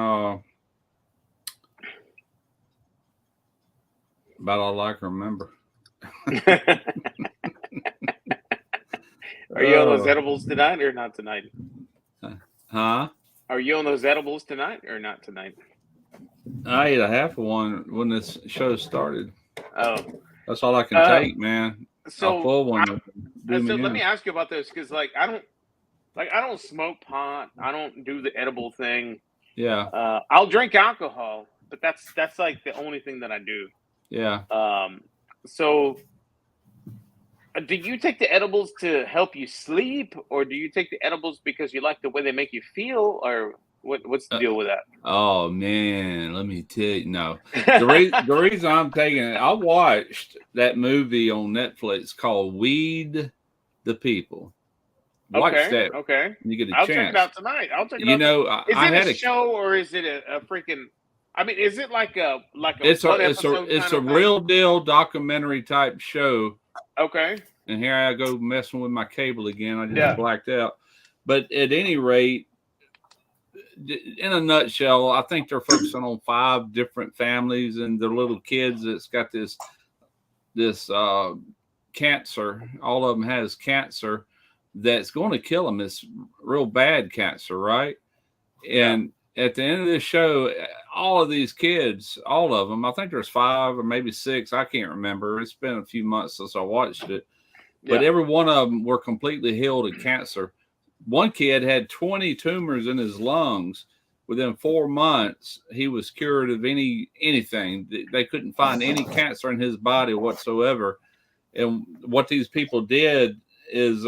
about all I can remember. Are you on those edibles tonight or not tonight? Huh? Are you on those edibles tonight or not tonight? I ate a half of one when this show started. Oh, that's all I can take, man. So a full one. So let me ask you about this, because I don't smoke pot. I don't do the edible thing. Yeah. I'll drink alcohol, but that's like the only thing that I do. Yeah. So do you take the edibles to help you sleep, or do you take the edibles because you like the way they make you feel, or what's the deal with that? Oh man, let me tell you. No, the reason I'm taking it, I watched that movie on Netflix called "Weed the People." Watch that. Okay. You get a I'll chance. check it out tonight. Is it a show or is it a freaking? I mean, is it like a? It's a real deal documentary type show. Okay. And here I go messing with my cable again. I just blacked out. But at any rate, in a nutshell, I think they're focusing on 5 different families and their little kids that's got this cancer. All of them has cancer that's going to kill them. It's real bad cancer, right? And at the end of this show, all of these kids, all of them, I think there's 5 or maybe 6. I can't remember. It's been a few months since I watched it. But every one of them were completely healed of cancer. One kid had 20 tumors in his lungs. Within 4 months, he was cured of anything. They couldn't find any cancer in his body whatsoever. And what these people did is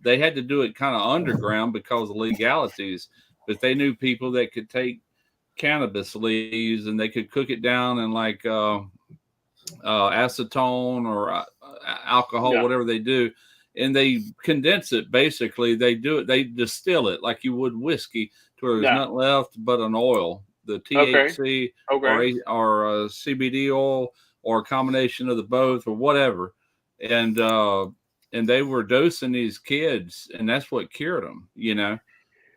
they had to do it kind of underground because of legalities. But they knew people that could take cannabis leaves and they could cook it down in like acetone or alcohol, whatever they do. And they condense it. Basically, they distill it like you would whiskey to where there's nothing left but an oil, the THC or CBD oil or a combination of the both or whatever. And they were dosing these kids, and that's what cured them,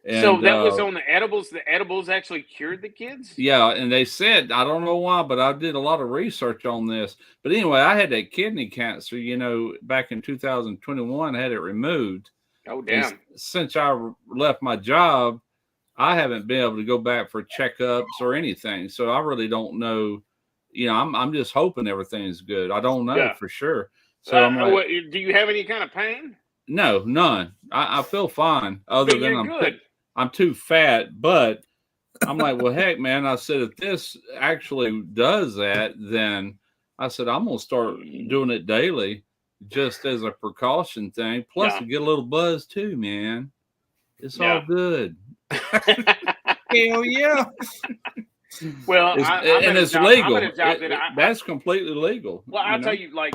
And, so that was on the edibles. The edibles actually cured the kids? Yeah, and they said, I don't know why, but I did a lot of research on this. But anyway, I had that kidney cancer, back in 2021, I had it removed. Oh, damn. And since I left my job, I haven't been able to go back for checkups or anything. So I really don't know. I'm just hoping everything's good. I don't know for sure. So I'm like, do you have any kind of pain? No, none. I feel fine. Other than good. I'm too fat, but I'm like, well, heck, man. I said, if this actually does that, then I said, I'm going to start doing it daily just as a precaution thing. Plus, to get a little buzz too, man. It's all good. Hell yeah. Well, it's legal. That's completely legal. Well, I'll tell you, like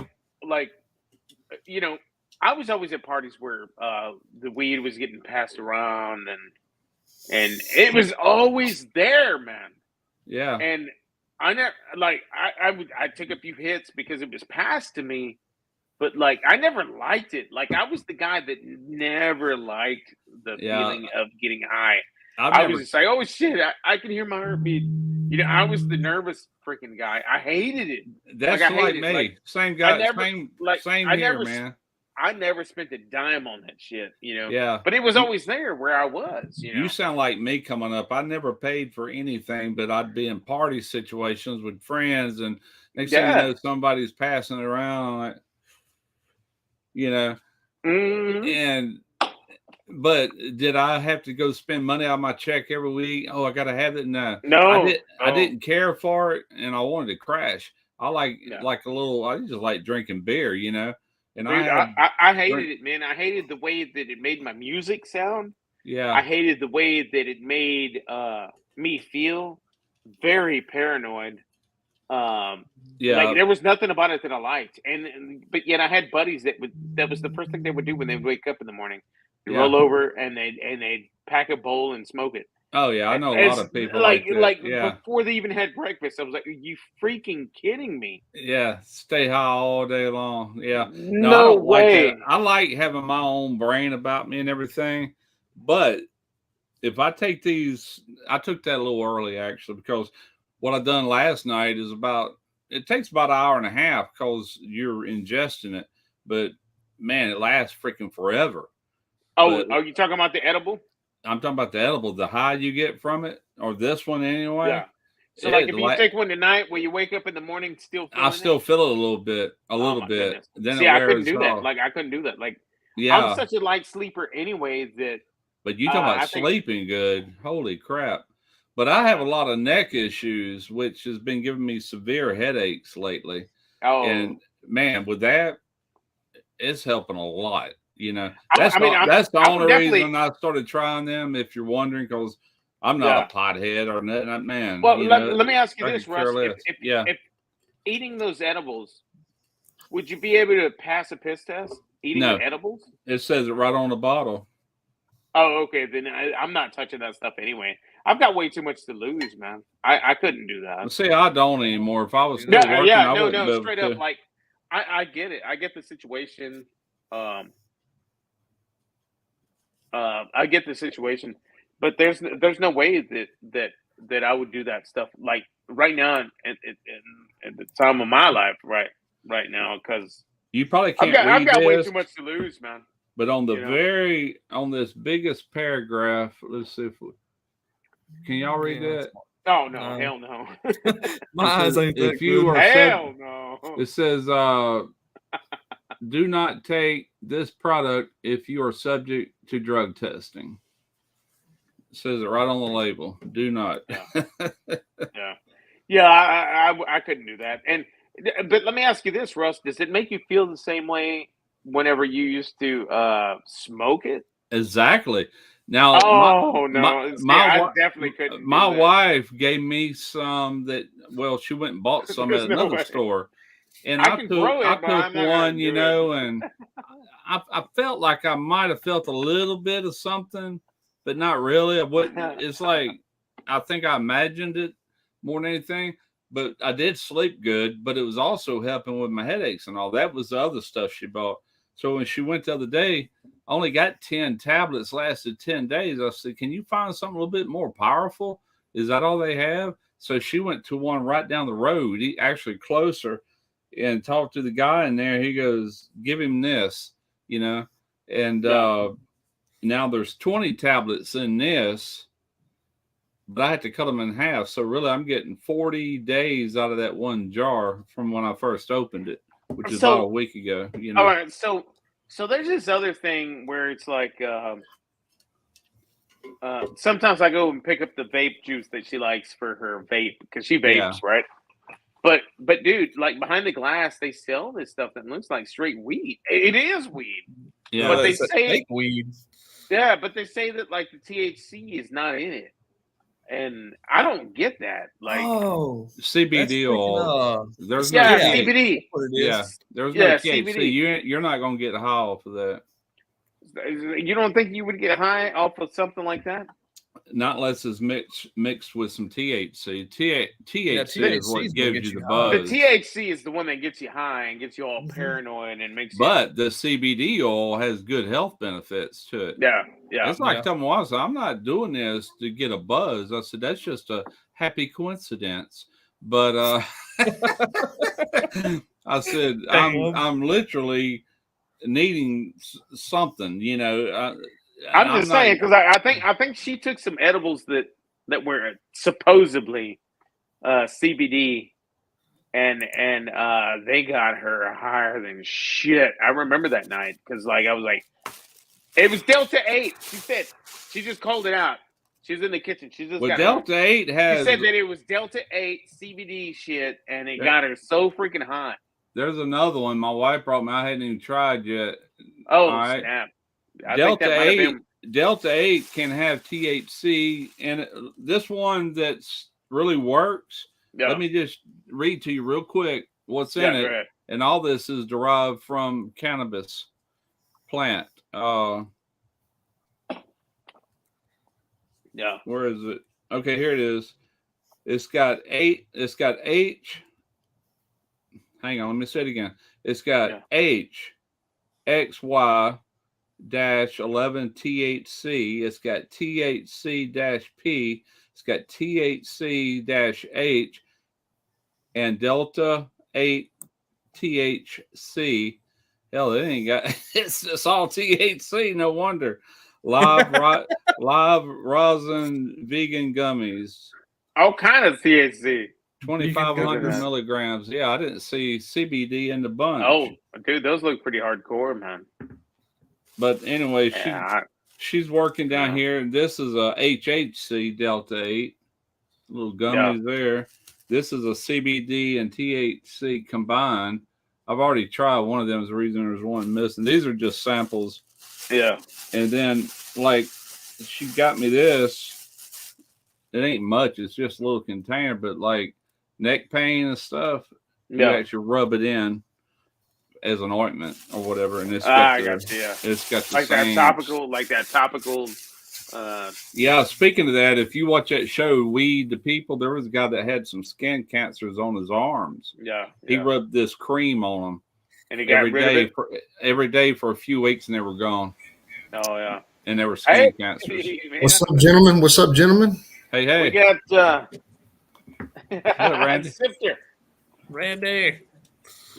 you know, I was always at parties where the weed was getting passed around, and it was always there, man. Yeah. And I never I took a few hits because it was passed to me, but like I never liked it. Like I was the guy that never liked the feeling of getting high. I was just like, oh shit, I can hear my heartbeat. You know, I was the nervous freaking guy. I hated it. That's like me. Like, same guy. Same here, man. I never spent a dime on that shit, you know. Yeah. But it was always there where I was, you know. You sound like me coming up. I never paid for anything, but I'd be in party situations with friends, and next thing you know, somebody's passing it around, like, you know. Mm-hmm. But did I have to go spend money on my check every week? Oh, I got to have it. No, I didn't care for it, and I wanted to crash. I like a little. I just like drinking beer, you know. And dude, I hated it, man. I hated the way that it made my music sound. Yeah, I hated the way that it made me feel. Very paranoid. Like there was nothing about it that I liked, but yet I had buddies that was the first thing they would do when they would wake up in the morning. They'd roll over and they'd pack a bowl and smoke it. Oh yeah, I know a lot of people like before they even had breakfast. I was like, "Are you freaking kidding me?" Yeah, stay high all day long. Yeah, no way. I like having my own brain about me and everything, but if I take these, I took that a little early actually, because what I done last night is it takes about an hour and a half because you're ingesting it, but man, it lasts freaking forever. Oh, are you talking about the edible? I'm talking about the edible, the high you get from it, or this one anyway. Yeah. So like if you take one tonight, will you wake up in the morning still feeling I still feel it a little bit. Goodness. Then see, I couldn't do that. Like I couldn't do that. Like I'm such a light sleeper anyway that. But you talk about sleeping good. Holy crap. But I have a lot of neck issues, which has been giving me severe headaches lately. Oh. And man, with that, it's helping a lot. You know, that's the only reason I started trying them, if you're wondering, because I'm not a pothead or nothing, man. Well, let me ask you this, Russ. If eating those edibles, would you be able to pass a piss test eating the edibles? It says it right on the bottle. Oh, okay. Then I'm not touching that stuff anyway. I've got way too much to lose, man. I couldn't do that. Well, see, I don't anymore. If I was still working, I wouldn't straight up. Like, I get it. I get the situation. I get the situation, but there's no way that I would do that stuff like right now at the time of my life right now, because you probably can't. I've got way too much to lose, man. But on on this biggest paragraph, let's see can y'all read that? Oh no, hell no. My eyes ain't that good. Hell no. It says do not take this product if you are subject to drug testing. It says it right on the label. Do not. I couldn't do that. But let me ask you this, Russ. Does it make you feel the same way whenever you used to smoke it? Exactly. Now, I definitely couldn't. My wife gave me some she went and bought some at another store. And I took one, you know, and I felt like I might have felt a little bit of something, but not really. I wouldn't. It's like I think I imagined it more than anything. But I did sleep good. But it was also helping with my headaches and all. That was the other stuff she bought. So when she went the other day, I only got 10 tablets. Lasted 10 days. I said, "Can you find something a little bit more powerful? Is that all they have?" So she went to one right down the road, actually closer. And talked to the guy in there. He goes, "Give him this," you know. And now there's 20 tablets in this, but I had to cut them in half. So really, I'm getting 40 days out of that one jar from when I first opened it, which is about a week ago. You know. All right. So there's this other thing where it's like sometimes I go and pick up the vape juice that she likes for her vape because she vapes, right? But dude, like behind the glass, they sell this stuff that looks like straight weed. It is weed. Yeah, but they say fake weed. Yeah, but they say that like the THC is not in it. and I don't get that. Like, CBD oil. There's no CBD. There's no THC. CBD. You're not gonna get high off of that. You don't think you would get high off of something like that? Not unless it's mixed with some THC. THC is what gives you the buzz. The THC is the one that gets you high and gets you all paranoid and makes. But the CBD oil has good health benefits to it. Yeah. It's like telling me, I'm not doing this to get a buzz. I said that's just a happy coincidence. But I said I'm literally needing something. You know. I'm just saying because I think she took some edibles that were supposedly CBD, and they got her higher than shit. I remember that night because I was like, it was Delta 8. She said she just called it out. She was in the kitchen. She just got Delta 8 has. She said that it was Delta 8 CBD shit, and it got her so freaking high. There's another one my wife brought me. I hadn't even tried yet. Oh snap! Delta 8 can have THC, and this one that's really works. Yeah. Let me just read to you real quick what's in it. Right. And all this is derived from cannabis plant. Yeah. Where is it? Okay, here it is. It's got H. Hang on, let me say it again. It's got H, XY. -11 THC. It's got THC-P. It's got THC-H and Delta 8 THC. Hell, it ain't got. It's all THC. No wonder. Live rosin vegan gummies. All kind of THC. 2,500 milligrams. Yeah, I didn't see CBD in the bunch. Oh, dude, those look pretty hardcore, man. But anyway, she's working down here, and this is a HHC Delta 8. Little gummies there. This is a CBD and THC combined. I've already tried one of them. Is the reason there's one missing. These are just samples. Yeah. And then, she got me this. It ain't much. It's just a little container, but neck pain and stuff, you actually rub it in as an ointment or whatever, and it's got it's got the same that topical. Yeah, speaking of that, if you watch that show, We the People, there was a guy that had some skin cancers on his arms. Yeah. He rubbed this cream on them, and he got rid of it every day for a few weeks, and they were gone. Oh yeah, and they were skin cancers. What's up, gentlemen? What's up, gentlemen? Hey. We got Randy. Sifter. Randy.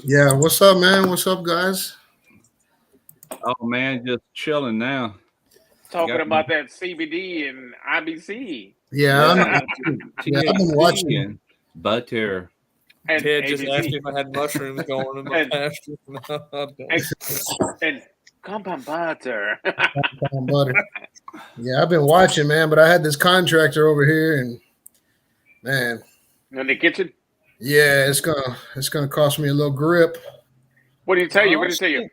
Yeah, what's up, man? What's up, guys? Oh man, just chilling now. Talking about that CBD and IBC. Yeah, I've been watching butter. And Ted just asked me if I had mushrooms going in my pasture. and compound butter. Compound butter. Yeah, I've been watching, man. But I had this contractor over here, and man, in the kitchen. Yeah, it's gonna cost me a little grip. What did he tell you? What did he tell you?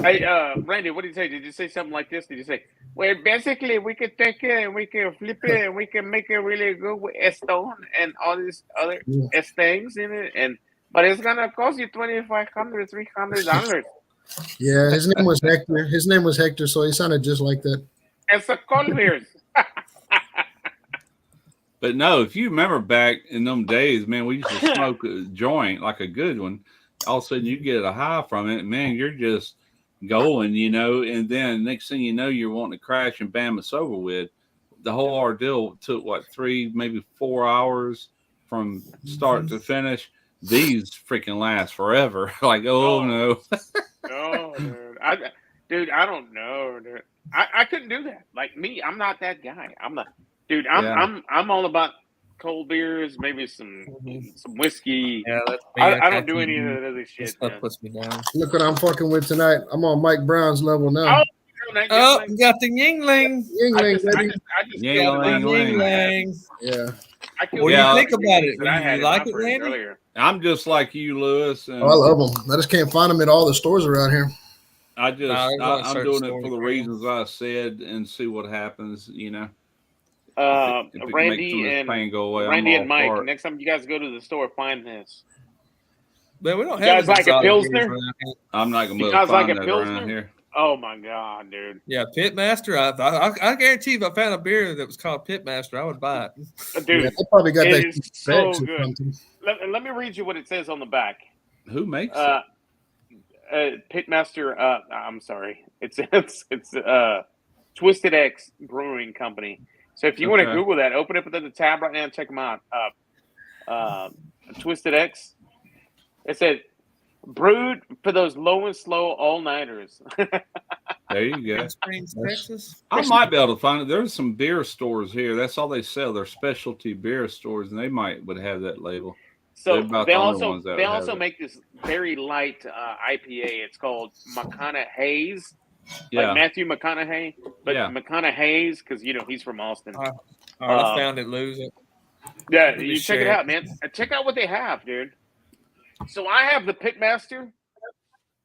Hey, Randy, what did he say? Did you say something like this? Did you say, well, basically, we can take it and we can flip it and we can make it really good with stone and all these other things in it, but it's gonna cost you $2,500, $300. Yeah, his name was Hector. His name was Hector, so he sounded just like that. It's a Colliers. But no, if you remember back in them days, man, we used to smoke a joint, like a good one. All of a sudden, you get a high from it, man. You're just going, and then next thing you know, you're wanting to crash, and bam, it's over with. The whole ordeal took 3, maybe 4 hours from start to finish. These freaking last forever. No. No, dude. I don't know, dude. I couldn't do that. Like me, I'm not that guy. I'm not. Dude, I'm all about cold beers, maybe some whiskey. Yeah, I don't do any of that other shit. Stuff puts me down. Look what I'm fucking with tonight. I'm on Mike Brown's level now. Oh, you got the Yingling. Yingling, baby. Yingling. Yeah. What do you think about it? You like it, Randy? I'm just like you, Lewis. And I love them. I just can't find them at all the stores around here. I'm doing it for the reasons I said and see what happens, Randy and pain go away, Randy and Mike. Next time you guys go to the store, find this. But we don't You have guys like a Pilsner? I'm not gonna be You able guys to find like a that Pilsner? around here. Oh my god, dude! Yeah, Pitmaster. I guarantee if I found a beer that was called Pitmaster, I would buy it. Dude, Yeah, they probably got it that is so specs or good. something. Let me read you what it says on the back. Who makes it? Pitmaster. I'm sorry. It's Twisted X Brewing Company. So if you want to Google that, open up the tab right now and check them out. Twisted X. It said brewed for those low and slow all-nighters. There you go. Springs, Texas. I might be able to find it. There's some beer stores here. That's all they sell. They're specialty beer stores, and they would have that label. So they also make this very light IPA. It's called McConaughey's. Yeah. Like Matthew McConaughey, but McConaughey's because he's from Austin. I found it, lose it. Yeah, you check it out, man. Check out what they have, dude. So I have the Pitmaster,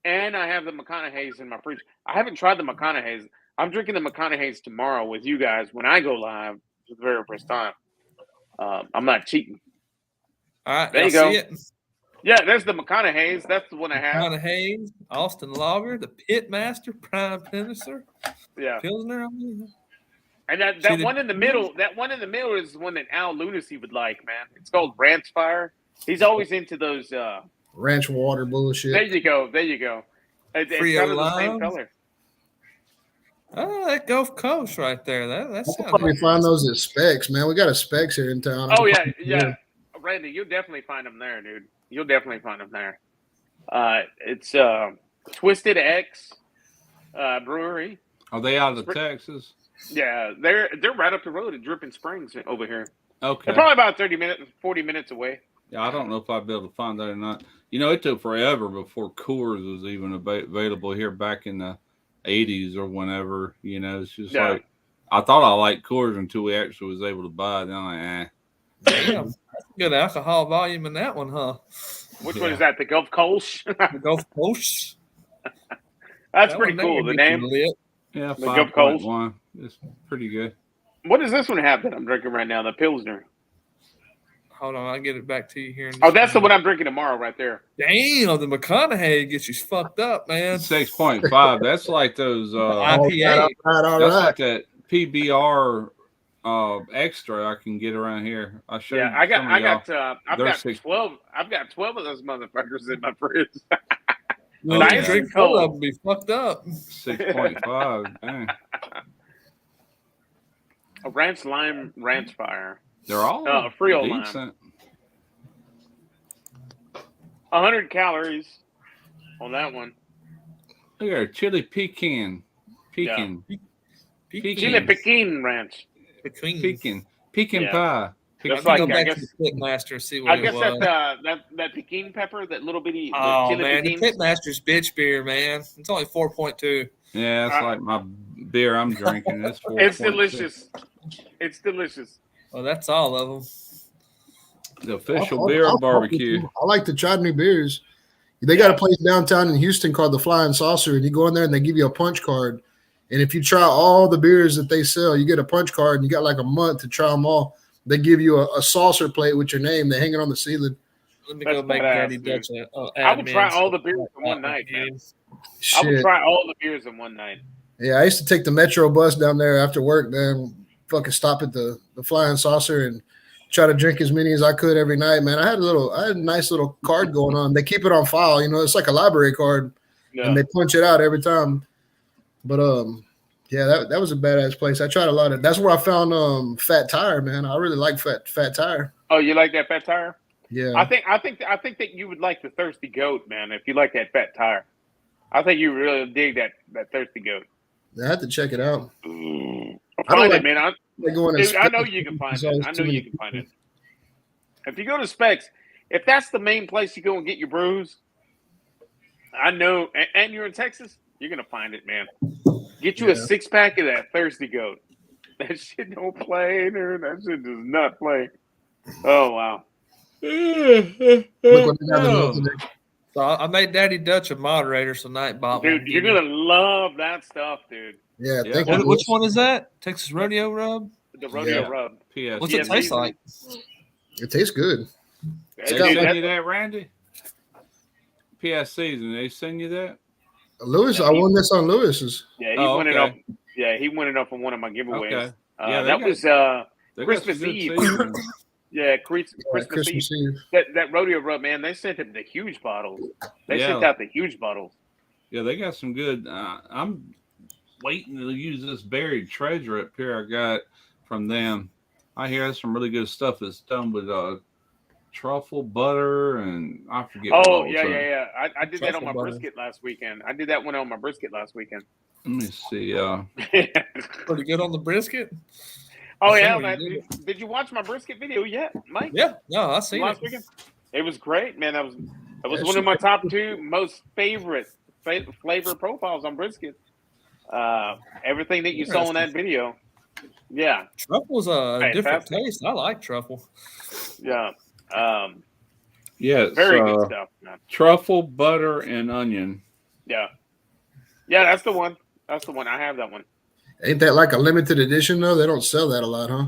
and I have the McConaughey's in my fridge. I haven't tried the McConaughey's. I'm drinking the McConaughey's tomorrow with you guys when I go live for the very first time. I'm not cheating. All right, there you go. See it. Yeah, there's the McConaughey's. That's the one I have. McConaughey's, Austin Lager, the Pitmaster, Prime Pilsner, Pilsner. And that one in the middle, is the one that Al Lunacy would like, man. It's called Ranch Fire. He's always into those ranch water bullshit. There you go. It's kind of the same color. Oh, that Gulf Coast right there. That's probably find those at Specs, man. We got a Specs here in town. Oh yeah. Randy, you'll definitely find them there, dude. You'll definitely find them there. It's Twisted X Brewery. Are they out of Texas? Yeah, they're right up the road at Dripping Springs over here. Okay. They're probably about 40 minutes away. Yeah, I don't know if I'd be able to find that or not. It took forever before Coors was even available here back in the 80s or whenever. It's just like I thought I liked Coors until we actually was able to buy it. Then I'm like, Damn, good alcohol volume in that one, huh? Which one is that? The Gulf Coast? The Gulf Coast. That's pretty cool. The name? Yeah, the Gulf Coast. It's pretty good. What does this one have that I'm drinking right now? The Pilsner. Hold on, I'll get it back to you here. That's the one I'm drinking tomorrow right there. Damn, the McConaughey gets you fucked up, man. 6.5. That's like those IPA. That's like that PBR extra I can get around here. I've got 12. I've got 12 of those motherfuckers in my fridge. Well, I drink 4 of them be fucked up. 6.5. Dang. A Ranch Lime Ranch Fire. They're all Frio decent. Lime. 100 calories on that one. Look at chili pecan. Chili pecan ranch. Pecan pie. Let's go back to the Pitmaster, see what it was. that pecan pepper, that little bitty. Oh man, the Pitmaster's bitch beer, man. It's only 4.2. Yeah, it's like my beer I'm drinking. It's 4.2. It's delicious. It's delicious. Well, that's all of them. The official beer of barbecue. I like to try new beers. They got a place downtown in Houston called the Flying Saucer, and you go in there and they give you a punch card. And if you try all the beers that they sell, you get a punch card, and you got like a month to try them all. They give you a saucer plate with your name. They hang it on the ceiling. Let me go make Daddy Dutch. I would try all the beers in one night, man. I would try all the beers in one night. Yeah, I used to take the Metro bus down there after work, man. Fucking stop at the Flying Saucer and try to drink as many as I could every night, man. I had a nice little card going on. They keep it on file, it's like a library card, and they punch it out every time. But yeah, that was a badass place. I tried a lot of. That's where I found Fat Tire, man. I really like Fat Tire. Oh, you like that Fat Tire? Yeah. I think that you would like the Thirsty Goat, man. If you like that Fat Tire, I think you really dig that Thirsty Goat. I have to check it out. Find it, man. I know you can find it. If you go to Specs, if that's the main place you go and get your brews, I know, and you're in Texas, you're gonna find it, man. Get you a 6-pack of that Thirsty Goat. That shit don't play, dude. That shit does not play. Oh wow. So I made Daddy Dutch a moderator, so night Bob. Dude, you're gonna love that stuff, dude. Yeah. Which one is that? Texas Rodeo Rub? the rodeo rub. PS. What's it taste like? It tastes good. They send you that, Randy? PS season. They send you that? Lewis, I won this on Lewis's. Yeah, he won it up. Yeah, he won it up on one of my giveaways. Okay. That was Christmas Eve. Yeah, Christmas Eve. That rodeo rub, man, they sent him the huge bottles. They sent out the huge bottles. Yeah, they got some good. I'm waiting to use this buried treasure up here I got from them. I hear some really good stuff that's done with truffle butter and I forget. Oh, yeah. I did that on my brisket last weekend. I did that one on my brisket last weekend. Let me see. Pretty good on the brisket. Oh yeah, man. Did you watch my brisket video yet, Mike? Yeah, no, I seen it. Weekend? It was great, man. That was one of my top 2 most favorite flavor profiles on brisket. Everything that you saw in that video. Yeah. Truffle's a different taste. I like truffle. Yeah. Very good stuff, man. Truffle, butter, and onion. Yeah. Yeah, that's the one. That's the one. I have that one. Ain't that like a limited edition though? They don't sell that a lot, huh?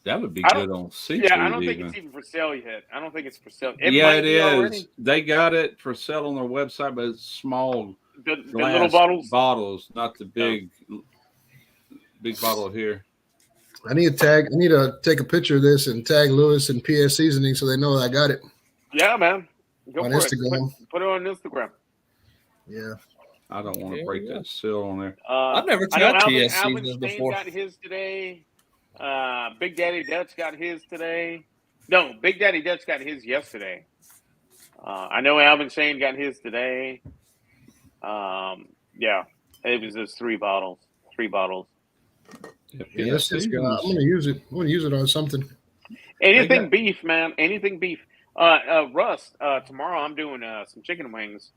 That would be good on seafood. Yeah, I don't think it's even for sale yet. I don't think it's for sale. It is. Already. They got it for sale on their website, but it's small. The little bottles, not the big bottle here. I need to take a picture of this and tag Lewis and PS Seasoning so they know I got it. Yeah, man. Go on for Instagram. It. Put it on Instagram. Yeah. I don't want to break that seal on there. I've never tried PS Seasoning before. Got his today. Big Daddy Dutch got his today. No, Big Daddy Dutch got his yesterday. I know Alvin Shane got his today. Yeah, it was just 3 bottles. 3 bottles. Yeah, I'm gonna use it. I'm gonna use it on something. Anything beef, man. Anything beef. Russ, tomorrow I'm doing some chicken wings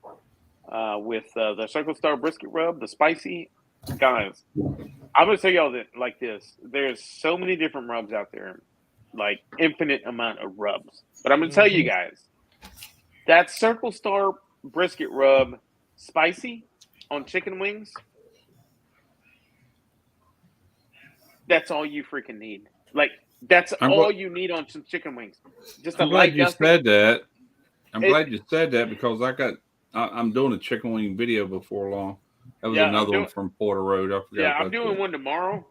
with the Circle Star brisket rub, the spicy. Guys, I'm gonna tell y'all that like this. There's so many different rubs out there, like infinite amount of rubs. But I'm gonna tell you guys, that Circle Star brisket rub, spicy on chicken wings. That's all you freaking need. Like that's all you need on some chicken wings. Just I'm glad you said that. I'm glad you said that because I'm doing a chicken wing video before long. That was another one from Porter Road. I forgot. Yeah, I'm doing one tomorrow.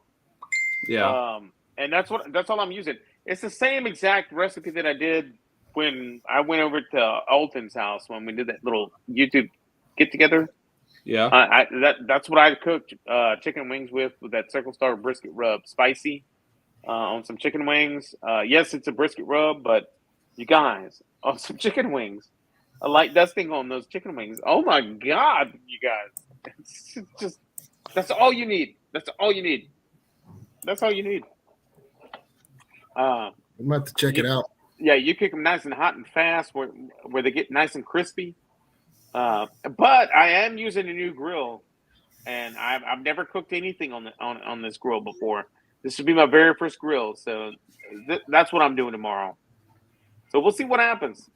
Yeah. And that's all I'm using. It's the same exact recipe that I did when I went over to Alton's house when we did that little YouTube get together. Yeah. That's what I cooked chicken wings with that Circle Star brisket rub, spicy on some chicken wings. Yes, it's a brisket rub, but you guys, on some chicken wings, a light dusting on those chicken wings. Oh my God, you guys. It's just that's all you need. That's all you need. That's all you need. I'm gonna have to check it out. Yeah, you cook them nice and hot and fast where they get nice and crispy. But I am using a new grill, and I've never cooked anything on this grill before. This should be my very first grill, so that's what I'm doing tomorrow. So we'll see what happens.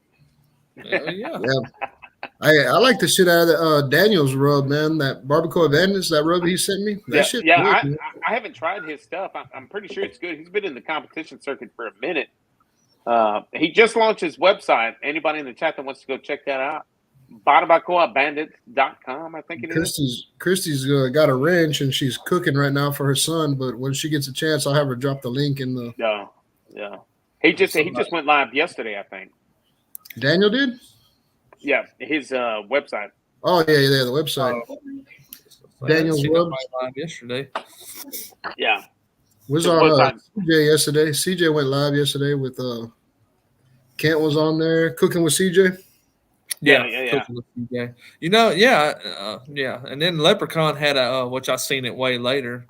Yeah. I like the shit out of Daniel's rub, man. That Barbecue Advantage, that rub he sent me. I haven't tried his stuff. I'm pretty sure it's good. He's been in the competition circuit for a minute. He just launched his website. Anybody in the chat that wants to go check that out, BarbacoaBandit.com, I think it is. Christy's got a wrench and she's cooking right now for her son. But when she gets a chance, I'll have her drop the link in the. Yeah. He just went live yesterday, I think. Daniel did. Yeah, his website. Oh yeah, the website. Daniel's web live yesterday. Yeah, was on CJ yesterday. CJ went live yesterday with Kent was on there cooking with CJ. Yeah. Cooking with CJ. Yeah. And then Leprechaun had a which I seen it way later.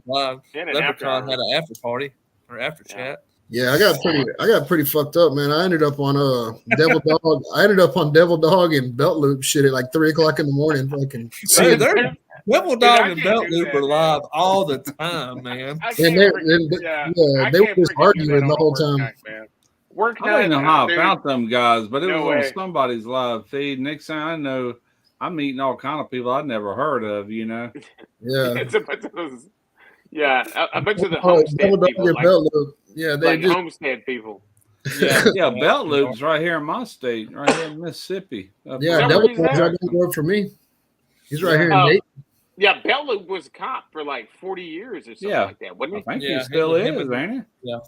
Live. Leprechaun had an after party or after chat. Yeah, I got pretty fucked up, man. I ended up on Devil Dog. I ended up on Devil Dog and Belt Loop shit at like 3 o'clock in the morning. Fucking Devil Dog and Belt Loop are live all the time, man. They were just arguing the whole time. I don't know how I found them guys, but it was on somebody's live feed. Next thing I know, I'm meeting all kind of people I'd never heard of. You know. Yeah. Yeah, a bunch of the homestead people, like homestead people. Yeah, Belt Loop's right here in my state, right here in Mississippi. Devil Dog's right down the road for me. He's right here in Nate. Yeah, Belt Loop was a cop for like 40 years or something like that, wasn't he? I think he still is, ain't he? Yeah.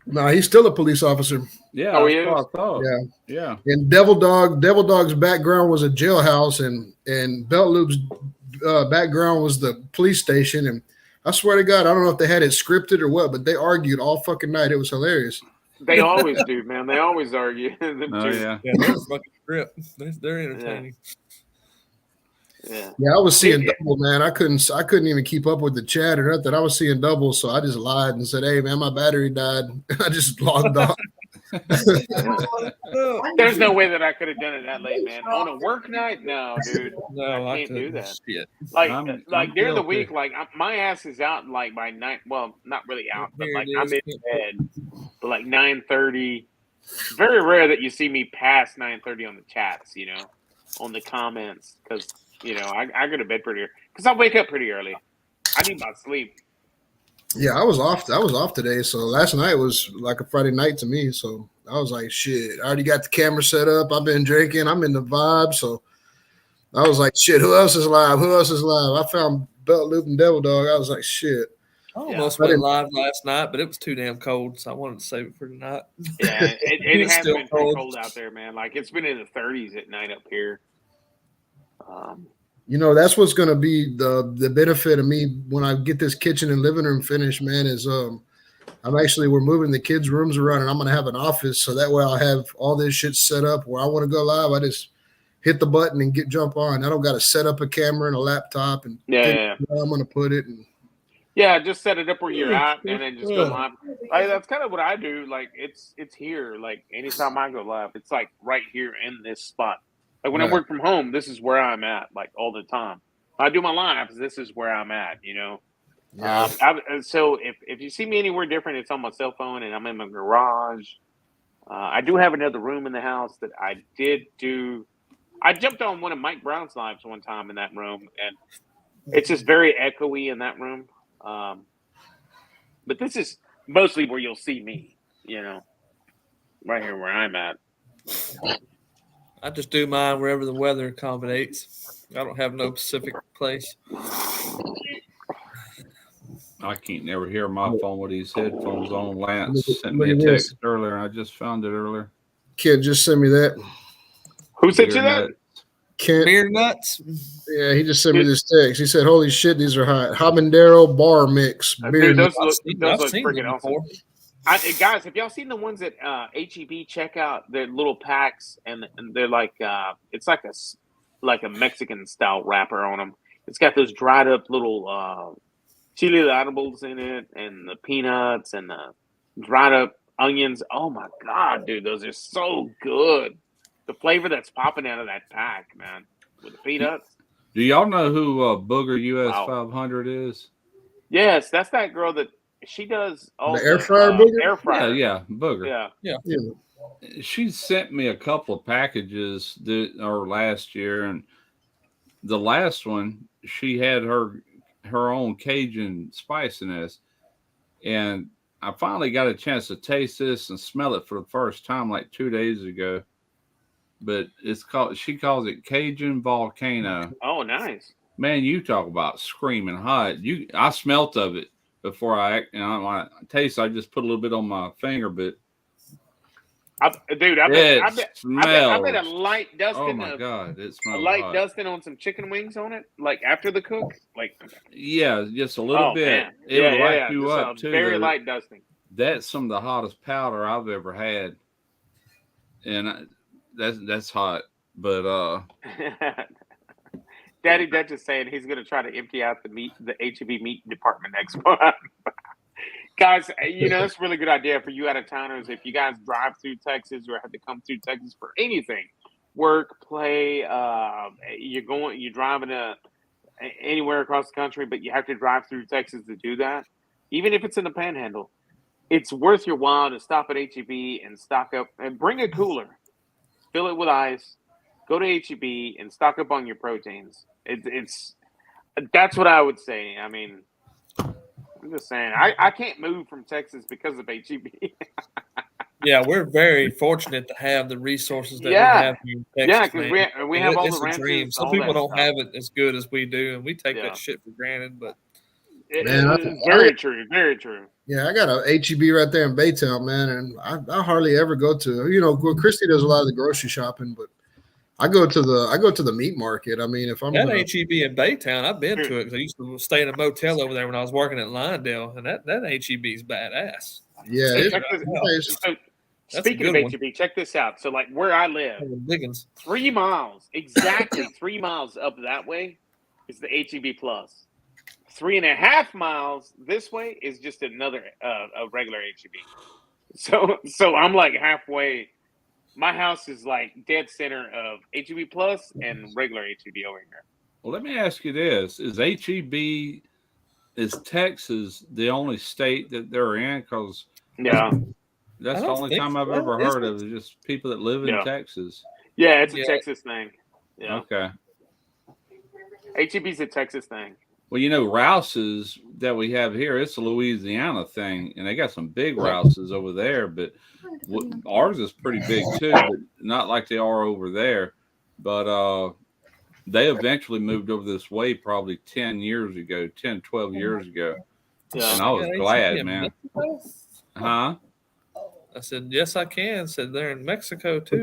No, he's still a police officer. Yeah, he is? what I thought. Yeah. And Devil Dog's background was a jailhouse, and Belt Loop's background was the police station. And I swear to God, I don't know if they had it scripted or what, but they argued all fucking night. It was hilarious. They always do, man. They always argue. Yeah, they're fucking script. They're entertaining. Yeah, I was seeing double, man. I couldn't even keep up with the chat or nothing. I was seeing double, so I just lied and said, "Hey, man, my battery died." I just logged off. There's no way that I could have done it that late, man. On a work night, no, dude. No, I can't do that. Shit. Like during the week, like my ass is out like by night. Well, not really out, but like I'm in bed. But like 9:30. Very rare that you see me past 9:30 on the chats. On the comments, because I go to bed pretty early because I wake up pretty early. I need my sleep. Yeah, I was off today, so last night was like a Friday night to me. So I was like, shit, I already got the camera set up. I've been drinking. I'm in the vibe. So I was like, shit, who else is live? I found Belt Loop and Devil Dog. I was like, shit. I almost went live last night, but it was too damn cold, so I wanted to save it for tonight. Yeah, it has been pretty cold out there, man. Like it's been in the 30s at night up here. That's what's going to be the benefit of me when I get this kitchen and living room finished, man, is we're moving the kids' rooms around, and I'm going to have an office, so that way I'll have all this shit set up where I want to go live. I just hit the button and jump on. I don't got to set up a camera and a laptop and where I'm going to put it. And just set it up where you're at and then just go live. That's kind of what I do. Like it's here. Like anytime I go live, it's like right here in this spot. Like when I work from home, this is where I'm at, like all the time. I do my lives, this is where I'm at, Yeah. So if you see me anywhere different, it's on my cell phone and I'm in my garage. I do have another room in the house that I did do. I jumped on one of Mike Brown's lives one time in that room, and it's just very echoey in that room. But this is mostly where you'll see me, right here where I'm at. I just do mine wherever the weather accommodates. I don't have no specific place. I can't never hear my phone with these headphones on. Lance sent me a text earlier. I just found it earlier. Kid just sent me that. Who sent you that? Kent. Beer nuts? Yeah, he just sent me this text. He said, "Holy shit, these are hot. Habanero bar mix. Beer those nuts." look freaking awesome. Guys, have y'all seen the ones at HEB checkout? They're little packs, and they're like it's like a Mexican style wrapper on them. It's got those dried up little chili larvables in it, and the peanuts, and the dried up onions. Oh my god, dude, those are so good. The flavor that's popping out of that pack, man, with the peanuts. Do y'all know who Booger US 500 is? Yes, that's that girl that. She does all the air fryer Booger? Air fryer. Yeah, Booger. Yeah. She sent me a couple of packages last year, and the last one she had her own Cajun spiciness, and I finally got a chance to taste this and smell it for the first time like 2 days ago. But she calls it Cajun Volcano. Oh, nice. Man, you talk about screaming hot. I smelt of it before I taste. I just put a little bit on my finger, but I bet a light dusting. Oh my god, it smells a light hot. Dusting on some chicken wings on it, like after the cook, like just a little bit. Man. It'll light you up too. Very light dusting. That's some of the hottest powder I've ever had, and that's hot. But Daddy Dutch is saying he's going to try to empty out the HEB meat department next month. Guys, that's a really good idea for you out-of-towners. If you guys drive through Texas or have to come through Texas for anything, work, play, you're driving anywhere across the country, but you have to drive through Texas to do that. Even if it's in the Panhandle, it's worth your while to stop at HEB and stock up and bring a cooler, fill it with ice. Go to HEB and stock up on your proteins. That's what I would say. I mean, I'm just saying, I can't move from Texas because of HEB. Yeah, we're very fortunate to have the resources that we Yeah. have here in Texas, Yeah, because man. we have all It's the a dream. ranches, Some all people that don't stuff. have it as good as we do, and we take Yeah. that shit for granted. But Very true, very true. Yeah, I got a HEB right there in Baytown, man, and I hardly ever go to. You know, Christy does a lot of the grocery shopping, but I go to the meat market. I mean, if I'm that gonna, HEB in Baytown, I've been to it because I used to stay in a motel over there when I was working at Lyndale, and that HEB is badass. yeah, So speaking of HEB, check this out. So, like where I live, 3 miles, exactly 3 miles up that way is the HEB Plus. 3.5 miles this way is just another a regular HEB. So I'm like halfway. My house is like dead center of HEB Plus and regular HEB over here. Well, let me ask you this: is Texas the only state that they're in? Because that's the only time I've ever heard of is just people that live in Texas. Yeah, it's a Texas thing. Yeah. Okay. HEB's a Texas thing. Well, you know, Rouse's that we have here, it's a Louisiana thing, and they got some big Rouse's over there, but ours is pretty big too, but not like they are over there. But they eventually moved over this way probably 10, 12 years ago. Yeah. And I was glad, man. Huh? I said, yes, I can. Said they're in Mexico too.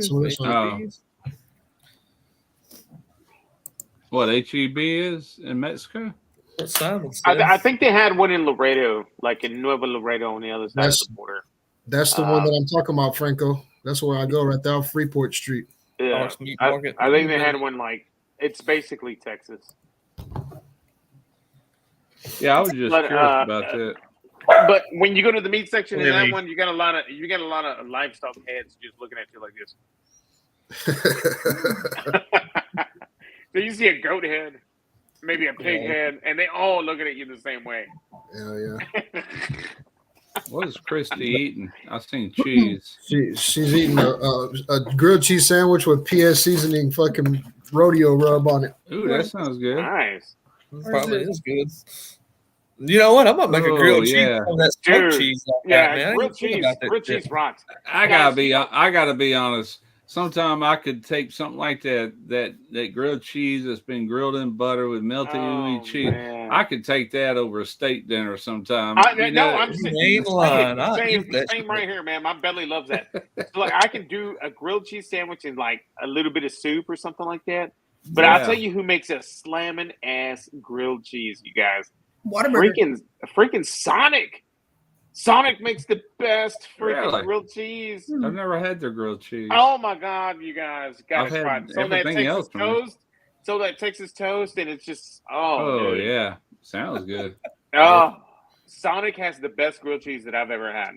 What, HEB is in Mexico? I think they had one in Laredo, like in Nuevo Laredo on the other side of the border. That's the one that I'm talking about, Franco. That's where I go, right there on Freeport Street. Yeah, I think they had one like it's basically Texas. Yeah, I was just curious about that. But when you go to the meat section in that one, you got a lot of livestock heads just looking at you like this. So you see a goat head, maybe a pig head, and they all looking at you the same way. Yeah. What is Christy eating? I've seen cheese. She's eating a grilled cheese sandwich with PS seasoning fucking rodeo rub on it. Ooh, that sounds good. Nice. Probably is good. You know what? I'm gonna make a grilled cheese from that smoked cheese. Grilled cheese rocks. I gotta be honest. Sometime I could take something like that grilled cheese that's been grilled in butter with melted ooey cheese. Man. I could take that over a steak dinner sometime. I'm same right here, man. My belly loves that. So like I can do a grilled cheese sandwich and like a little bit of soup or something like that. But I'll tell you who makes a slamming ass grilled cheese, you guys. Freaking Sonic. Sonic makes the best freaking grilled cheese. I've never had their grilled cheese. Oh my god, you guys gotta try it. So that Texas toast, and it's just dude. Yeah, sounds good. Sonic has the best grilled cheese that I've ever had.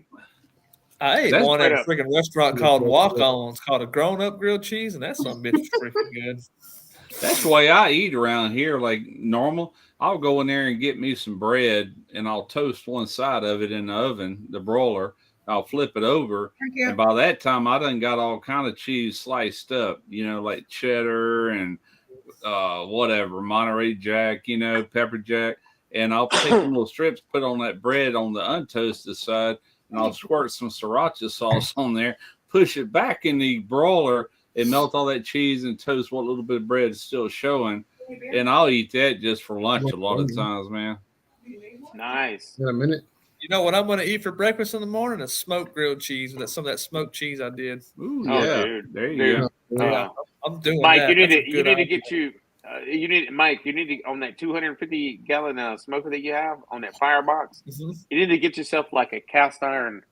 I ate one at a freaking restaurant called Walk On. It's called a grown up grilled cheese, and that's some bitch freaking good. That's the way I eat around here, like normal. I'll go in there and get me some bread, and I'll toast one side of it in the oven, the broiler. I'll flip it over, and by that time, I done got all kind of cheese sliced up, like cheddar and whatever, Monterey Jack, pepper jack. And I'll take some little strips, put on that bread on the untoasted side, and I'll squirt some sriracha sauce on there, push it back in the broiler, and melt all that cheese and toast what little bit of bread is still showing. And I'll eat that just for lunch a lot of times, man. Nice. In a minute. You know what I'm going to eat for breakfast in the morning? A smoked grilled cheese with some of that smoked cheese I did. Ooh, yeah. Dude. There you go. I'm doing Mike, that. You need to get you on that 250-gallon smoker that you have on that firebox. Mm-hmm. You need to get yourself like a cast iron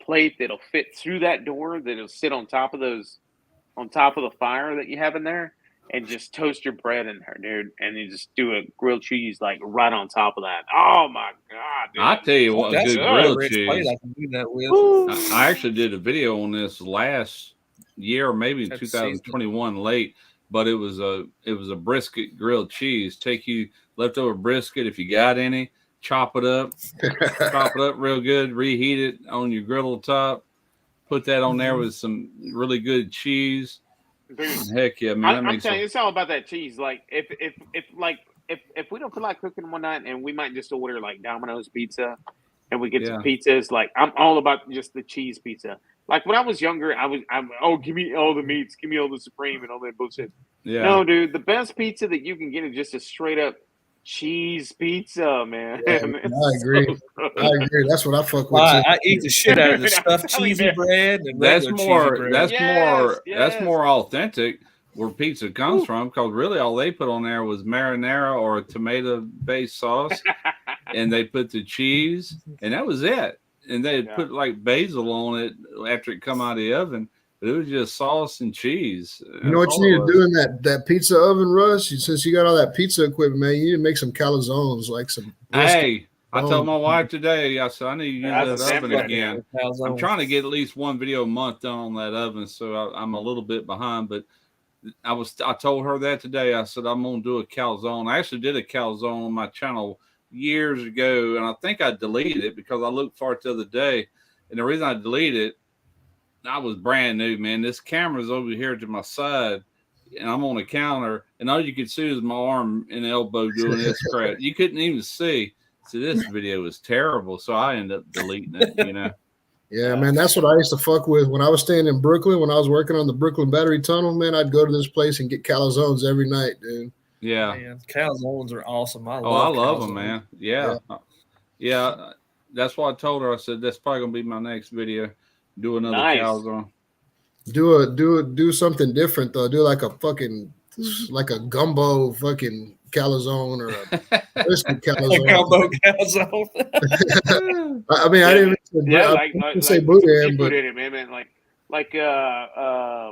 plate that'll fit through that door. That'll sit on top of the fire that you have in there. And just toast your bread in there, dude. And you just do a grilled cheese like right on top of that. Oh my god, dude. I tell you what, good grilled cheese. I can do that with. I actually did a video on this last year, maybe 2021 late, but it was a brisket grilled cheese. Take you leftover brisket if you got any, chop it up real good, reheat it on your griddle top, put that on there with some really good cheese. Dude, heck yeah, man! I'm telling you, it's all about that cheese. Like if if we don't feel like cooking one night, and we might just order like Domino's pizza, and we get some pizzas. Like I'm all about just the cheese pizza. Like when I was younger, I'm give me all the meats, give me all the supreme and all that bullshit. Yeah. No, dude, the best pizza that you can get is just a straight up cheese pizza, man. Yeah, I agree. I agree. That's what I fuck with. I eat the shit out of the stuffed cheesy bread and regular cheesy bread. That's more authentic where pizza comes from, because really all they put on there was marinara or a tomato-based sauce, and they put the cheese, and that was it. And they put like basil on it after it come out of the oven. But it was just sauce and cheese. You know what you need to do in that pizza oven, Russ? Since you got all that pizza equipment, man, you need to make some calzones, like some. Hey, I told my wife today, I said, I need to use that oven again. I'm trying to get at least one video a month done on that oven, so I'm a little bit behind. But I told her that today. I said, I'm going to do a calzone. I actually did a calzone on my channel years ago, and I think I deleted it because I looked for it the other day. And the reason I deleted it, I was brand new, man. This camera's over here to my side, and I'm on the counter, and all you could see was my arm and elbow doing this crap. You couldn't even see. So this video was terrible, so I ended up deleting it, you know. Yeah, man, that's what I used to fuck with when I was staying in Brooklyn. When I was working on the Brooklyn Battery Tunnel, man, I'd go to this place and get calzones every night, dude. Yeah. Man, calzones are awesome. I love them, man. Yeah. That's why I told her. I said, that's probably going to be my next video. Do another calzone. Do something different though. Do like a fucking gumbo fucking calzone or a brisket calzone. A gumbo calzone. I mean, I didn't say boudin, but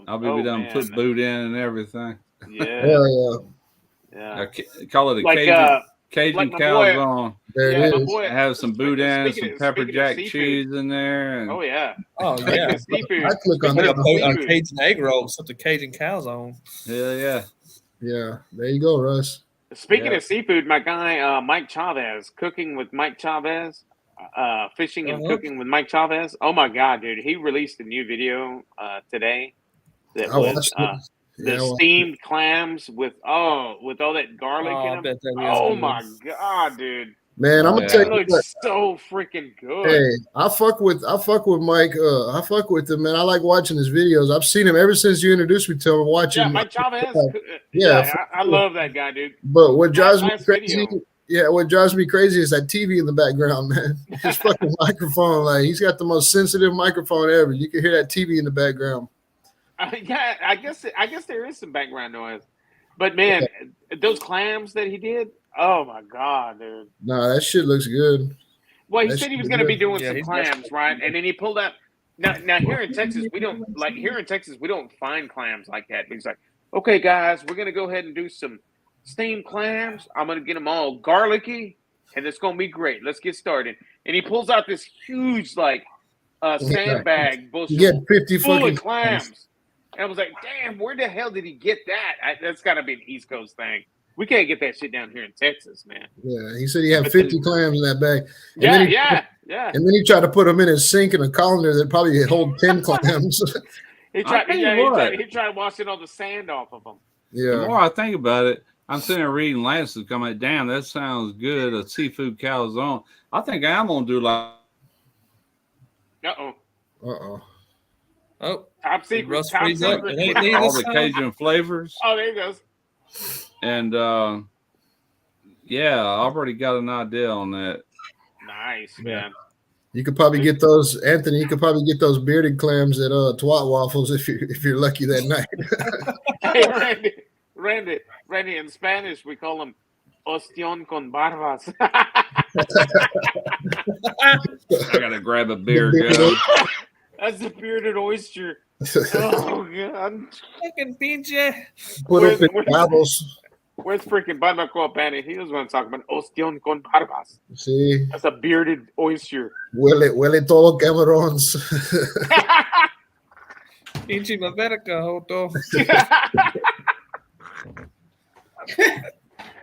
I'll be done. Put boudin and everything. Yeah. Call it a Cajun calzone. There it is. Have some boudin, some pepper jack cheese in there. And, oh yeah. Seafood. I click on that. A Cajun egg roll, something Cajun calzone. Yeah. There you go, Russ. Speaking of seafood, my guy Mike Chavez, cooking with Mike Chavez, fishing and cooking with Mike Chavez. Oh my God, dude! He released a new video today that was steamed clams with all that garlic in them. Oh my God, dude! Man, I'm gonna tell you, it looks so freaking good. Hey, I fuck with Mike. I fuck with him, man. I like watching his videos. I've seen him ever since you introduced me to him. Watching, Mike Chavez. I love that guy, dude. But what drives me crazy? Yeah, what drives me crazy is that TV in the background, man. His fucking microphone, like he's got the most sensitive microphone ever. You can hear that TV in the background. I guess there is some background noise, but man, those clams that he did. Oh my God, dude! Nah, that shit looks good. Well, he said he was going to be doing some clams, right? And then he pulled out. Now here in Texas, we don't find clams like that. He's like, okay, guys, we're going to go ahead and do some steamed clams. I'm going to get them all garlicky, and it's going to be great. Let's get started. And he pulls out this huge sandbag bullshit. You get 50 full fucking of clams. And I was like, damn, where the hell did he get that? That's got to be an East Coast thing. We can't get that shit down here in Texas, man. Yeah, he said he had 50 clams in that bag. And And then he tried to put them in his sink in a colander that probably hold 10 clams. He tried washing all the sand off of them. Yeah. The more I think about it, I'm sitting there reading Lance's comment. Damn, that sounds good. A seafood calzone. I think I'm gonna do like. Oh, top secret. All the Cajun flavors. Oh, there he goes. And I've already got an idea on that. Nice, man. You could probably get those, Anthony. You could probably get those bearded clams at Twat Waffles if you're lucky that night. Hey, Randy. In Spanish, we call them ostión con barbas. I gotta grab a beer, guys. That's the bearded oyster. Oh God! Fucking pinche. Where's freaking Barbacoa Patty? He was going to talk about ostión con barbas. See, that's a bearded oyster. Huele todo camarons. Pinche America, Joto.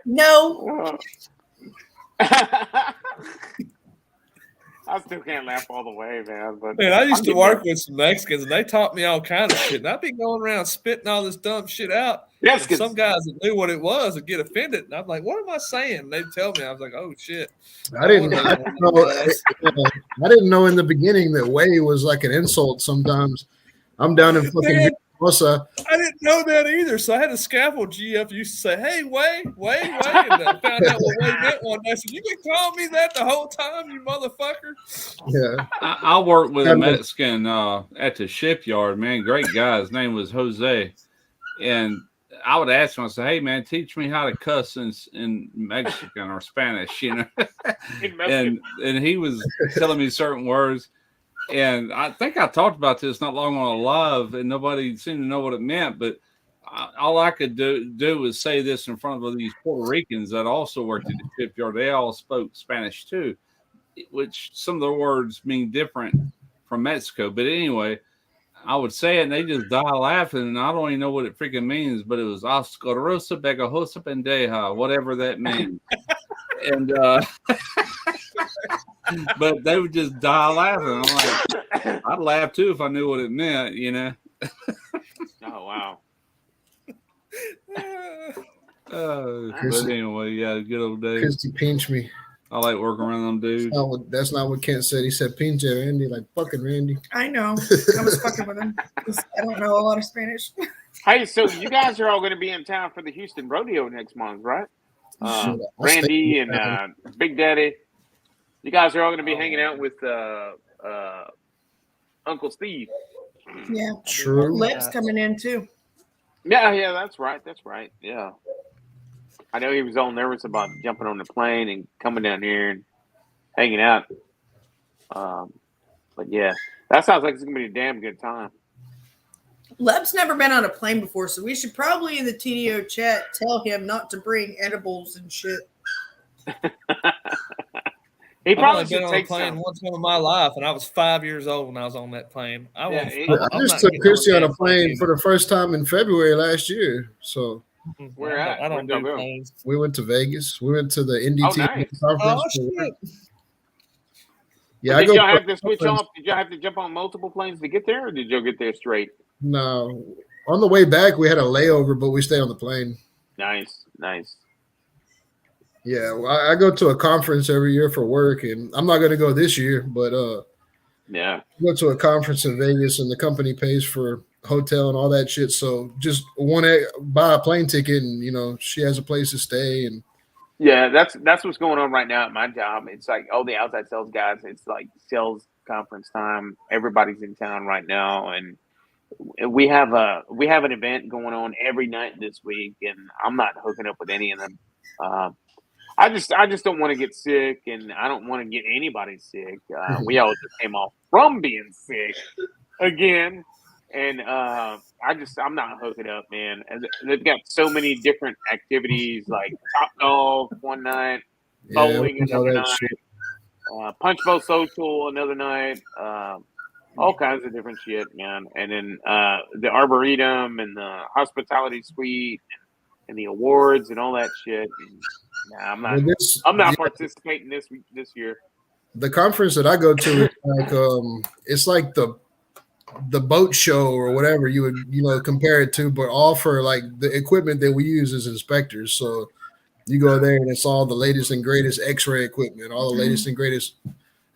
No. I still can't laugh all the way, man. But I used to work with some Mexicans, and they taught me all kinds of shit. And I'd be going around spitting all this dumb shit out. Yes, some guys that knew what it was would get offended, and I'm like, "What am I saying?" They'd tell me. I was like, "Oh shit!" I didn't know in the beginning that way was like an insult. Sometimes I'm down in fucking Formosa. I didn't know that either, so I had to scaffold GF used to say, "Hey, way," and I found out what way meant one day. I said, "You been calling me that the whole time, you motherfucker?" Yeah, I worked with a Mexican at the shipyard, man. Great guy. His name was Jose, and I would ask him, I said, "Hey, man, teach me how to cuss in Mexican or Spanish," you know. and he was telling me certain words. And I think I talked about this not long on a live, and nobody seemed to know what it meant. But all I could do was say this in front of these Puerto Ricans that also worked at the shipyard. They all spoke Spanish too, which some of the words mean different from Mexico. But anyway, I would say it, and they just die laughing. And I don't even know what it freaking means, but it was "Ascarosa Begajosa Pendeja," whatever that means. And but they would just die laughing. I'm like, I'd laugh too if I knew what it meant, you know. Oh wow. But anyway, yeah, good old days. Christy pinch me. I like working around them dudes. That's not what Kent said. He said pinche Randy, like fucking Randy. I know. I was fucking with him. I don't know a lot of Spanish. Hey, so you guys are all going to be in town for the Houston Rodeo next month, right? Randy and Big Daddy. You guys are all going to be hanging out with Uncle Steve. Yeah, true. Leb's coming in too. Yeah, that's right. Yeah, I know he was all nervous about jumping on the plane and coming down here and hanging out. But yeah, that sounds like it's going to be a damn good time. Leb's never been on a plane before, so we should probably in the TDO chat tell him not to bring edibles and shit. He probably I've been on a plane once in my life, and I was 5 years old when I was on that plane. I just took Christy on a plane for the first time in February last year. So where at? I don't do planes. We went to Vegas. We went to the NDT conference. Shit. Yeah, did y'all have to switch off? Did y'all have to jump on multiple planes to get there, or did y'all get there straight? No, on the way back we had a layover, but we stayed on the plane. Nice. Yeah, well, I go to a conference every year for work, and I'm not going to go this year, but yeah, I go to a conference in Vegas, and the company pays for hotel and all that shit. So just want to buy a plane ticket, and she has a place to stay. And yeah, that's what's going on right now at my job. It's like all the outside sales guys. It's like sales conference time. Everybody's in town right now, and we have an event going on every night this week, and I'm not hooking up with any of them. I just don't want to get sick, and I don't want to get anybody sick. We all just came off from being sick again, and I'm not hooking up, man. And they've got so many different activities like Top Golf one night, bowling another night, Punch Bowl Social another night, all kinds of different shit, man. And then the Arboretum and the Hospitality Suite and the awards and all that shit. And, nah, I'm not participating this year. The conference that I go to is like it's like the boat show or whatever you would compare it to, but all for like the equipment that we use as inspectors. So you go there and it's all the latest and greatest X-ray equipment, all the latest and greatest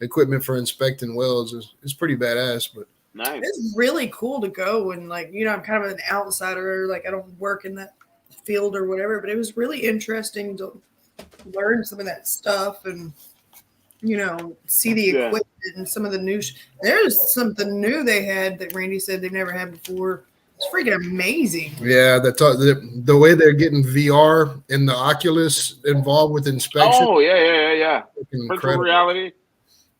equipment for inspecting welds. It's pretty badass, but nice. It's really cool to go and I'm kind of an outsider. Like I don't work in that field or whatever, but it was really interesting to learn some of that stuff and see the equipment and some of the new there's something new they had that Randy said they've never had before. It's freaking amazing. Yeah, the way they're getting VR and the Oculus involved with inspection. Oh yeah. Virtual reality.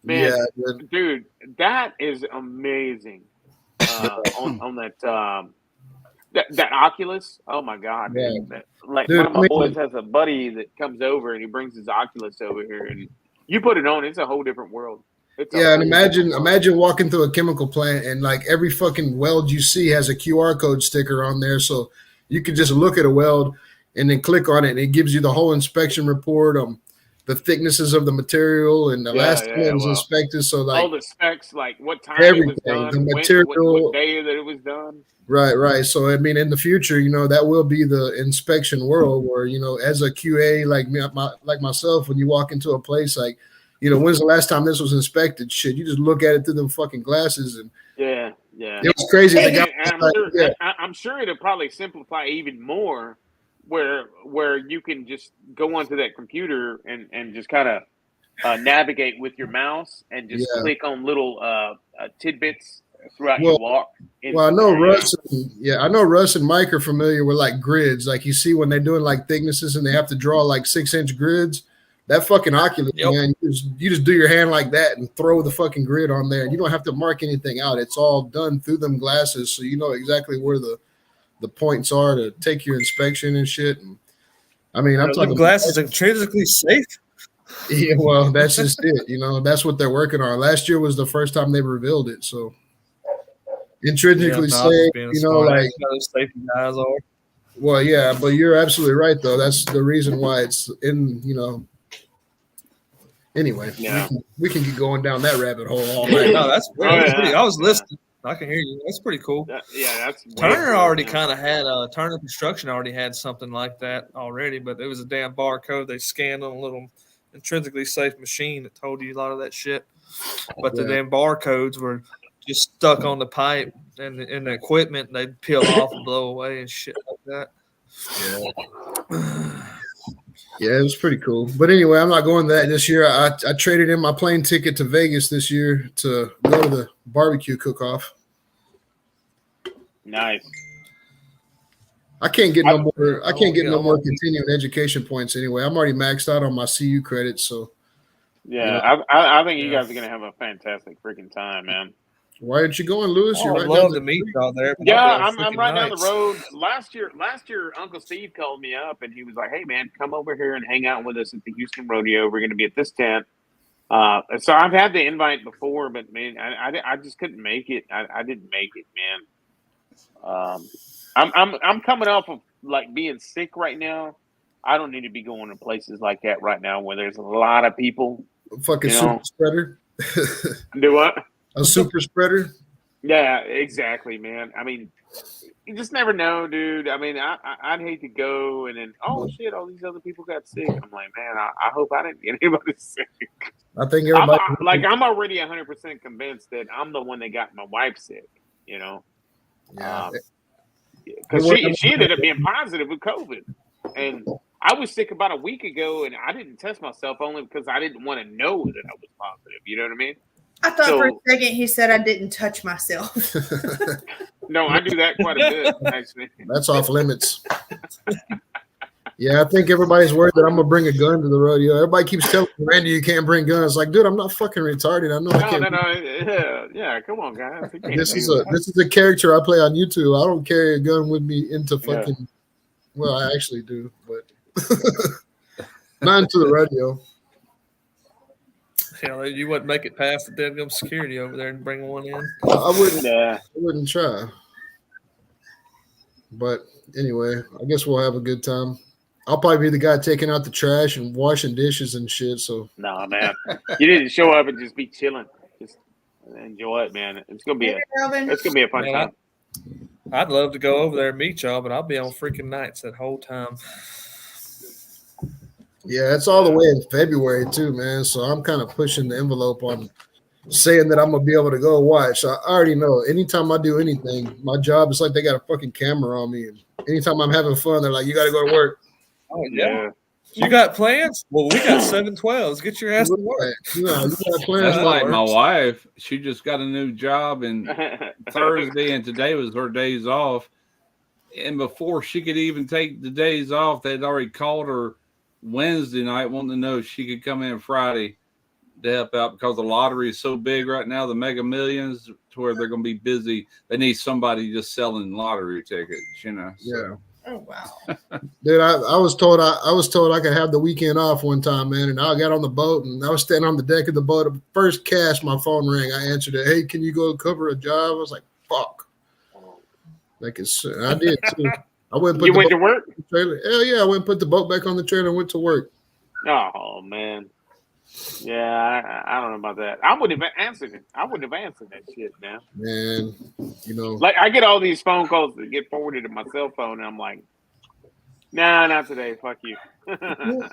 Man, yeah, dude, that is amazing. On that Oculus, oh my god! Yeah. One of my boys has a buddy that comes over and he brings his Oculus over here, and you put it on, it's a whole different world. And imagine walking through a chemical plant and like every fucking weld you see has a QR code sticker on there, so you can just look at a weld and then click on it, and it gives you the whole inspection report. the thicknesses of the material and the last time it was inspected. So like all the specs, like what time it was done, the material, what day that it was done. Right. So I mean, in the future, you know, that will be the inspection world where, you know, as a QA like me, like myself, when you walk into a place, like, you know, when's the last time this was inspected? Shit, you just look at it through them fucking glasses, and yeah, it was crazy. I'm sure it'll probably simplify even more, where you can just go onto that computer and just kind of navigate with your mouse and just click on little tidbits throughout your walk. Well, I know Russ. I know Russ and Mike are familiar with like grids. Like you see when they're doing like thicknesses and they have to draw like 6-inch grids. That fucking Oculus, man, you just do your hand like that and throw the fucking grid on there. You don't have to mark anything out. It's all done through them glasses, so you know exactly where the points are to take your inspection and shit. And I mean, I'm talking glasses are intrinsically safe. Yeah, well, that's just it. You know, that's what they're working on. Last year was the first time they revealed it, so intrinsically safe. You know, like safety guys are. Well, yeah, but you're absolutely right, though. That's the reason why it's in. You know. Anyway, we can keep going down that rabbit hole all night. No, that's pretty. I was listening. I can hear you. That's pretty cool. That's Turner already kind of had Turner Construction already had something like that already, but it was a damn barcode they scanned on a little intrinsically safe machine that told you a lot of that shit. But the damn barcodes were just stuck on the pipe and the equipment, and they'd peel off and blow away and shit like that. Yeah, it was pretty cool. But anyway, I'm not going to that this year. I traded in my plane ticket to Vegas this year to go to the barbecue cook-off. Nice. I can't get no more continuing education points anyway. I'm already maxed out on my CU credits, so. Yeah, you know, I think you guys are gonna have a fantastic freaking time, man. Why aren't you going, Lewis? I'd love to meet y'all there. I'm right down the road. Last year, Uncle Steve called me up and he was like, "Hey, man, come over here and hang out with us at the Houston Rodeo. We're going to be at this tent." So I've had the invite before, but man, I just couldn't make it. I didn't make it, man. I'm coming off of like being sick right now. I don't need to be going to places like that right now where there's a lot of people. Fucking super spreader. Do what? A super spreader? Yeah, exactly, man. I mean, you just never know, dude. I mean, I'd hate to go and then, oh, shit, all these other people got sick. I'm like, man, I hope I didn't get anybody sick. I think everybody. I'm already 100% convinced that I'm the one that got my wife sick, you know? Yeah. Because she ended up being positive with COVID. And I was sick about a week ago, and I didn't test myself only because I didn't want to know that I was positive. You know what I mean? I thought for a second he said I didn't touch myself. No, I do that quite a bit, actually. That's off limits. Yeah, I think everybody's worried that I'm gonna bring a gun to the rodeo. Everybody keeps telling me, Randy, you can't bring guns. Like, dude, I'm not fucking retarded. I know I can't. No. Yeah, come on, guys. This is a character I play on YouTube. I don't carry a gun with me into fucking. Yeah. Well, I actually do, but not into the rodeo. Yeah, you wouldn't make it past the dead gum security over there and bring one in. I wouldn't. I wouldn't try. But anyway, I guess we'll have a good time. I'll probably be the guy taking out the trash and washing dishes and shit. So. Nah, man, you need to show up and just be chilling, just enjoy it, man. It's gonna be a fun time. I'd love to go over there and meet y'all, but I'll be on freaking nights that whole time. Yeah, it's all the way in February too, man. So I'm kind of pushing the envelope on saying that I'm gonna be able to go watch. I already know. Anytime I do anything, my job is like they got a fucking camera on me, and anytime I'm having fun, they're like, "You got to go to work." Oh yeah. You got plans? Well, we got 712s. Get your ass to work. You got plans. That's like my wife. She just got a new job, and Thursday and today was her days off. And before she could even take the days off, they'd already called her Wednesday night wanting to know if she could come in Friday to help out because the lottery is so big right now, the Mega Millions, to where they're going to be busy. They need somebody just selling lottery tickets, you know. Yeah. Oh wow, dude! I was told I could have the weekend off one time, man. And I got on the boat and I was standing on the deck of the boat. First cast, my phone rang. I answered it. Hey, can you go cover a job? I was like, fuck. Like I did too. I went. You went to work? Trailer. Hell yeah! I went and put the boat back on the trailer and went to work. Oh man. Yeah, I don't know about that. I wouldn't have answered it. I wouldn't have answered that shit now. Man, Like I get all these phone calls that get forwarded to my cell phone, and I'm like, nah, not today. Fuck you. And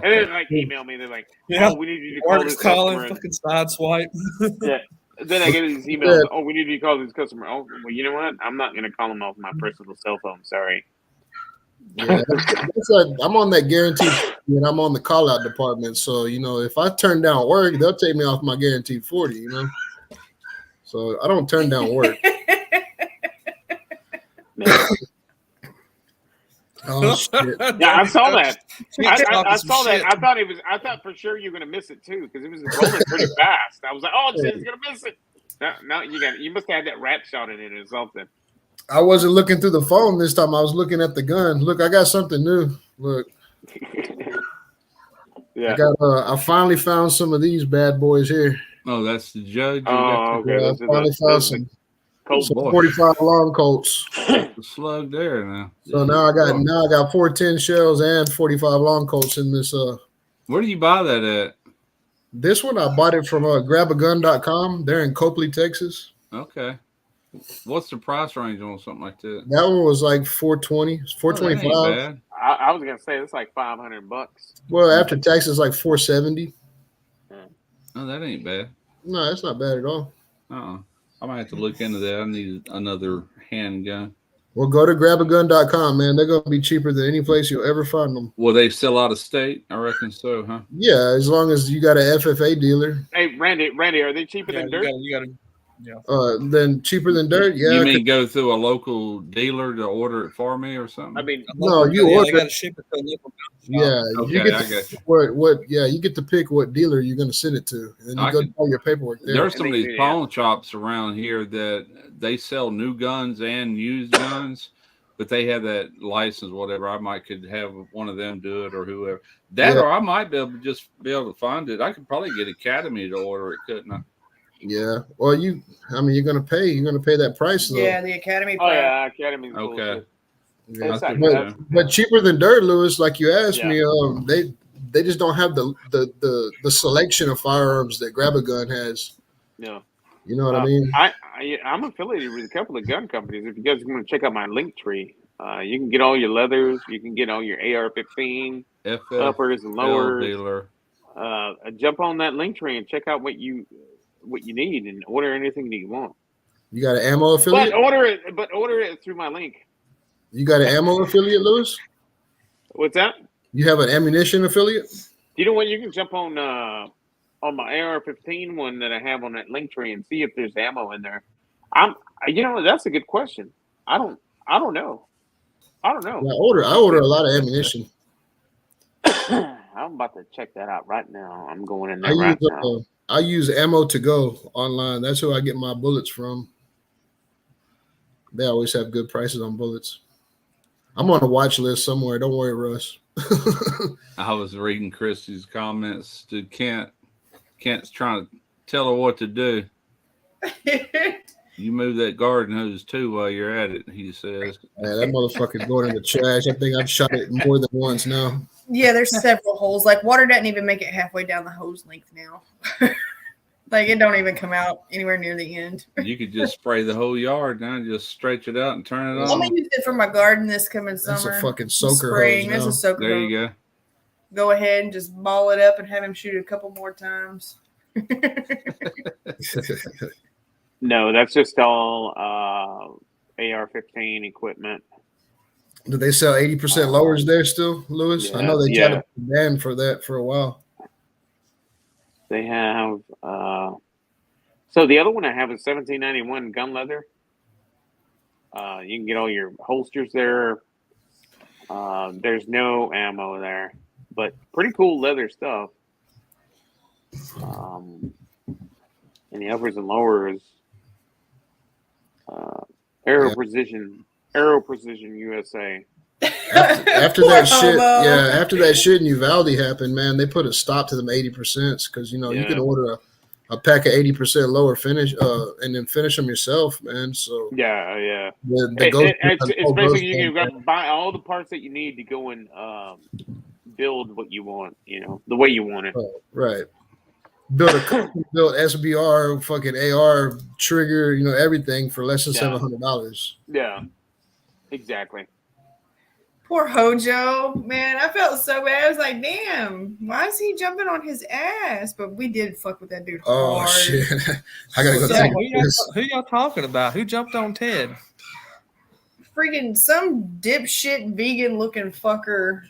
then like email me. They're like, oh, we need you to call this customer. Fucking side swipe. Yeah. Then I get these emails. Oh, we need you to call this customer. Oh, well, you know what? I'm not going to call them off my personal cell phone. Sorry. Yeah, that's like, I'm on that guaranteed and I'm on the call out department. So, if I turn down work, they'll take me off my guaranteed 40, So I don't turn down work. Oh shit. Yeah, I saw that. I saw that. I thought for sure you were gonna miss it too, because it was rolling pretty fast. I was like, oh shit, he's gonna miss it. No, you must have had that rat shot in it or something. I wasn't looking through the phone this time. I was looking at the gun. Look, I got something new. Look. Yeah. I finally found some of these bad boys here. Oh, that's the judge. Oh, okay. Yeah, I finally found some 45 long Colts. The slug there now. So now I got 410 shells and 45 long Colts in this. Where do you buy that at? This one I bought it from grabagun.com. They're in Copley, Texas. Okay. What's the price range on something like that? That one was like 420, 425. Oh, I was gonna say it's like $500. Well, after tax, it's like 470. Oh, that ain't bad. No, that's not bad at all. I might have to look into that. I need another handgun. Well, go to grabagun.com, man. They're going to be cheaper than any place you'll ever find them. Will they sell out of state? I reckon so, huh? Yeah, as long as you got an FFA dealer. Hey, Randy, are they cheaper than dirt? Then cheaper than dirt? Yeah. You mean go through a local dealer to order it for me or something? I mean, no, you order. They got to ship it to a local shop. Yeah, okay, you get I got you. You get to pick what dealer you're going to send it to, and then you go do all your paperwork there. There's some of these pawn shops around here that they sell new guns and used guns, but they have that license, whatever. I could have one of them do it or whoever. Or I might be able to find it. I could probably get Academy to order it, couldn't I? Yeah. Well, you're going to pay that price though. Yeah, the Academy price. Oh yeah, Academy's okay. Yeah, but cheaper than dirt, Lewis, like you asked me, they just don't have the selection of firearms that Grab-A-Gun has. No. You know what I mean? I'm affiliated with a couple of gun companies. If you guys want to check out my link tree, you can get all your leathers, you can get all your AR-15 uppers and lowers. Dealer. Jump on that link tree and check out what you need and order anything that you want. You got an ammo affiliate? But order it through my link. You got an ammo affiliate, Lewis? What's that? You have an ammunition affiliate? You know what? You can jump on my AR-15 one that I have on that link tree and see if there's ammo in there. That's a good question. I don't know. I order a lot of ammunition. I'm about to check that out right now. I'm going in there now. I use Ammo to Go online. That's who I get my bullets from. They always have good prices on bullets. I'm on a watch list somewhere. Don't worry, Russ. I was reading Christy's comments to Kent. Kent's trying to tell her what to do. You move that garden hose too while you're at it, he says. Yeah, that motherfucker's going in the trash. I think I've shot it more than once now. Yeah, there's several holes. Like water doesn't even make it halfway down the hose length now. Like it don't even come out anywhere near the end. You could just spray the whole yard now, just stretch it out and turn it on. I'm gonna use it for my garden this coming summer. That's a fucking soaker spring. hose. That's a soaker there hose. You go. Go ahead and just ball it up and have him shoot it a couple more times. No, that's just all AR-15 equipment. Do they sell 80% lowers there still, Lewis? Yeah, I know they tried to ban for that for a while. They have so the other one I have is 1791 gun leather. You can get all your holsters there. There's no ammo there, but pretty cool leather stuff. And the uppers and lowers, Aero Precision USA. After that shit, after that shit in Uvalde happened, man, they put a stop to them 80% because you can order a pack of 80% lower finish, and then finish them yourself, man. So it's basically you can buy all the parts that you need to go and build what you want, the way you want it. Right. Build a built SBR fucking AR trigger, everything for less than $700. Yeah, exactly. Poor Hojo, man. I felt so bad. I was like, damn, why is he jumping on his ass? But we did fuck with that dude hard. Oh, shit. I got to go take this. Who y'all talking about? Who jumped on Ted? Freaking some dipshit vegan looking fucker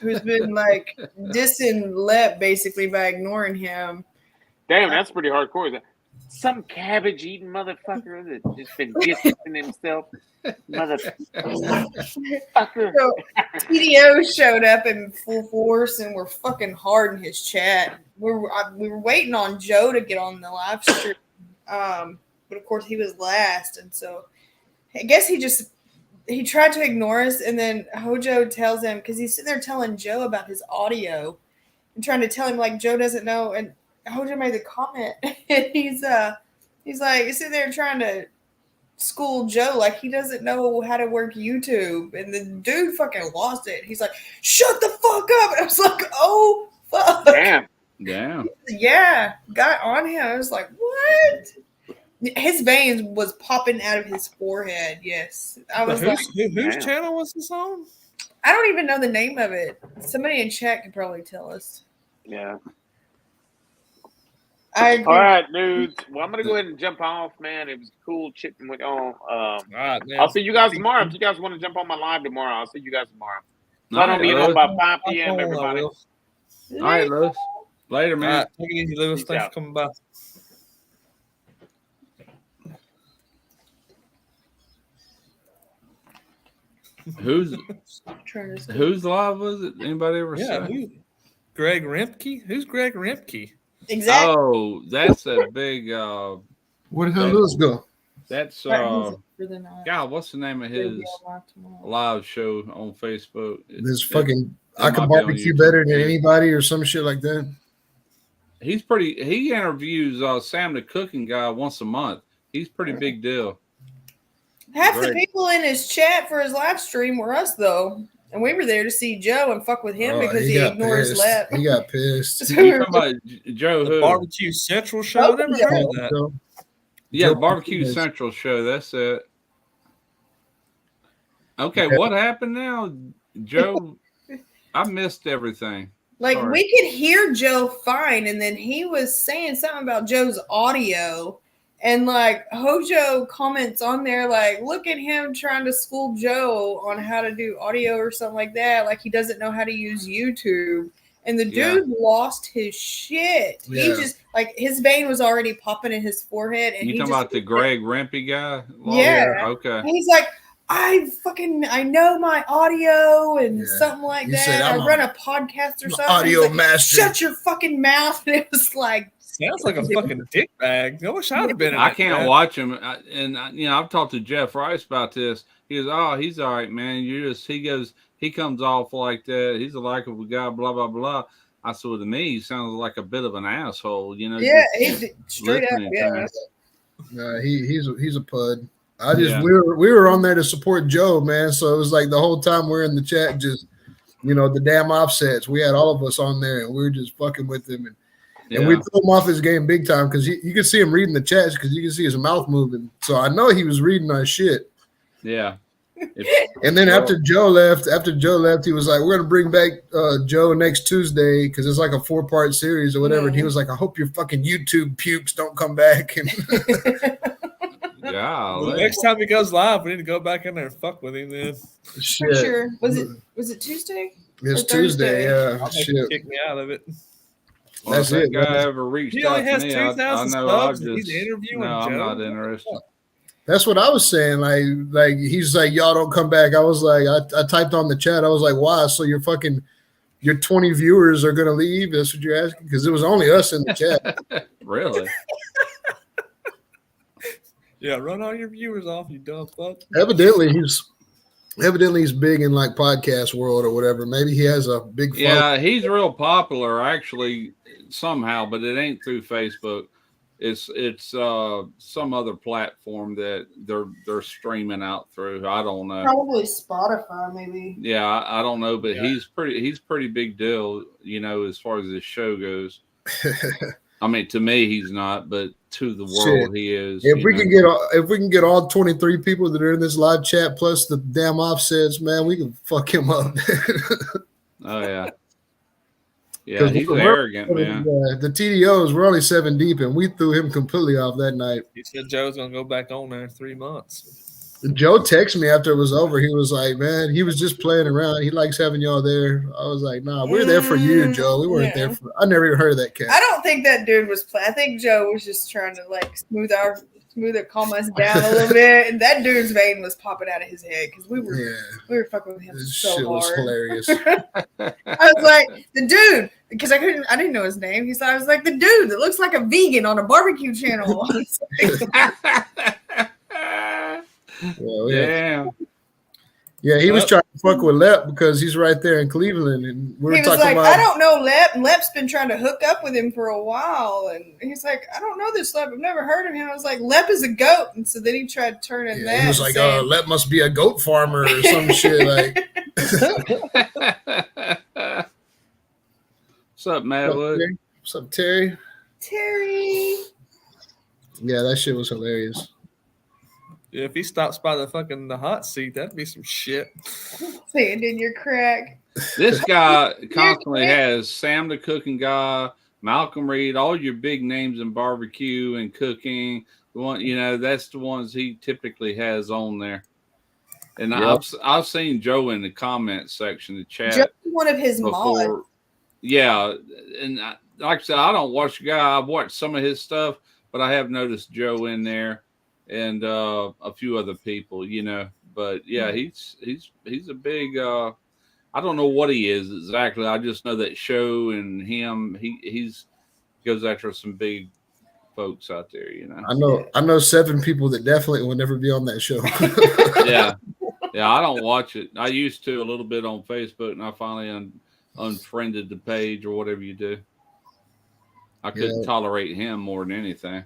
who's been like dissing Lep basically by ignoring him. Damn, that's pretty hardcore. Some cabbage eating motherfucker that's just been dissing himself. Motherfucker. So TDO showed up in full force and we're fucking hard in his chat. We were waiting on Joe to get on the live stream. But of course he was last, and so I guess he tried to ignore us, and then Hojo tells him, because he's sitting there telling Joe about his audio and trying to tell him like Joe doesn't know, and Hojo made the comment, and he's like sitting there trying to school Joe like he doesn't know how to work YouTube, and the dude fucking lost it. He's like, "Shut the fuck up!" And I was like, "Oh fuck!" Damn. Yeah, got on him. I was like, "What?" His veins was popping out of his forehead. Yes, I was like, whose channel was this on? I don't even know the name of it. Somebody in chat could probably tell us. Yeah. I agree. All right, dudes. Well, I'm gonna go ahead and jump off, man. It was cool chitting with y'all. All right, man. I'll see you guys tomorrow. If you guys want to jump on my live tomorrow, I'll see you guys tomorrow. So I don't be home by 5 p.m. Everybody. All right, Lewis. Later, man. All right, take it easy, Lewis. Thanks for coming by. Whose live was it? Anybody ever say? Greg Remke? Who's Greg Remke? Exactly. Oh, that's a big Where the hell Lewis go? That's God, what's the name of his live show on Facebook? This fucking I can barbecue better than anybody or some shit like that. He interviews Sam the cooking guy once a month. He's pretty big deal. Half the people in his chat for his live stream were us, though. And we were there to see Joe and fuck with him because he ignores Lep. He got pissed. You talking about Joe who? Barbecue Central show? Never heard of that. Yeah, Barbecue Central show. That's it. Okay, what happened now? Joe, I missed everything. Like, we could hear Joe fine, and then he was saying something about Joe's audio. And like Hojo comments on there, like, look at him trying to school Joe on how to do audio or something like that. Like he doesn't know how to use YouTube. And the dude lost his shit. Yeah. He just like his vein was already popping in his forehead. And you talking about the Greg Rempe guy? Yeah. Okay. And he's like, I know my audio and something like that. Said, I run a podcast or something. Audio like, master. Shut your fucking mouth. And it was like, sounds like a fucking dick bag. I wish I'd have been in I can't watch him. I've talked to Jeff Rice about this. He goes, "Oh, he's all right, man. He comes off like that. He's a likable guy, blah, blah, blah." I said, well, to me, he sounds like a bit of an asshole, Yeah, he's straight up, yeah. He's a pud. We were on there to support Joe, man. So it was like the whole time we're in the chat, just, the damn offsets. We had all of us on there, and we were just fucking with him. And we threw him off his game big time because you can see him reading the chats because you can see his mouth moving. So I know he was reading our shit. Yeah. And then after Joe left, he was like, "We're gonna bring back Joe next Tuesday because it's like a 4-part series or whatever." And he was like, "I hope your fucking YouTube pukes don't come back." And well, next time he goes live, we need to go back in there and fuck with him. Then for sure. Was it Tuesday? It's Tuesday. Yeah. I'll shit. Kick me out of it. Well, that's if that guy ever reached out to me, I know I'll just. He's interviewing Joe. I'm not interested. That's what I was saying. Like he's like, "Y'all don't come back." I was like, I typed on the chat. I was like, "Why?" So your 20 viewers are gonna leave? That's what you're asking? Because it was only us in the chat. Really? Yeah, run all your viewers off, you dumb fuck. Evidently he's big in like podcast world or whatever. Maybe he has a big following. Yeah, he's real popular actually somehow, but it ain't through Facebook. It's some other platform that they're streaming out through. I don't know. Probably Spotify, maybe. Yeah, I don't know, but he's pretty big deal, as far as this show goes. I mean, to me, he's not, but to the world, he is. If we can get all 23 people that are in this live chat plus the damn offsets, man, we can fuck him up. Oh yeah. Yeah, he's arrogant, man. The TDOs, we're only 7 deep, and we threw him completely off that night. He said Joe's going to go back on there in 3 months. Joe texted me after it was over. He was like, man, he was just playing around. He likes having y'all there. I was like, nah, we're there for you, Joe. We weren't there for – I never even heard of that cat. I don't think that dude was playing. I think Joe was just trying to, like, calm us down a little bit. And that dude's vein was popping out of his head because we were fucking with him this so shit hard. was hilarious. I was like, the dude, because I didn't know his name. I was like, the dude that looks like a vegan on a barbecue channel. Yeah, he was trying to fuck with Lep because he's right there in Cleveland, and we were he was talking like, about. I don't know Lep, and Lep's been trying to hook up with him for a while, and he's like, I don't know this Lep, I've never heard of him. I was like, Lep is a goat, and so then he tried turning that. He was like, Lep must be a goat farmer or some shit like. What's up, Madwood? What's up, Terry? Terry. Yeah, that shit was hilarious. Yeah, if he stops by the hot seat, that'd be some shit. Sand in your crack. This guy constantly has Sam the Cooking Guy, Malcolm Reed, all your big names in barbecue and cooking. The one, that's the ones he typically has on there. And yep. I've seen Joe in the comment section, the chat. Joe's one of his mods. Yeah, and like I said, I don't watch the guy. I've watched some of his stuff, but I have noticed Joe in there. And a few other people, but yeah, he's a big. I don't know what he is exactly. I just know that show and him. He's goes after some big folks out there. I know 7 people that definitely will never be on that show. yeah. I don't watch it. I used to a little bit on Facebook, and I finally unfriended the page or whatever you do. I couldn't tolerate him more than anything.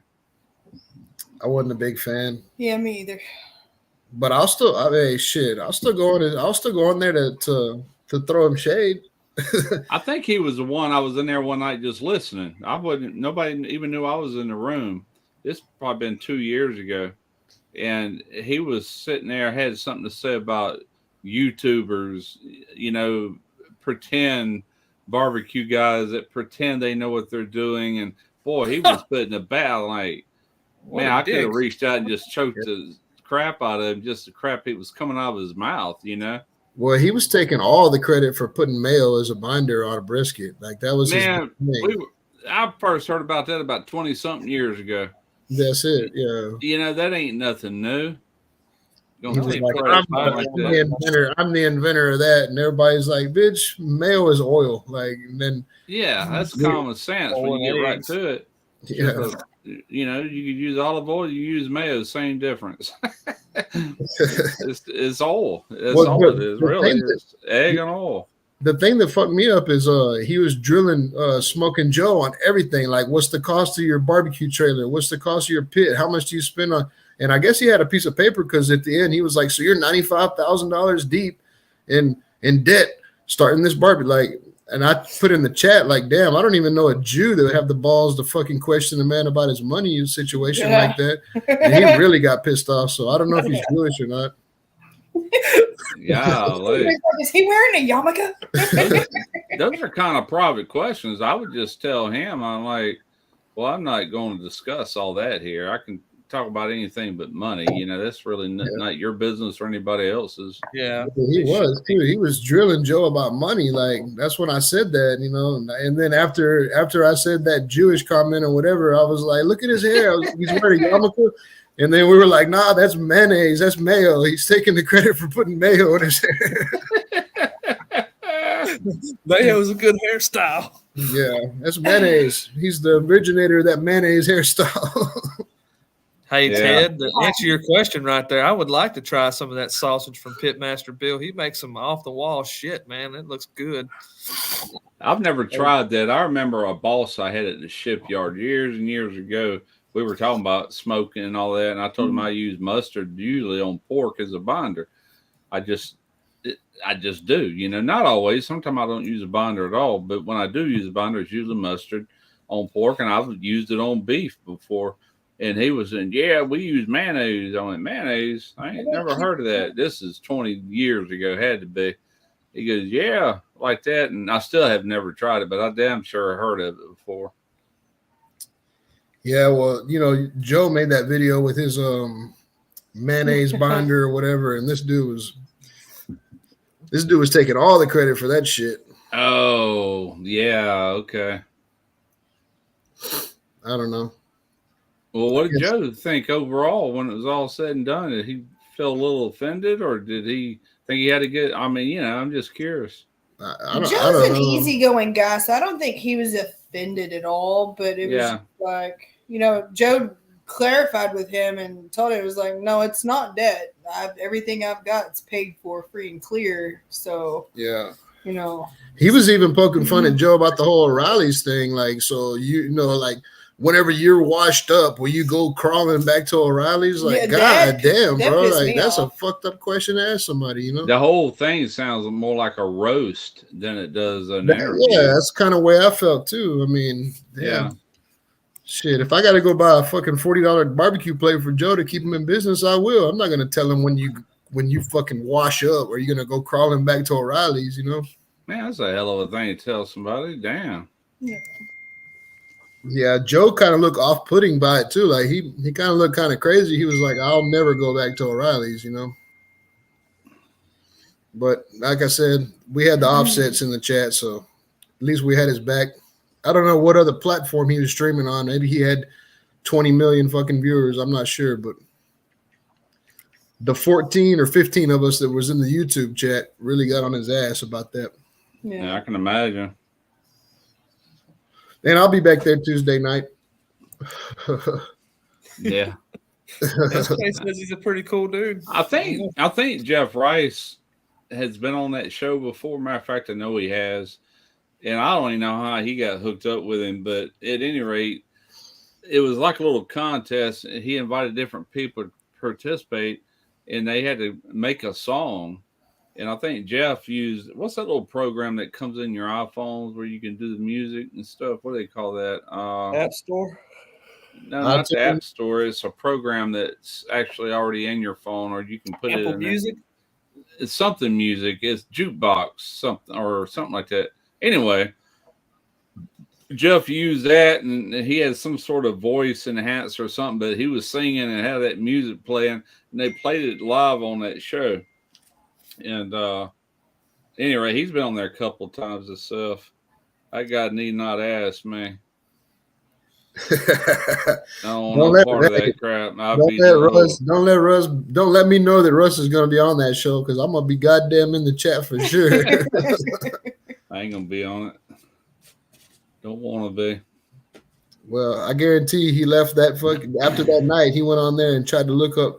I wasn't a big fan. Yeah, me either. But I'll still go in there to throw him shade. I think he was the one. I was in there one night just listening. Nobody even knew I was in the room. This probably been 2 years ago. And he was sitting there, had something to say about YouTubers, pretend barbecue guys that pretend they know what they're doing. And boy, he was putting a battle like, man, I could have reached out and just choked the crap out of him, just the crap it was coming out of his mouth, Well, he was taking all the credit for putting mayo as a binder on a brisket. Like that was his thing. I first heard about that about 20-something years ago. That's it, yeah. That ain't nothing new. He was like, I'm the inventor of that, and everybody's like, bitch, mayo is oil. Like, and then that's common sense when you get right to it. Yeah. You could use olive oil, you use mayo, same difference. it's oil. That's all it is, really. It's egg and oil. The thing that fucked me up is he was drilling Smoking Joe on everything. Like, what's the cost of your barbecue trailer? What's the cost of your pit? How much do you spend on? And I guess he had a piece of paper because at the end he was like, so you're $95,000 deep in debt starting this barbecue. Like, and I put in the chat, like, damn, I don't even know a Jew that would have the balls to fucking question a man about his money situation like that. And he really got pissed off. So I don't know if he's Jewish or not. Yeah. Is he wearing a yarmulke? Those are kind of private questions. I would just tell him, I'm like, well, I'm not going to discuss all that here. I can talk about anything but money. That's really not your business or anybody else's. Yeah, he was too. He was drilling Joe about money. Like, that's when I said that, and then after I said that Jewish comment or whatever, I was like, look at his hair. He's wearing a yarmulke. And then we were like, nah, that's mayonnaise. That's mayo. He's taking the credit for putting mayo in his hair. Mayo is a good hairstyle. Yeah, that's mayonnaise. He's the originator of that mayonnaise hairstyle. Hey, Ted, to answer your question right there, I would like to try some of that sausage from Pitmaster Bill. He makes some off-the-wall shit, man. It looks good. I've never tried that. I remember a boss I had at the shipyard years and years ago. We were talking about smoking and all that, and I told him I use mustard usually on pork as a binder. I just do, you know, not always. Sometimes I don't use a binder at all, but when I do use a binder, it's usually mustard on pork, and I've used it on beef before. And he was saying, yeah, we use mayonnaise. I went, mayonnaise? I ain't never heard of that. This is 20 years ago, had to be. He goes, yeah, like that. And I still have never tried it, but I damn sure heard of it before. Yeah, well, you know, Joe made that video with his mayonnaise binder or whatever, and this dude was taking all the credit for that shit. Oh, yeah, okay. I don't know. Well, what did Joe think overall when it was all said and done? Did he feel a little offended, or did he think he had to get? I mean, you know, I'm just curious. Joe's an easygoing guy, so I don't think he was offended at all. But it was like, you know, Joe clarified with him and told him, it was like, no, it's not debt. Everything I've got is paid for, free and clear. So yeah, you know, he was even poking fun at Joe about the whole O'Reilly's thing. Like, so you know, like, whenever you're washed up, will you go crawling back to O'Reilly's? Like, God damn, bro. Like, that's a fucked up question to ask somebody, you know? The whole thing sounds more like a roast than it does an interview. Yeah, that's kind of way I felt too. I mean, yeah. Shit, if I got to go buy a fucking $40 barbecue plate for Joe to keep him in business, I will. I'm not going to tell him when you fucking wash up or you're going to go crawling back to O'Reilly's, you know? Man, that's a hell of a thing to tell somebody. Damn. Yeah. Yeah, Joe kind of looked off-putting by it too. Like he kind of looked kind of crazy. He was like, "I'll never go back to O'Reilly's," you know. But like I said, we had the offsets in the chat, so at least we had his back. I don't know what other platform he was streaming on. Maybe he had 20 million fucking viewers. I'm not sure, but the 14 or 15 of us that was in the YouTube chat really got on his ass about that. Yeah, I can imagine. And I'll be back there Tuesday night. Yeah. SK says he's a pretty cool dude. I think Jeff Rice has been on that show before. Matter of fact, I know he has. And I don't even know how he got hooked up with him, but at any rate, it was like a little contest. He invited different people to participate, and they had to make a song. And I think Jeff used, what's that little program that comes in your iPhones where you can do the music and stuff? What do they call that? App Store? No, not the App Store. It's a program that's actually already in your phone, or you can put Apple it in Music. It's something music. It's jukebox, something like that. Anyway, Jeff used that, and he had some sort of voice enhancer or something, but he was singing and had that music playing, and they played it live on that show. And anyway, he's been on there a couple of times himself. That guy need not ask me. I don't want no part of that crap. Don't let me know that Russ is going to be on that show, because I'm going to be goddamn in the chat for sure. I ain't going to be on it. Don't want to be. Well, I guarantee he left that after that night. He went on there and tried to look up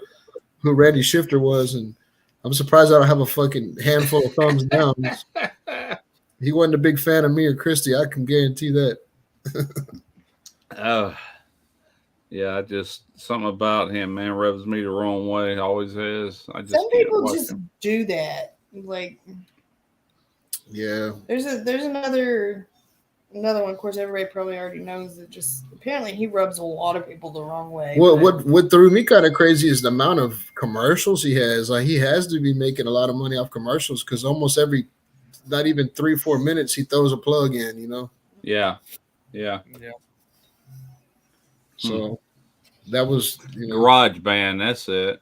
who Randy Shifter was, and I'm surprised I don't have a fucking handful of thumbs down. He wasn't a big fan of me or Christy. I can guarantee that. Oh, yeah. Just something about him, man, rubs me the wrong way. Always has. Some people just do that. Like, yeah. There's another one. Of course, everybody probably already knows that. Just apparently, he rubs a lot of people the wrong way. What threw me kind of crazy is the amount of commercials he has. Like, he has to be making a lot of money off commercials, because almost every, not even 3-4 minutes, he throws a plug in. You know. Yeah. So that was Garage Band. That's it.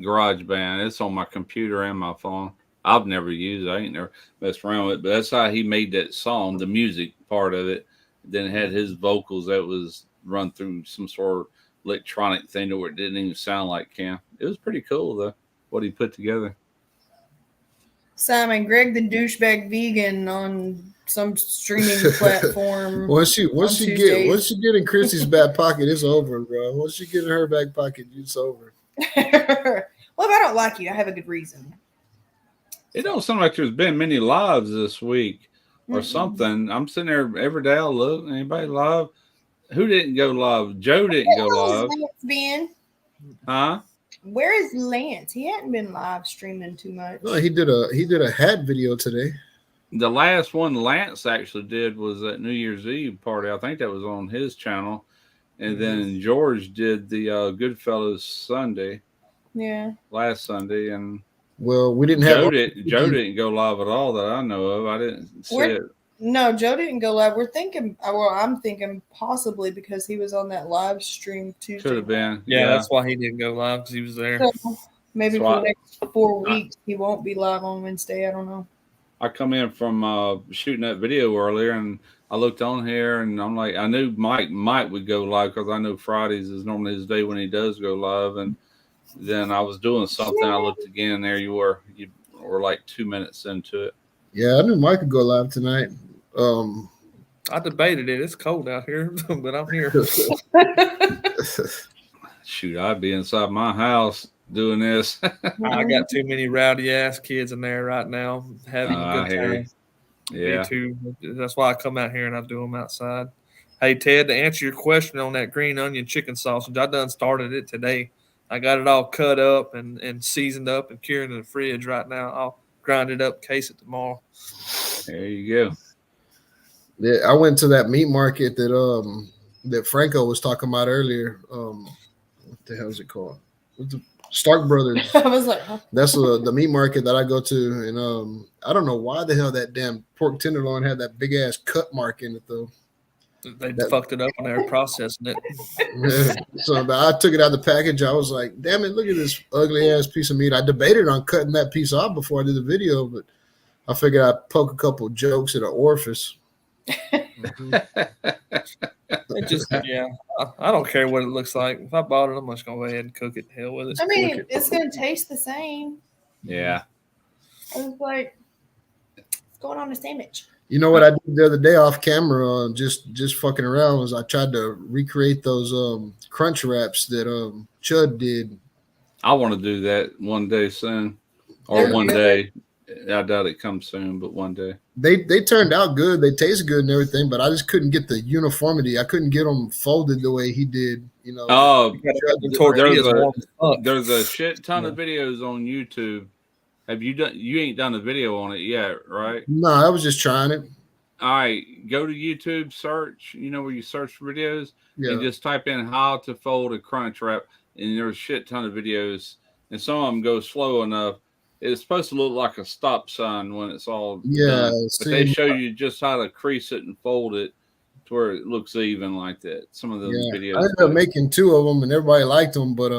Garage Band. It's on my computer and my phone. I've never used it. I ain't never messed around with it. But that's how he made that song, the music part of it. Then it had his vocals that was run through some sort of electronic thing to where it didn't even sound like Cam. It was pretty cool, though, what he put together. Simon, Greg the douchebag vegan on some streaming platform. Once she get in Chrissy's back pocket, it's over, bro. Once she get in her back pocket, it's over. Well, if I don't like you, I have a good reason. It don't sound like there's been many lives this week or something. I'm sitting there every day. I'll look. Anybody live? Who didn't go live? Joe didn't go live. Lance been? Huh? Where is Lance? He hadn't been live streaming too much. No, he did a hat video today. The last one Lance actually did was at New Year's Eve party. I think that was on his channel. And then George did the Goodfellas Sunday. Yeah. Last Sunday. And well, we didn't have Joe didn't go live at all that I know of. I didn't see it. No, Joe didn't go live. We're thinking, well, I'm thinking possibly because he was on that live stream Tuesday. Could have been. Yeah, that's why he didn't go live, because he was there. So maybe for the next 4 weeks, he won't be live on Wednesday. I don't know. I come in from shooting that video earlier, and I looked on here, and I'm like, I knew Mike would go live because I know Fridays is normally his day when he does go live. And then I was doing something. I looked again. There you were. You were like 2 minutes into it. Yeah, I knew Mike could go live tonight. I debated it. It's cold out here, but I'm here. Shoot, I'd be inside my house doing this. I got too many rowdy ass kids in there right now having a good time. Yeah. Me too. That's why I come out here and I do them outside. Hey, Ted, to answer your question on that green onion chicken sausage, I done started it today. I got it all cut up and seasoned up and curing in the fridge right now. I'll grind it up, case it tomorrow. There you go. Yeah, I went to that meat market that Franco was talking about earlier. What the hell is it called? The Stark Brothers. I was like, huh? That's the meat market that I go to, and I don't know why the hell that damn pork tenderloin had that big ass cut mark in it though. They fucked it up when they were processing it. Yeah. So I took it out of the package. I was like, damn it, look at this ugly ass piece of meat. I debated on cutting that piece off before I did the video, but I figured I'd poke a couple jokes at an orifice. It just, yeah, I don't care what it looks like. If I bought it, I'm just gonna go ahead and cook it. Hell with it. I mean, it's gonna taste the same. Yeah. I was like, what's going on a sandwich? You know what I did the other day off camera, just fucking around, was I tried to recreate those crunch wraps that Chud did. I want to do that one day soon, or one day. I doubt it comes soon, but one day. They turned out good. They taste good and everything, but I just couldn't get the uniformity. I couldn't get them folded the way he did. You know. Oh, there's a shit ton of videos on YouTube. Have you done? You ain't done a video on it yet, right? No, I was just trying it. All right, go to YouTube, search. You know where you search for videos, and just type in how to fold a crunch wrap, and there's a shit ton of videos, and some of them go slow enough. It's supposed to look like a stop sign when it's all done, but they show you just how to crease it and fold it to where it looks even like that. Some of those videos. I ended up making 2 of them, and everybody liked them, but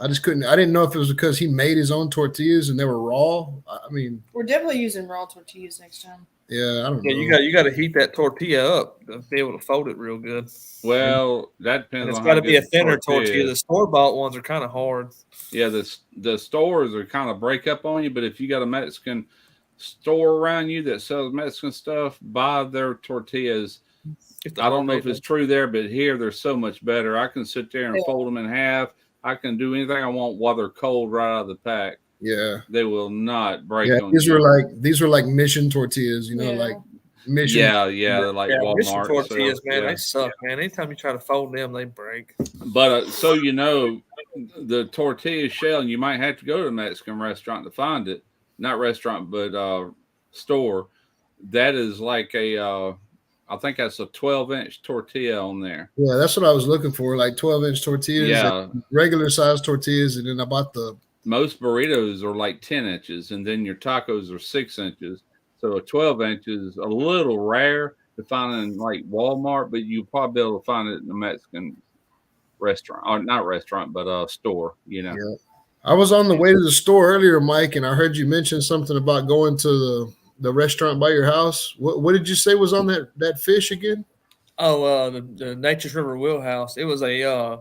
I just couldn't. I didn't know if it was because he made his own tortillas and they were raw. I mean, we're definitely using raw tortillas next time. Yeah, I don't know. You got to heat that tortilla up to be able to fold it real good. Well, that depends. And it's got to be a thinner tortilla. The store-bought ones are kind of hard. Yeah, the stores are kind of break up on you, but if you got a Mexican store around you that sells Mexican stuff, buy their tortillas. I don't know if it's true there, but here they're so much better. I can sit there and fold them in half. I can do anything I want while they're cold right out of the pack. Yeah, they will not break. Yeah, these were like Mission tortillas, you know, like Mission. Yeah, they're like Walmart Mission tortillas, man. They suck, man. Anytime you try to fold them, they break. But so you know, the tortilla shell, and you might have to go to a Mexican restaurant to find it. Not restaurant, but store. That is like a. I think that's a 12-inch tortilla on there. Yeah, that's what I was looking for, like 12-inch tortillas, regular size tortillas, and then I bought the. Most burritos are like 10 inches, and then your tacos are 6 inches. So a 12 inch is a little rare to find in like Walmart, but you'll probably be able to find it in a Mexican restaurant, or not restaurant, but a store, you know. Yeah. I was on the way to the store earlier, Mike, and I heard you mention something about going to the restaurant by your house. What did you say was on that fish again? Oh, the Nature's River Wheelhouse. It was a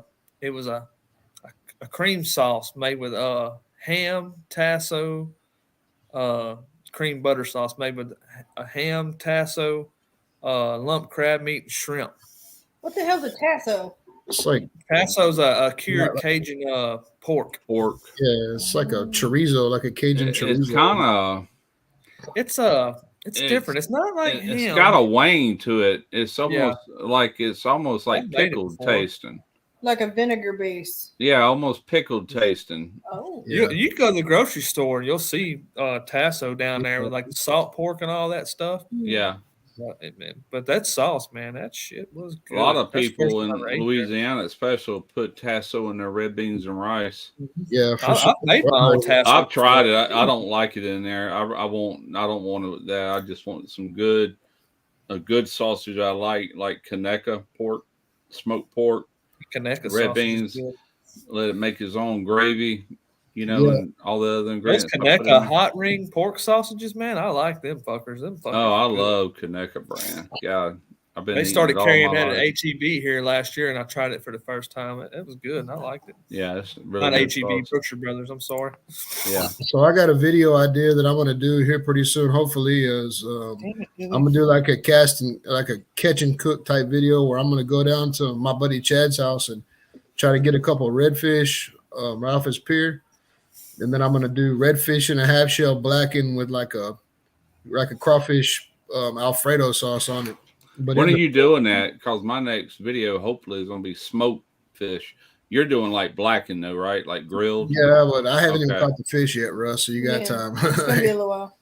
cream sauce made with ham, tasso, cream butter sauce made with a ham, tasso, lump crab meat, and shrimp. What the hell's a tasso? It's like Tasso's a cured Cajun pork. Pork. yeah, it's like a chorizo, like a Cajun chorizo. It's kind of. It's different. It's not like ham. It's got a wang to it. It's almost like pickled tasting. Like a vinegar base. Yeah, almost pickled tasting. Oh. Yeah. You go to the grocery store and you'll see tasso down there with like the salt pork and all that stuff. Yeah. But that sauce, man, that shit was good. A lot of people in Louisiana, especially, put tasso in their red beans and rice. Yeah, for sure. I've made my own tasso. I've tried it. I don't like it in there. I don't want that. I just want a good sausage. I like Kaneka pork, smoked pork, Kaneka red beans. Let it make his own gravy. And all the other ingredients. Those Kaneka hot ring pork sausages, man, I like them fuckers. I love Kaneka brand. God, They started carrying that at HEB here last year, and I tried it for the first time. It was good, and I liked it. Yeah, it's really not HEB, Brookshire Brothers. I'm sorry. Yeah. So I got a video idea that I'm going to do here pretty soon. Hopefully, I'm going to do like a catch and cook type video where I'm going to go down to my buddy Chad's house and try to get a couple of redfish right off his pier. And then I'm gonna do redfish in a half shell blackened with like a crawfish Alfredo sauce on it. But when are you doing that? Because my next video hopefully is gonna be smoked fish. You're doing like blackened though, right? Like grilled. Yeah, but I haven't even caught the fish yet, Russ. So you got time. It's gonna be a little while.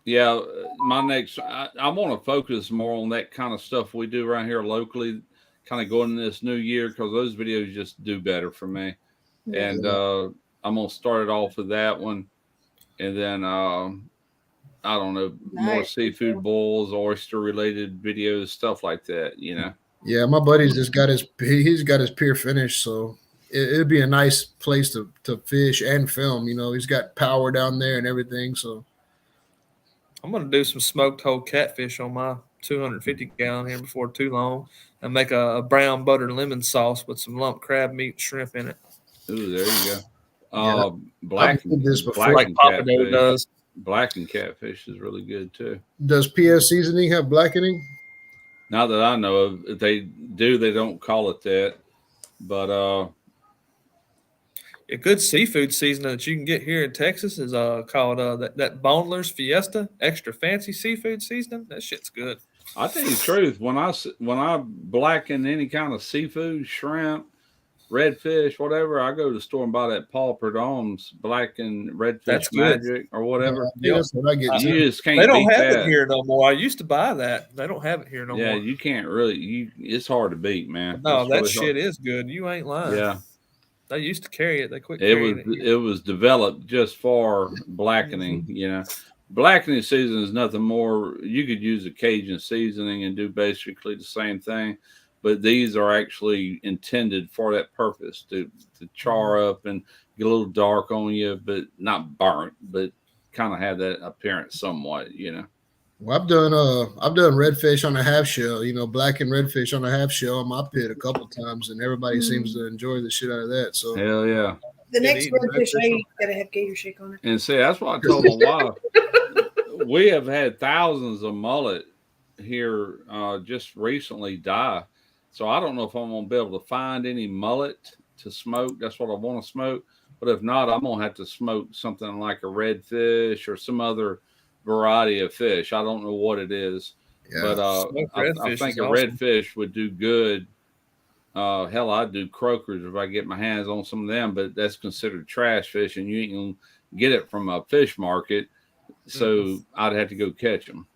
Yeah, my next. I want to focus more on that kind of stuff we do around here locally. Kind of going into this new year because those videos just do better for me, and. I'm gonna start it off with that one, and then I don't know, more seafood bowls, oyster related videos, stuff like that. Yeah, my buddy's just got his pier finished, so it'd be a nice place to fish and film. He's got power down there and everything. So I'm gonna do some smoked whole catfish on my 250 gallon here before too long, and make a brown butter lemon sauce with some lump crab meat and shrimp in it. Ooh, there you go. Like Papa does. Blackened catfish is really good too. Does PS Seasoning have blackening? Not that I know of. If they do, they don't call it that. But a good seafood seasoning that you can get here in Texas is called that Bondler's Fiesta extra fancy seafood seasoning. That shit's good. I tell you the truth, when I blacken any kind of seafood, shrimp, redfish, whatever, I go to the store and buy that Paul Prudhomme's blackened redfish magic or whatever. Yeah, that's what I get. You just can't. They don't have it here no more. I used to buy that. They don't have it here no more. Yeah, you can't really. It's hard to beat, man. No, that shit is good. You ain't lying. Yeah, they used to carry it. They quit carrying it. It was developed just for blackening. Blackening seasoning is nothing more. You could use a Cajun seasoning and do basically the same thing. But these are actually intended for that purpose to char up and get a little dark on you, but not burnt, but kind of have that appearance somewhat, Well, I've done redfish on a half shell, blackened redfish on a half shell on my pit a couple times, and everybody seems to enjoy the shit out of that. So hell yeah. The next redfish I eat gotta have gator shake on it. And see, that's what I told my wife. We have had thousands of mullet here just recently die. So I don't know if I'm going to be able to find any mullet to smoke. That's what I want to smoke. But if not, I'm going to have to smoke something like a redfish or some other variety of fish. I don't know what it is. Yeah. But I think a redfish would do good. Hell, I'd do croakers if I get my hands on some of them. But that's considered trash fish, and you ain't going to get it from a fish market. So I'd have to go catch them,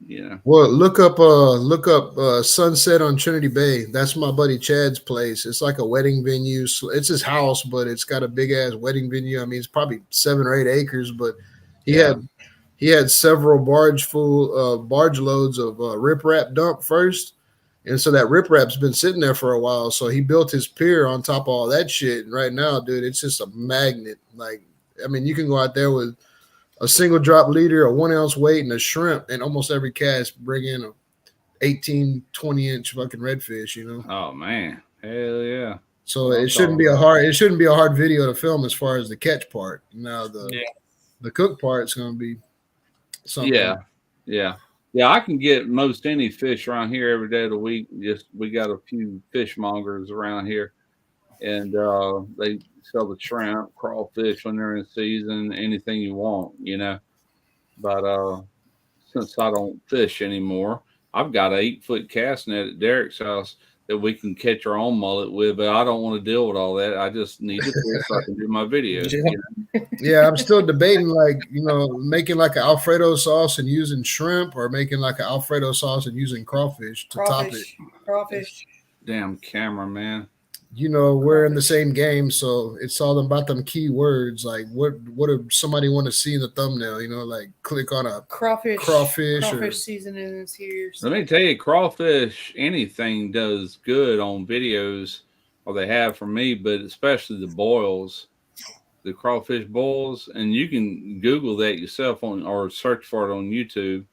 Well, look up Sunset on Trinity Bay. That's my buddy Chad's place. It's like a wedding venue. It's his house, but it's got a big ass wedding venue. I mean, it's probably 7 or 8 acres, but he had several barge loads of riprap dump first, and so that riprap's been sitting there for a while. So he built his pier on top of all that shit, and right now, dude, it's just a magnet. Like, I mean, you can go out there with a single drop leader, a 1 ounce weight, and a shrimp, and almost every cast bring in a 18, 20 inch fucking redfish, Oh man. Hell yeah. So it shouldn't be a hard video to film as far as the catch part. Now the cook part's gonna be something. Yeah. I can get most any fish around here every day of the week. Just we got a few fishmongers around here, and they sell the shrimp, crawfish when they're in season, anything you want, But since I don't fish anymore, I've got an 8-foot cast net at Derek's house that we can catch our own mullet with, but I don't want to deal with all that. I just need to fish so I can do my videos. Yeah, I'm still debating, making like an Alfredo sauce and using shrimp, or making like an Alfredo sauce and using crawfish to top it. Crawfish. Damn camera, man. We're in the same game, so it's all about them keywords. Like, what if somebody want to see in the thumbnail? Like click on a crawfish Crawfish seasoning is here. So. Let me tell you, crawfish, anything does good on videos, or they have for me, but especially the boils, the crawfish boils, and you can Google that yourself or search for it on YouTube.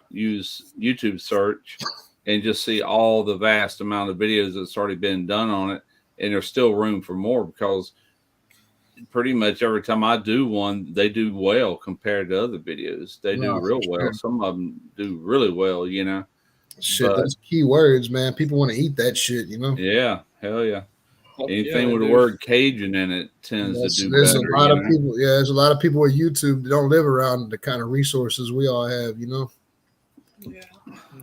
Use YouTube search and just see all the vast amount of videos that's already been done on it. And there's still room for more, because pretty much every time I do one, they do well compared to other videos. They do real well. Sure. Some of them do really well, Shit, those keywords, man. People want to eat that shit, Yeah, hell yeah. Anything with the word Cajun in it tends to do there's better. A lot of people, there's a lot of people with YouTube that don't live around the kind of resources we all have, Yeah.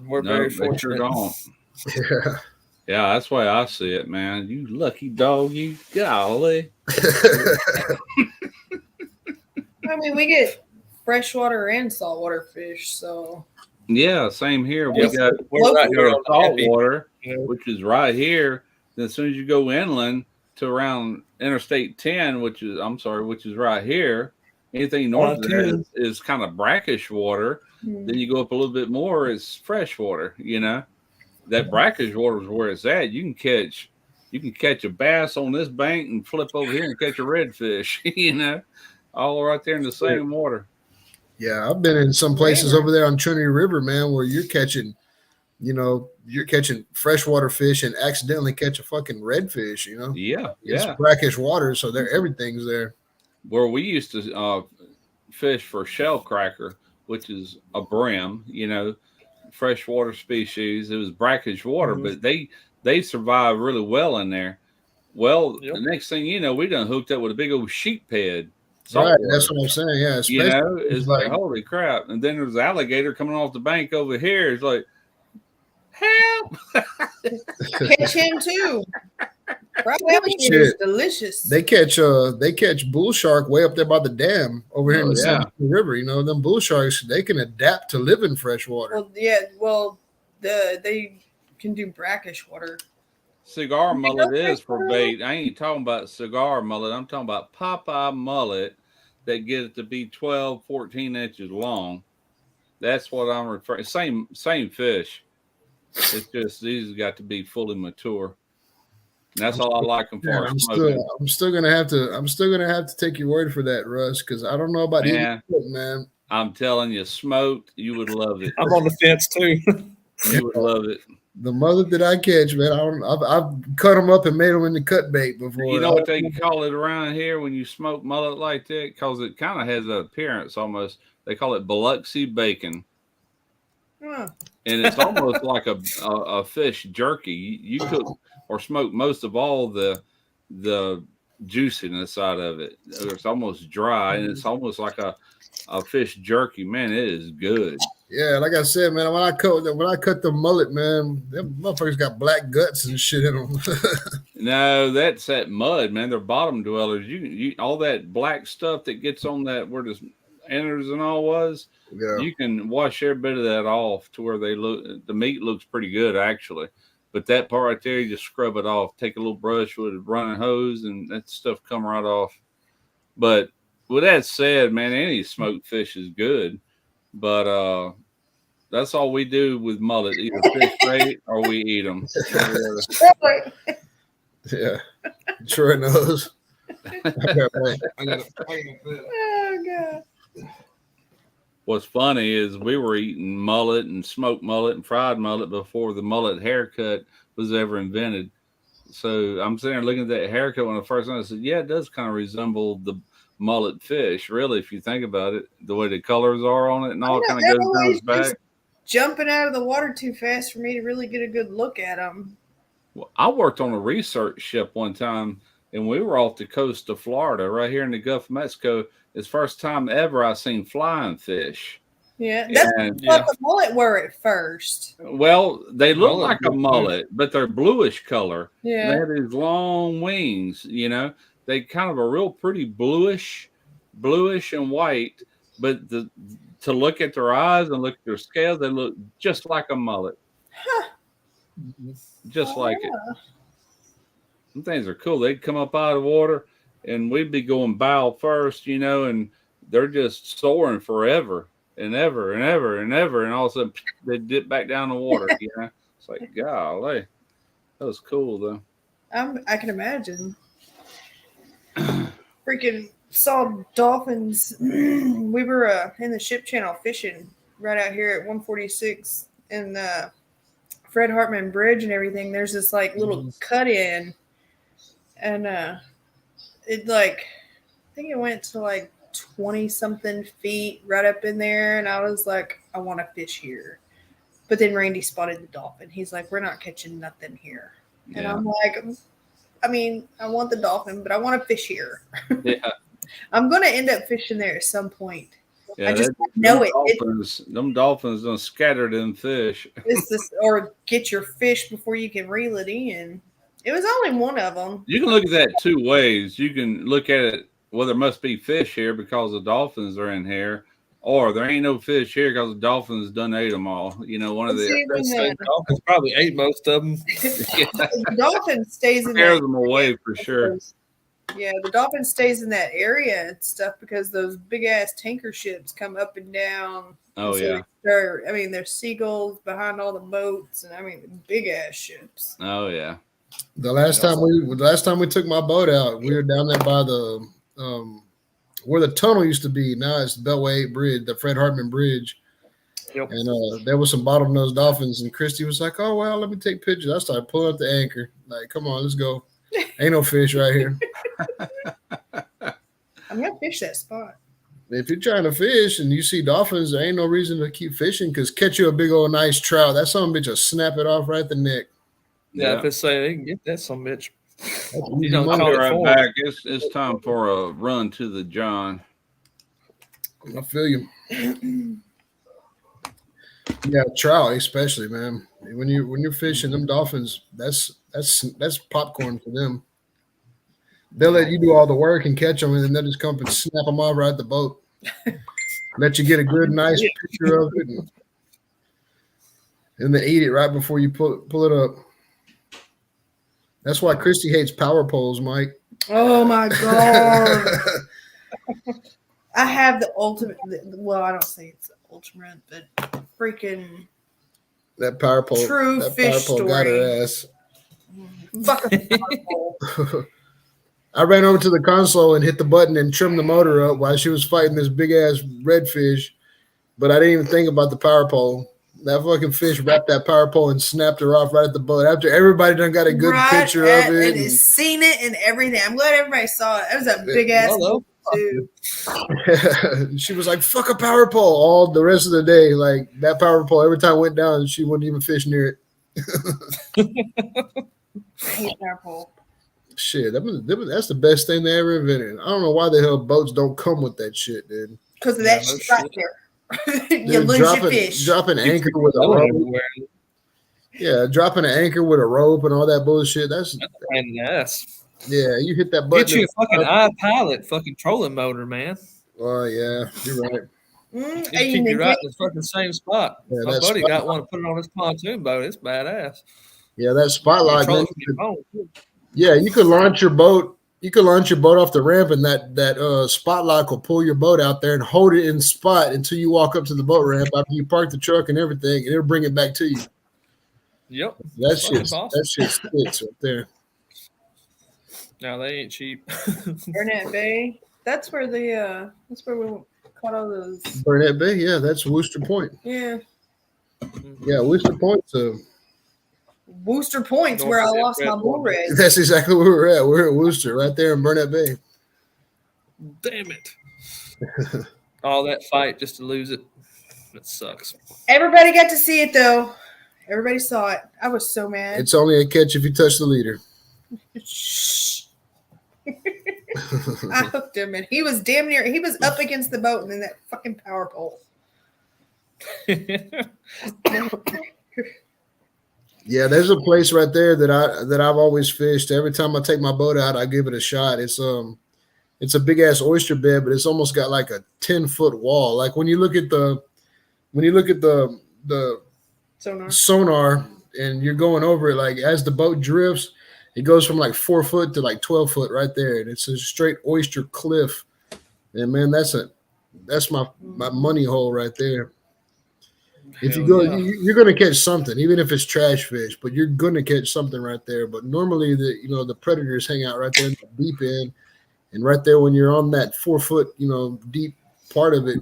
We're very fortunate. Sure don't. Yeah. Yeah, that's why I see it, man. You lucky dog, you golly. I mean, we get freshwater and saltwater fish, so. Yeah, same here. We're Right here on saltwater, which is right here. Then as soon as you go inland to around Interstate 10, which is right here, anything north of there is kind of brackish water. Mm-hmm. Then you go up a little bit more, it's freshwater, That brackish water is where it's at. You can catch a bass on this bank and flip over here and catch a redfish, all right there in the same water. Yeah, I've been in some places over there on Trinity River, man, where you're catching freshwater fish and accidentally catch a fucking redfish, Yeah. It's brackish water, so everything's there. Where we used to fish for shell cracker, which is a brim, freshwater species. It was brackish water, but they survive really well in there. Well, the next thing you know, we done hooked up with a big old sheep head. Right, that's what I'm saying. Yeah, it's like holy crap. And then there's an alligator coming off the bank over here. It's like, help! Catch him too. Alligator is delicious. They catch bull shark way up there by the dam over here in the river. Them bull sharks, they can adapt to live in fresh water. They can do brackish water. Cigar mullet is for bait. I ain't talking about cigar mullet. I'm talking about Popeye mullet that get it to be 12, 14 inches long. That's what I'm referring. Same fish. It's just these got to be fully mature. And that's all I like them for. I'm still gonna have to take your word for that, Russ, because I don't know about eating it, man. I'm telling you, smoked, you would love it. I'm on the fence too. You would love it. The mullet that I catch, man, I've cut them up and made them into cut bait before. You know what they call it around here when you smoke mullet like that? Because it kind of has an appearance almost. They call it Biloxi bacon. Huh. And it's almost like a fish jerky. You cook or smoke most of all the juiciness out of it. It's almost dry, and it's almost like a fish jerky. Man, it is good. Yeah, like I said, man, when I cut the mullet, man, them motherfuckers got black guts and shit in them. No, that's that mud, man. They're bottom dwellers. You all that black stuff that gets on that where the innards and all was. Yeah. You can wash every bit of that off to where the meat looks pretty good actually. But that part right there, you just scrub it off. Take a little brush with a running hose, and that stuff come right off. But with that said, man, any smoked fish is good. But that's all we do with mullet. Either fish bait or we eat them. Yeah. Troy knows. Oh, God. What's funny is we were eating mullet and smoked mullet and fried mullet before the mullet haircut was ever invented. So I'm sitting there looking at that haircut when the first time I said, yeah, it does kind of resemble the mullet fish, really, if you think about it, the way the colors are on it and all kind of goes down his back. Jumping out of the water too fast for me to really get a good look at them. Well, I worked on a research ship one time, and we were off the coast of Florida, right here in the Gulf of Mexico. It's the first time ever I seen flying fish. Yeah, that's what the mullet were at first. Well, they look like a mullet, but they're bluish color. Yeah, they have these long wings. You know, they kind of a real pretty bluish and white. But to look at their eyes and look at their scales, they look just like a mullet. Huh. Just like it. Some things are cool. They'd come up out of the water, and we'd be going bow first, you know, and they're just soaring forever and ever and ever and ever, and all of a sudden they dip back down the water. You know, it's like, golly, that was cool though. I can imagine. Freaking saw dolphins. We were in the ship channel fishing right out here at 146 and Fred Hartman Bridge and everything. There's this like little cut in, and it like I think it went to like 20 something feet right up in there, and I was like, I want to fish here. But then Randy spotted the dolphin. He's like, we're not catching nothing here. And I'm like, I mean, I want the dolphin, but I want to fish here. Yeah. I'm going to end up fishing there at some point. Yeah, I just know it. Them dolphins don't scatter them fish. It's this, or get your fish before you can reel it in. It was only one of them. You can look at that two ways. You can look at it, well, there must be fish here because the dolphins are in here, or there ain't no fish here because the dolphins done ate them all. You know, one of the dolphins probably ate most of them. The dolphin stays in scares them away for sure. Yeah, the dolphin stays in that area and stuff because those big ass tanker ships come up and down. Oh, yeah. I mean, there's seagulls behind all the boats, and I mean, big ass ships. Oh, yeah. The last time we took my boat out, we were down there by the where the tunnel used to be. Now it's the Beltway 8 Bridge, the Fred Hartman Bridge. Yep. And there was some bottlenose dolphins, and Christy was like, "Oh well, let me take pictures." I started pulling up the anchor, like, "Come on, let's go." Ain't no fish right here. I'm gonna fish that spot. If you're trying to fish and you see dolphins, there ain't no reason to keep fishing because catch you a big old nice trout. That son of a bitch will snap it off right at the neck. Yeah, if it's say they can get that son of a bitch. You don't call it right back. It's time for a run to the John. I feel you. Yeah, trout especially, man. When you're fishing them dolphins, that's popcorn for them. They'll let you do all the work and catch them, and then they'll just come and snap them off right at the boat. Let you get a good, nice picture of it, and then eat it right before you pull it up. That's why Christy hates power poles, Mike. Oh my god! I have the ultimate. Well, I don't say it's the ultimate, but freaking that power pole. True that fish power pole story. Got her ass. Fuck a power pole. I ran over to the console and hit the button and trimmed the motor up while she was fighting this big ass redfish, but I didn't even think about the power pole. That fucking fish wrapped that power pole and snapped her off right at the boat. After everybody done got a good picture of it. And seen it and everything. I'm glad everybody saw it. It was a big ass pole too. She was like, fuck a power pole all the rest of the day. Like that power pole, every time it went down, she wouldn't even fish near it. I hate power pole. Shit, that's the best thing they ever invented. I don't know why the hell boats don't come with that shit, dude. Because of that shit right there. You lose your fish. Dropping an anchor with a rope. Yeah, dropping an anchor with a rope and all that bullshit. That's a pain in the ass. Yeah, you hit that button. Get you a fucking iPilot fucking trolling motor, man. Oh yeah, you're right. Just keep you right in the fucking same spot. Yeah, my buddy got one to put it on his pontoon boat. It's badass. Yeah, that spotlight. Yeah, you could launch your boat. You could launch your boat off the ramp, and that spotlight will pull your boat out there and hold it in spot until you walk up to the boat ramp after you park the truck and everything, and it'll bring it back to you. Yep, that shit sticks right there. No, they ain't cheap. Burnett Bay. That's where we caught all those. Burnett Bay, yeah, that's Worcester Point. Yeah. Yeah, Worcester Point. Worcester Point's where I lost my bull red. That's exactly where we're at. We're at Worcester, right there in Burnett Bay. Damn it. All that fight just to lose it. It sucks. Everybody got to see it, though. Everybody saw it. I was so mad. It's only a catch if you touch the leader. Shh. I hooked him, and he was damn near. He was up against the boat and then that fucking power pole. Yeah, there's a place right there that I've always fished. Every time I take my boat out, I give it a shot. It's a big ass oyster bed, but it's almost got like a 10-foot wall. Like when you look at the sonar and you're going over it, like as the boat drifts, it goes from like 4 foot to like 12 foot right there, and it's a straight oyster cliff. And man, that's my money hole right there. If you go, you're going to catch something, even if it's trash fish, but you're going to catch something right there. But normally, the predators hang out right there in the deep end, and right there when you're on that 4 foot, deep part of it,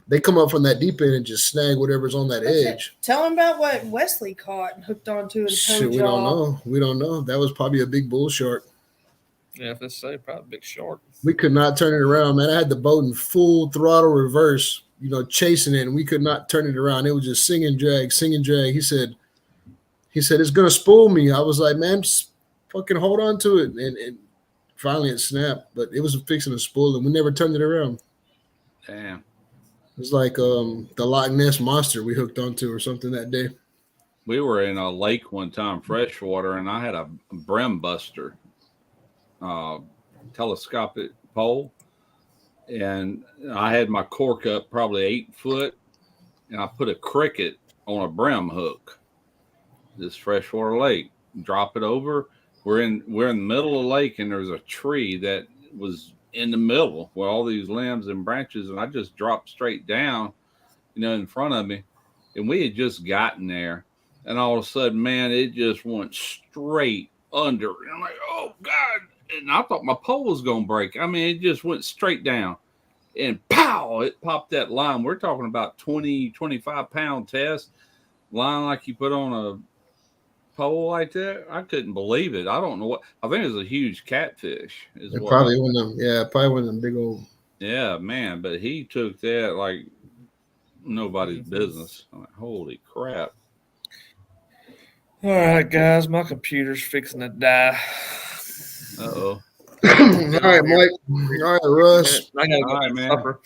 they come up from that deep end and just snag whatever's on that edge. Tell them about what Wesley caught and hooked onto. Shit, we don't know. We don't know. That was probably a big bull shark. Yeah, if it's say probably a big shark. We could not turn it around, man. I had the boat in full throttle reverse, chasing it, and we could not turn it around. It was just sing and drag. He said, it's gonna spool me. I was like, man, just fucking hold on to it. And finally it snapped, but it was fixing to spool, and we never turned it around. Damn. It was like the Loch Ness monster we hooked onto or something that day. We were in a lake one time, freshwater, and I had a brim buster telescopic pole, and I had my cork up probably 8 foot, and I put a cricket on a brim hook. This freshwater lake, drop it over. We're in the middle of the lake, and there's a tree that was in the middle with all these limbs and branches, and I just dropped straight down, in front of me, and we had just gotten there, and all of a sudden, man, it just went straight under, and I'm like, oh God, and I thought my pole was gonna break. I mean, it just went straight down, and pow, it popped that line. We're talking about 20-25 pound test line, like you put on a pole like that. I couldn't believe it. I don't know what. I think it was a huge catfish. Probably one of them. Probably one of them big old. Yeah, man. But he took that like nobody's business. I'm like, holy crap! All right, guys, my computer's fixing to die. Uh-oh. All right, Mike. All right, Russ. I gotta go to supper.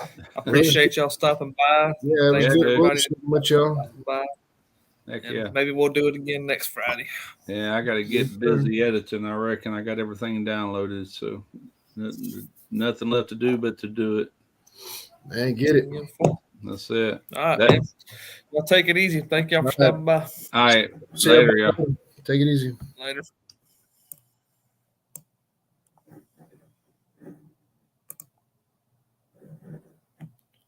I appreciate y'all stopping by. Yeah, it was good. Much y'all. Bye. Heck yeah. Maybe we'll do it again next Friday. Yeah, I got to get busy editing. I reckon I got everything downloaded, so nothing left to do but to do it. Man, get it. That's it. All right, well, take it easy. Thank y'all for stopping by. All right. Later, y'all. Take it easy. Later.